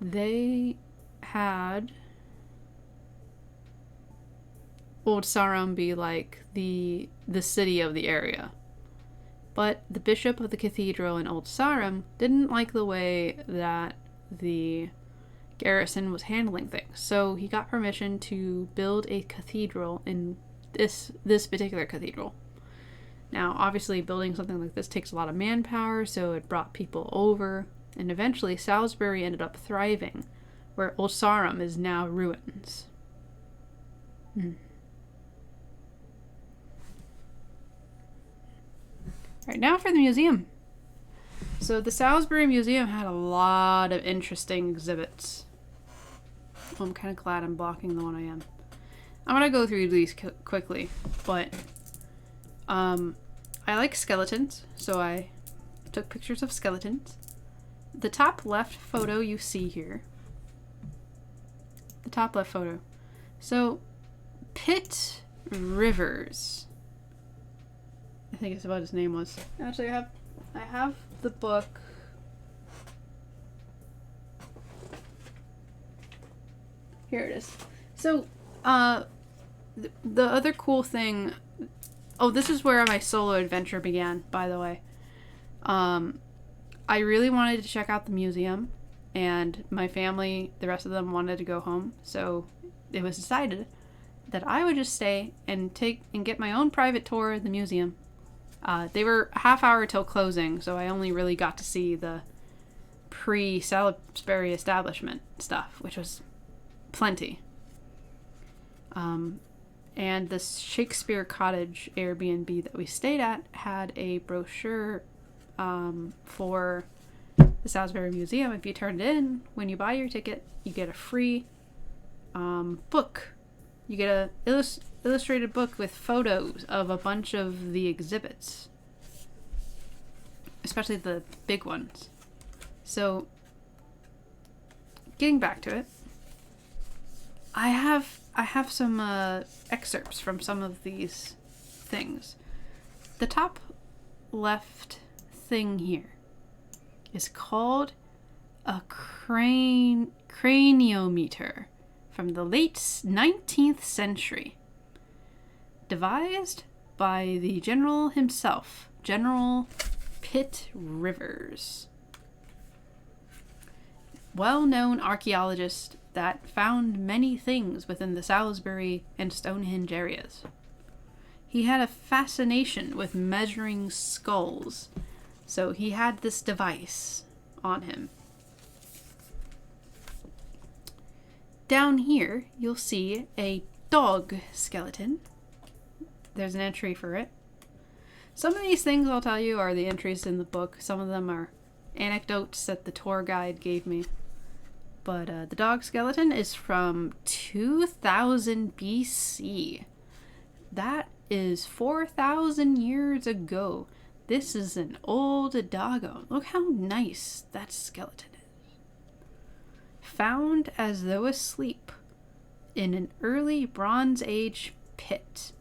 They had Old Sarum be like the city of the area. But the bishop of the cathedral in Old Sarum didn't like the way that the garrison was handling things. So he got permission to build a cathedral in this particular cathedral. Now, obviously, building something like this takes a lot of manpower, so it brought people over. And eventually, Salisbury ended up thriving, where Old Sarum is now ruins. Right, now for the museum. So the Salisbury Museum had a lot of interesting exhibits. Well, I'm kind of glad I'm blocking the one I am. I'm going to go through these quickly, but I like skeletons, so I took pictures of skeletons. The top left photo you see here. The top left photo. So, Pitt Rivers. I think it's what his name was. Actually, I have the book. Here it is. So, the other cool thing... Oh, this is where my solo adventure began, by the way. I really wanted to check out the museum, and my family, the rest of them, wanted to go home. So, it was decided that I would just stay and get my own private tour of the museum. They were a half hour till closing, so I only really got to see the pre-Salisbury establishment stuff, which was plenty. And the Shakespeare Cottage Airbnb that we stayed at had a brochure for the Salisbury Museum. If you turn it in, when you buy your ticket, you get a free book. You get a illustrated book with photos of a bunch of the exhibits, especially the big ones. So, getting back to it, I have some excerpts from some of these things. The top left thing here is called a craniometer from the late 19th century, devised by the general himself, General Pitt Rivers, well-known archaeologist that found many things within the Salisbury and Stonehenge areas. He had a fascination with measuring skulls, so he had this device on him. Down here, you'll see a dog skeleton. There's an entry for it. Some of these things I'll tell you are the entries in the book. Some of them are anecdotes that the tour guide gave me. But the dog skeleton is from 2000 BC. That is 4,000 years ago. This is an old Drago. Look how nice that skeleton is. Found as though asleep in an early Bronze Age pit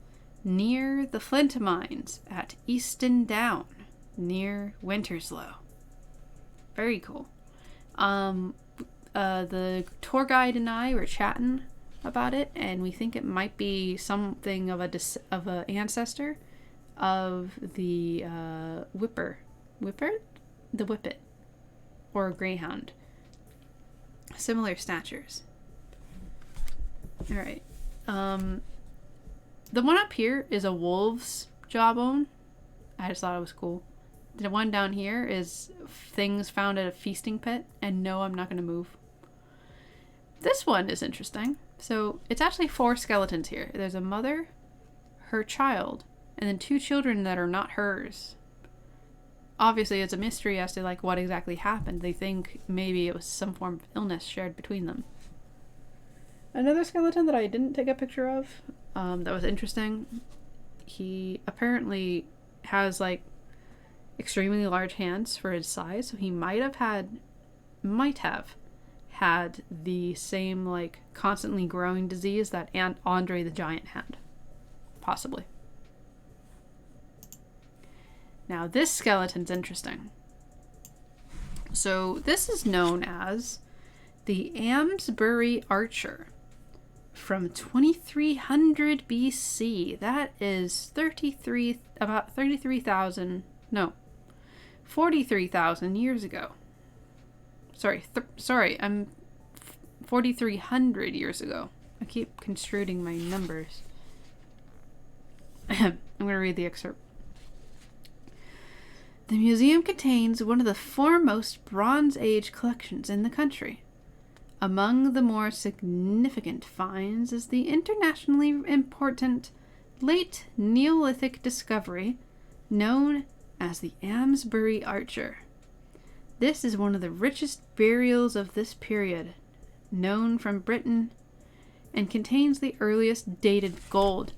near the flint mines at Easton Down, near Winterslow. Very cool. The tour guide and I were chatting about it, and we think it might be something of a ancestor of the whippet, or a greyhound. Similar statures. All right. The one up here is a wolf's jawbone. I just thought it was cool. The one down here is things found at a feasting pit, and no, I'm not going to move. This one is interesting. So it's actually 4 skeletons here. There's a mother, her child, and then 2 children that are not hers. Obviously, it's a mystery as to like what exactly happened. They think maybe it was some form of illness shared between them. Another skeleton that I didn't take a picture of, that was interesting. He apparently has like extremely large hands for his size, so he might have had the same like constantly growing disease that Andre the Giant had. Possibly. Now this skeleton's interesting. So this is known as the Amesbury Archer from 2300 BC. That is 43,000 years ago. I'm 4,300 years ago. I keep construing my numbers. I'm going to read the excerpt. The museum contains one of the foremost Bronze Age collections in the country. Among the more significant finds is the internationally important late Neolithic discovery known as the Amesbury Archer. This is one of the richest burials of this period, known from Britain, and contains the earliest dated gold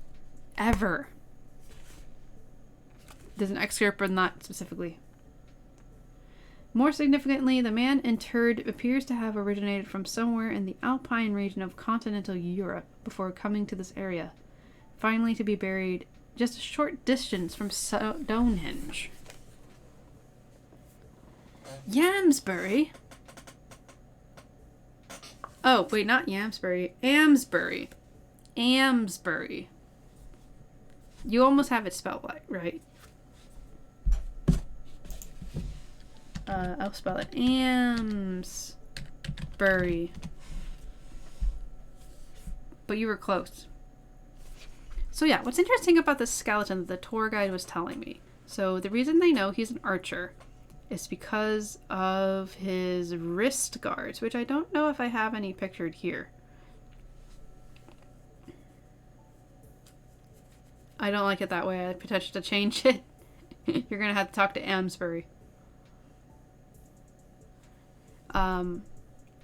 ever. There's an excerpt, but not specifically. More significantly, the man interred appears to have originated from somewhere in the Alpine region of continental Europe before coming to this area, finally to be buried just a short distance from Stonehenge. Yamsbury? Oh, wait, not Yamsbury. Amesbury. Amesbury. You almost have it spelled right. I'll spell it. Amesbury. But you were close. So yeah, what's interesting about this skeleton that the tour guide was telling me. So the reason they know he's an archer is because of his wrist guards, which I don't know if I have any pictured here. I don't like it that way. I have potential to change it. You're gonna have to talk to Amesbury.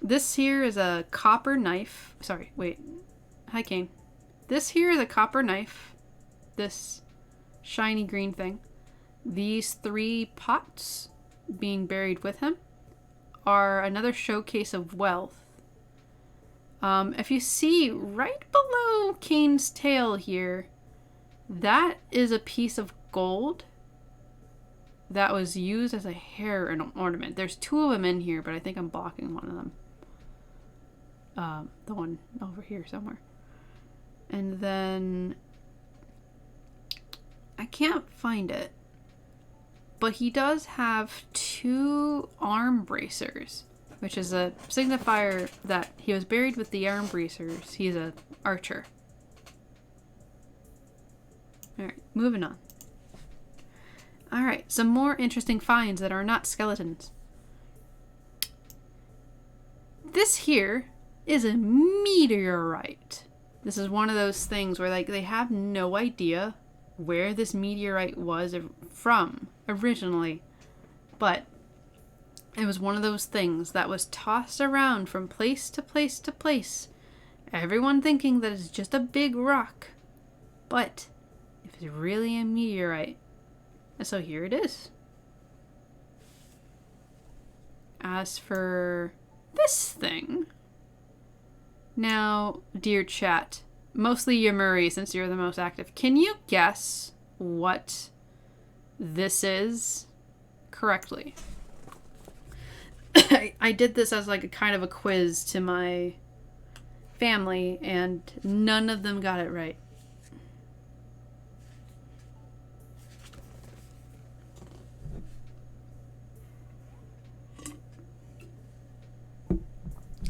This here is a copper knife. Sorry, wait. Hi, Kane. This here is a copper knife. This shiny green thing. These 3 pots being buried with him are another showcase of wealth. If you see right below Kane's tail here, that is a piece of gold that was used as a hair ornament. There's 2 of them in here, but I think I'm blocking one of them. The one over here somewhere. And then I can't find it, but he does have 2 arm bracers, which is a signifier that he was buried with the arm bracers. He's an archer. Alright, moving on. Alright, some more interesting finds that are not skeletons. This here is a meteorite. This is one of those things where they have no idea where this meteorite was from originally, but it was one of those things that was tossed around from place to place to place. Everyone thinking that it's just a big rock, but it's really a meteorite. And so here it is. As for this thing, now, dear chat, mostly you, Murray, since you're the most active, can you guess what this is correctly? I did this as like a kind of a quiz to my family, and none of them got it right.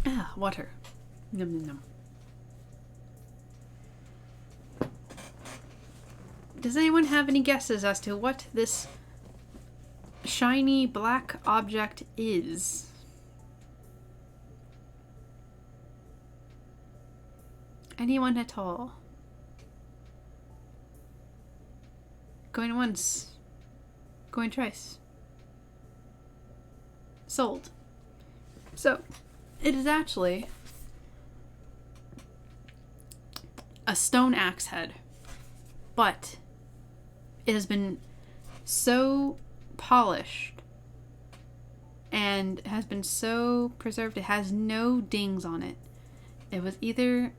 Ah, water. Num num num. Does anyone have any guesses as to what this shiny black object is? Anyone at all? Going once. Going twice. Sold. So, it is actually a stone axe head, but it has been so polished and has been so preserved, it has no dings on it. It was either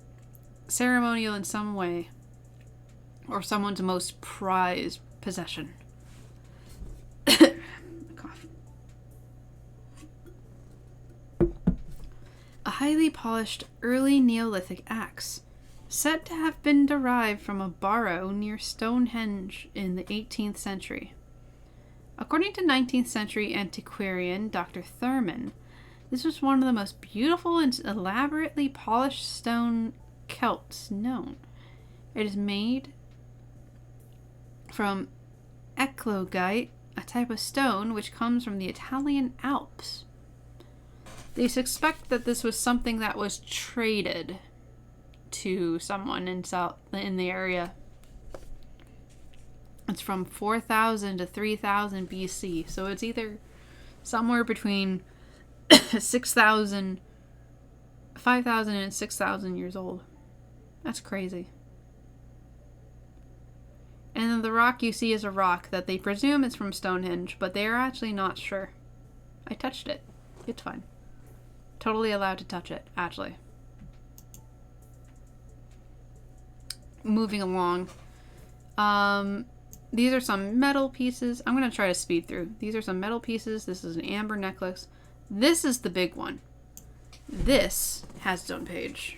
ceremonial in some way or someone's most prized possession. Cough. A highly polished early Neolithic axe, said to have been derived from a barrow near Stonehenge in the 18th century. According to 19th century antiquarian Dr. Thurman, this was one of the most beautiful and elaborately polished stone celts known. It is made from eclogite, a type of stone which comes from the Italian Alps. They suspect that this was something that was traded to someone in the area. It's from 4000 to 3000 BC, so it's either somewhere between 5,000 and 6,000 years old. That's crazy. And then the rock you see is a rock that they presume is from Stonehenge, but they are actually not sure. I touched it. It's fine. Totally allowed to touch it, actually. Moving along. These are some metal pieces. I'm going to try to speed through. These are some metal pieces. This is an amber necklace. This is the big one. This has its own page.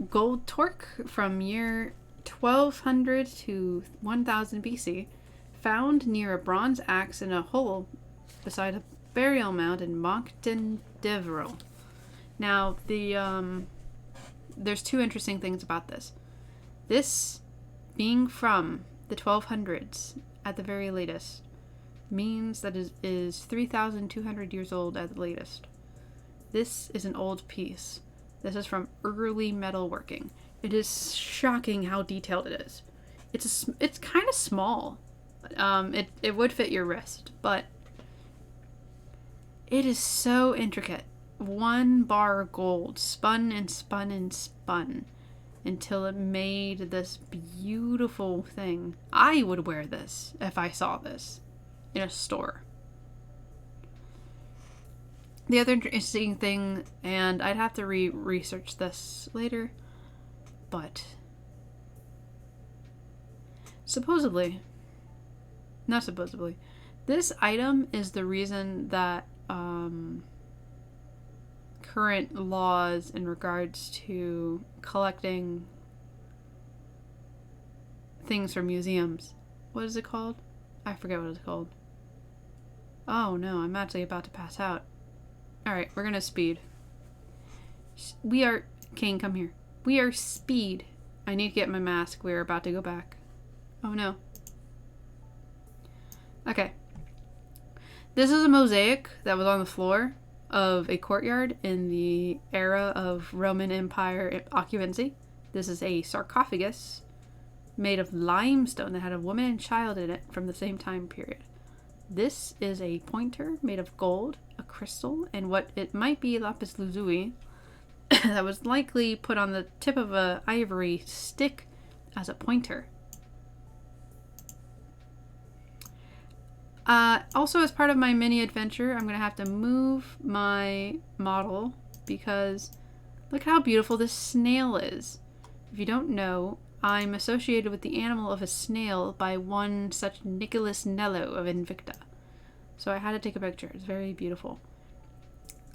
Gold torque from year 1200 to 1000 BC, found near a bronze axe in a hole beside a burial mound in Moncton, Devereux. Now, there's two interesting things about this. This being from the 1200s at the very latest means that it is 3,200 years old at the latest. This is an old piece. This is from early metalworking. It is shocking how detailed it is. It's kind of small. It would fit your wrist, but it is so intricate. One bar of gold, spun and spun and spun until it made this beautiful thing. I would wear this if I saw this in a store. The other interesting thing, and I'd have to research this later, but not supposedly, this item is the reason that current laws in regards to collecting things from museums. What is it called? I forget what it's called. Oh no, I'm actually about to pass out. Alright, we're gonna speed. Kane, come here. We are speed. I need to get my mask. We're about to go back. Oh no. Okay. This is a mosaic that was on the floor of a courtyard in the era of Roman Empire occupancy. This is a sarcophagus made of limestone that had a woman and child in it from the same time period. This is a pointer made of gold, a crystal, and what it might be lapis lazuli that was likely put on the tip of an ivory stick as a pointer. Also, as part of my mini adventure, I'm going to have to move my model because look how beautiful this snail is. If you don't know, I'm associated with the animal of a snail by one such Nicholas Nello of Invicta. So I had to take a picture. It's very beautiful.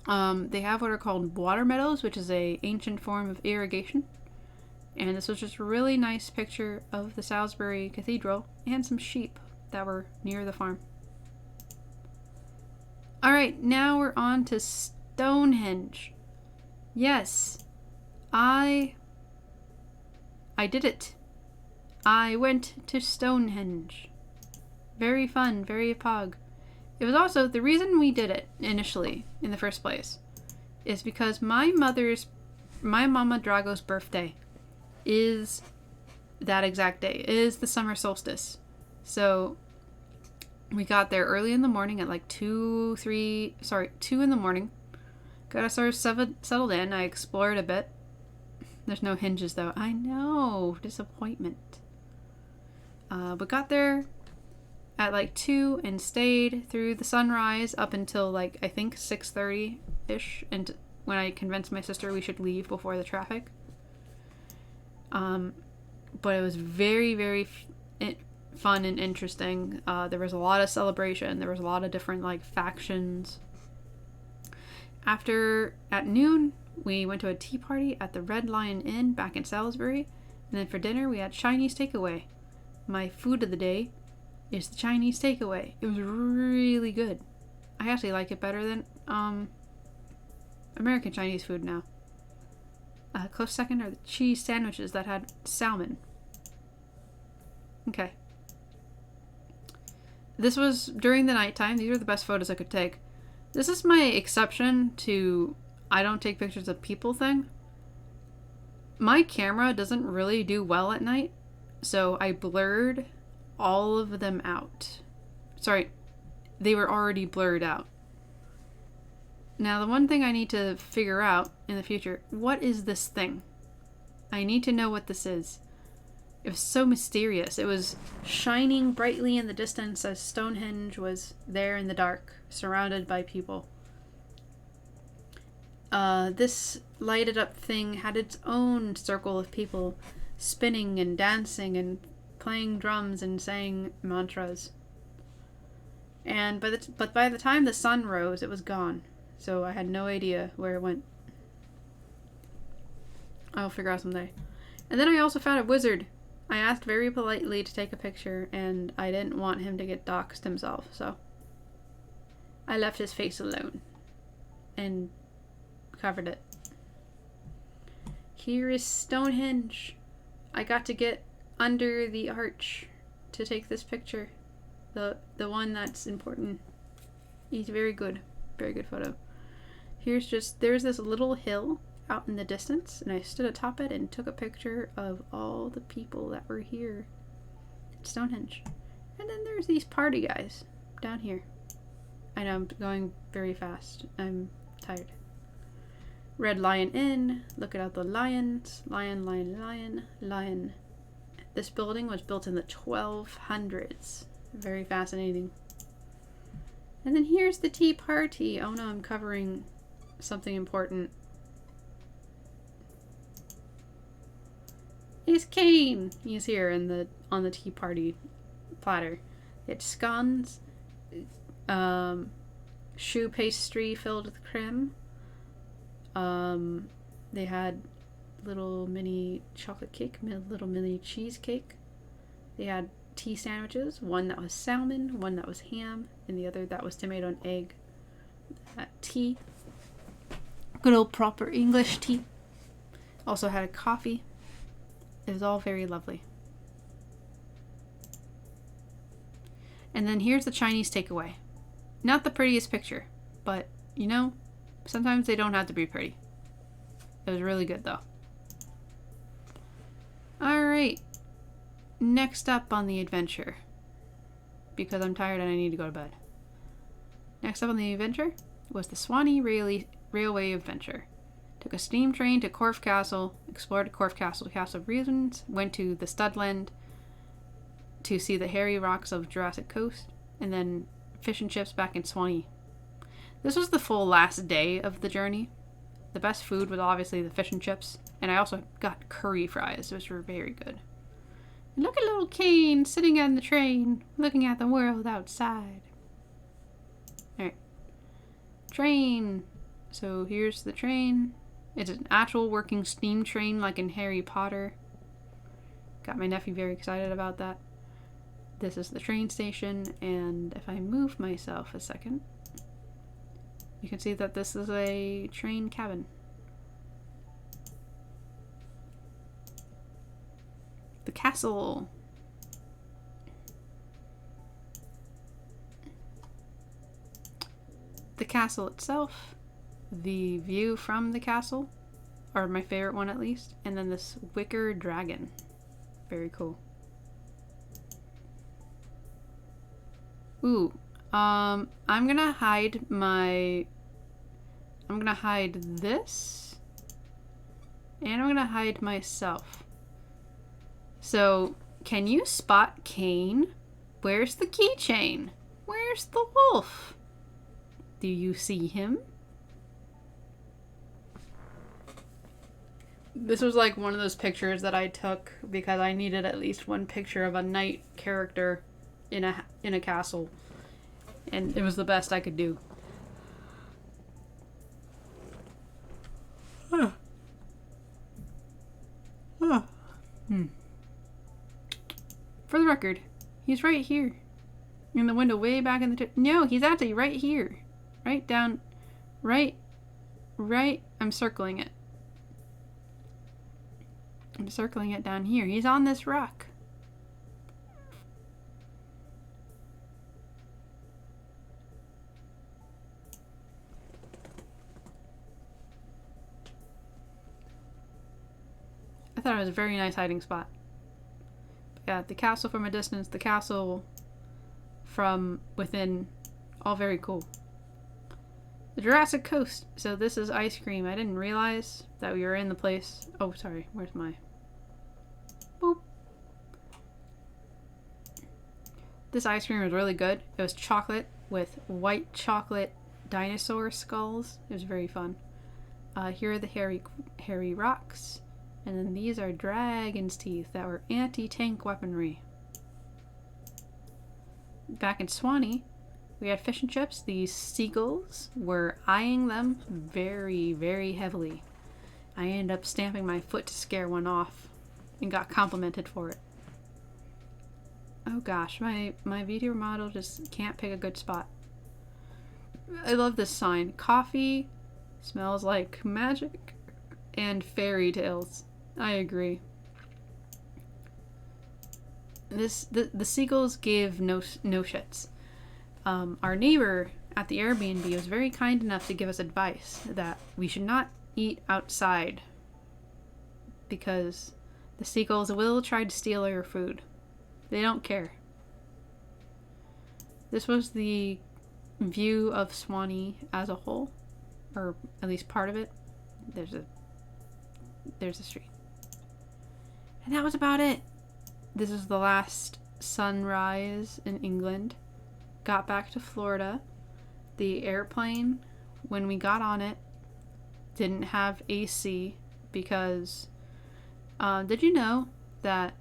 They have what are called water meadows, which is an ancient form of irrigation. And this was just a really nice picture of the Salisbury Cathedral and some sheep that were near the farm. Alright, now we're on to Stonehenge. Yes, I did it. I went to Stonehenge. Very fun, very pog. It was also, the reason we did it initially, in the first place, is because my mama Drago's birthday is that exact day. It is the summer solstice. So we got there early in the morning at like 2 in the morning. Got us sort of settled in. I explored a bit. There's no hinges though. I know. Disappointment. We got there at like 2 and stayed through the sunrise up until like I think 6:30-ish, and when I convinced my sister we should leave before the traffic. But it was very, very fun and interesting. There was a lot of celebration. There was a lot of different like factions. At noon, we went to a tea party at the Red Lion Inn back in Salisbury, and then for dinner we had Chinese takeaway. My food of the day is the Chinese takeaway. It was really good. I actually like it better than American Chinese food now. Close second are the cheese sandwiches that had salmon. Okay. This was during the nighttime. These are the best photos I could take. This is my exception to I don't take pictures of people thing. My camera doesn't really do well at night, so I blurred all of them out. Sorry, they were already blurred out. Now, the one thing I need to figure out in the future, what is this thing? I need to know what this is. It was so mysterious. It was shining brightly in the distance as Stonehenge was there in the dark, surrounded by people. This lighted up thing had its own circle of people spinning and dancing and playing drums and saying mantras. And by the time the sun rose, it was gone. So I had no idea where it went. I'll figure out someday. And then I also found a wizard. I asked very politely to take a picture, and I didn't want him to get doxxed himself, so I left his face alone and covered it. Here is Stonehenge. I got to get under the arch to take this picture. The one that's important. He's very good. Very good photo. There's this little hill out in the distance, and I stood atop it and took a picture of all the people that were here at Stonehenge. And then there's these party guys down here. I know I'm going very fast. I'm tired. Red Lion Inn. Look at all the lions. Lion, lion, lion, lion. This building was built in the 1200s. Very fascinating. And then here's the tea party. Oh no, I'm covering something important. It's Kane. He's here on the tea party platter. It's scones, choux pastry filled with creme. They had little mini chocolate cake, little mini cheesecake. They had tea sandwiches, one that was salmon, one that was ham, and the other that was tomato and egg. Tea. Good old proper English tea. Also had a coffee. It was all very lovely. And then here's the Chinese takeaway. Not the prettiest picture, but you know, sometimes they don't have to be pretty. It was really good though. Alright. Next up on the adventure, because I'm tired and I need to go to bed. Next up on the adventure was the Swanee Railway Adventure. Took a steam train to Corfe Castle, explored Corfe Castle ruins, went to the Studland to see the hairy rocks of Jurassic Coast, and then fish and chips back in Swanee. This was the full last day of the journey. The best food was obviously the fish and chips, and I also got curry fries, which were very good. And look at little Kane sitting on the train, looking at the world outside. Alright. Train. So here's the train. It's an actual working steam train like in Harry Potter. Got my nephew very excited about that. This is the train station, and if I move myself a second, you can see that this is a train cabin. The castle. The castle itself, the view from the castle, are my favorite one at least, and then this wicker dragon. Very cool. Ooh, I'm gonna hide this, and I'm gonna hide myself. So, can you spot Kane? Where's the keychain? Where's the wolf? Do you see him? This was like one of those pictures that I took because I needed at least one picture of a knight character in a castle, and it was the best I could do. For the record, he's right here. In the window way back in the... No, he's actually right here. Right down... Right... I'm circling it. I'm circling it down here. He's on this rock. I thought it was a very nice hiding spot. Yeah, the castle from a distance, the castle from within, all very cool. The Jurassic Coast. So this is ice cream. I didn't realize that we were in the place. Oh, sorry. Where's my... Boop. This ice cream was really good. It was chocolate with white chocolate dinosaur skulls. It was very fun. Here are the hairy rocks. And then these are dragon's teeth that were anti-tank weaponry. Back in Swanee, we had fish and chips. These seagulls were eyeing them very, very heavily. I ended up stamping my foot to scare one off and got complimented for it. Oh gosh, my video model just can't pick a good spot. I love this sign. Coffee smells like magic and fairy tales. I agree. The seagulls give no shits. Our neighbor at the Airbnb was very kind enough to give us advice that we should not eat outside because the seagulls will try to steal your food. They don't care. This was the view of Swanee as a whole, or at least part of it. There's a street. And that was about it. This is the last sunrise in England. Got back to Florida. The airplane, when we got on it, didn't have AC because did you know that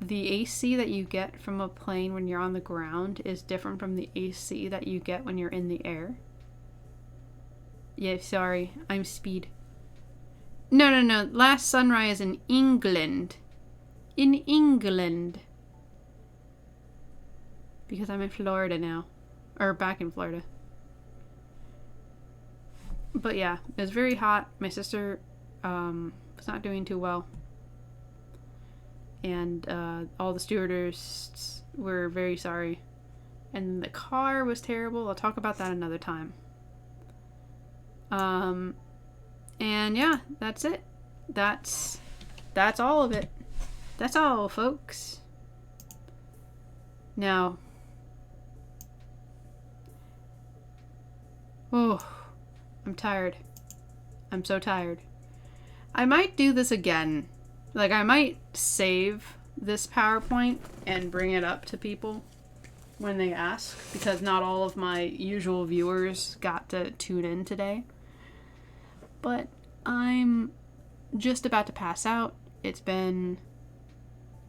the AC that you get from a plane when you're on the ground is different from the AC that you get when you're in the air? Yeah, sorry, I'm speed. No. Last sunrise in England. In England. Because I'm in Florida now. Or back in Florida. But yeah, it was very hot. My sister was not doing too well. And all the stewardess were very sorry. And the car was terrible. I'll talk about that another time. And yeah, that's it. That's all of it. That's all, folks. Now, oh, I'm tired. I'm so tired. I might do this again. Like, I might save this PowerPoint and bring it up to people when they ask, because not all of my usual viewers got to tune in today. But I'm just about to pass out. It's been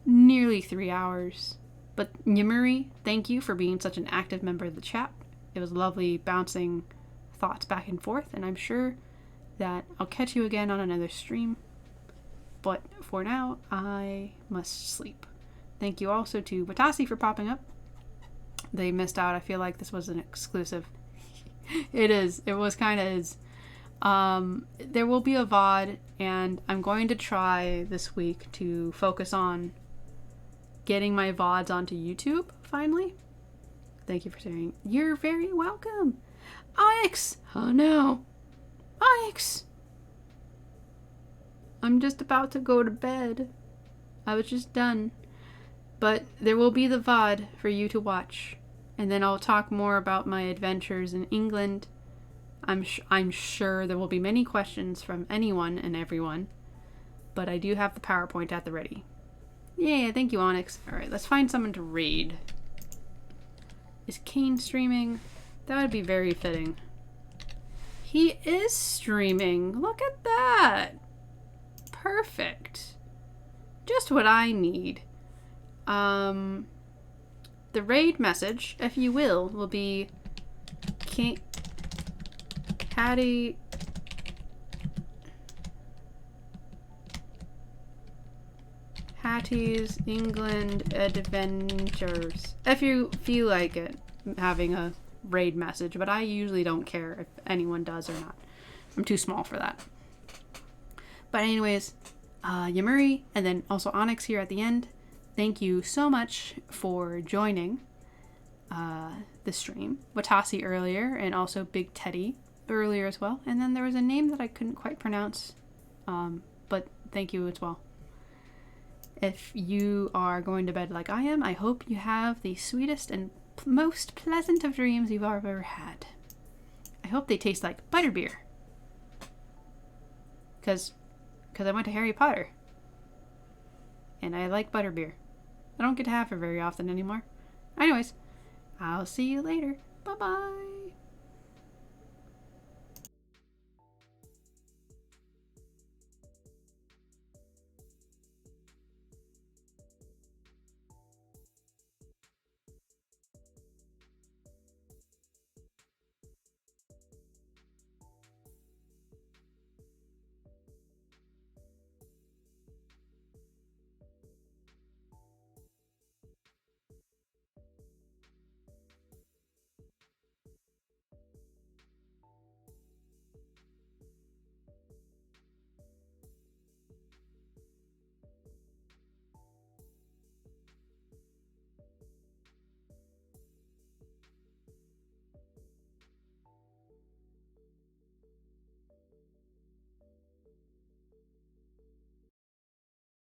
nearly 3 hours. But Yamuri, thank you for being such an active member of the chat. It was lovely bouncing thoughts back and forth, and I'm sure that I'll catch you again on another stream. But for now, I must sleep. Thank you also to Watasi for popping up. They missed out. I feel like this was an exclusive. It is. It was kind of is. There will be a VOD, and I'm going to try this week to focus on getting my VODs onto YouTube, finally. Thank you for saying. You're very welcome. Onyx! Oh no. Onyx! I'm just about to go to bed. I was just done. But there will be the VOD for you to watch. And then I'll talk more about my adventures in England. I'm sure there will be many questions from anyone and everyone. But I do have the PowerPoint at the ready. Yeah, thank you, Onyx. Alright, let's find someone to raid. Is Kane streaming? That would be very fitting. He is streaming. Look at that. Perfect. Just what I need. The raid message, if you will be Hattie's England Adventures. If you feel like it, having a raid message, but I usually don't care if anyone does or not. I'm too small for that. But anyways, Yamuri, and then also Onyx here at the end. Thank you so much for joining the stream. Watasi earlier, and also Big Teddy earlier as well. And then there was a name that I couldn't quite pronounce, but thank you as well. If you are going to bed like I am, I hope you have the sweetest and most pleasant of dreams you've ever had. I hope they taste like butterbeer. Because I went to Harry Potter. And I like butterbeer. I don't get to have it very often anymore. Anyways, I'll see you later. Bye-bye.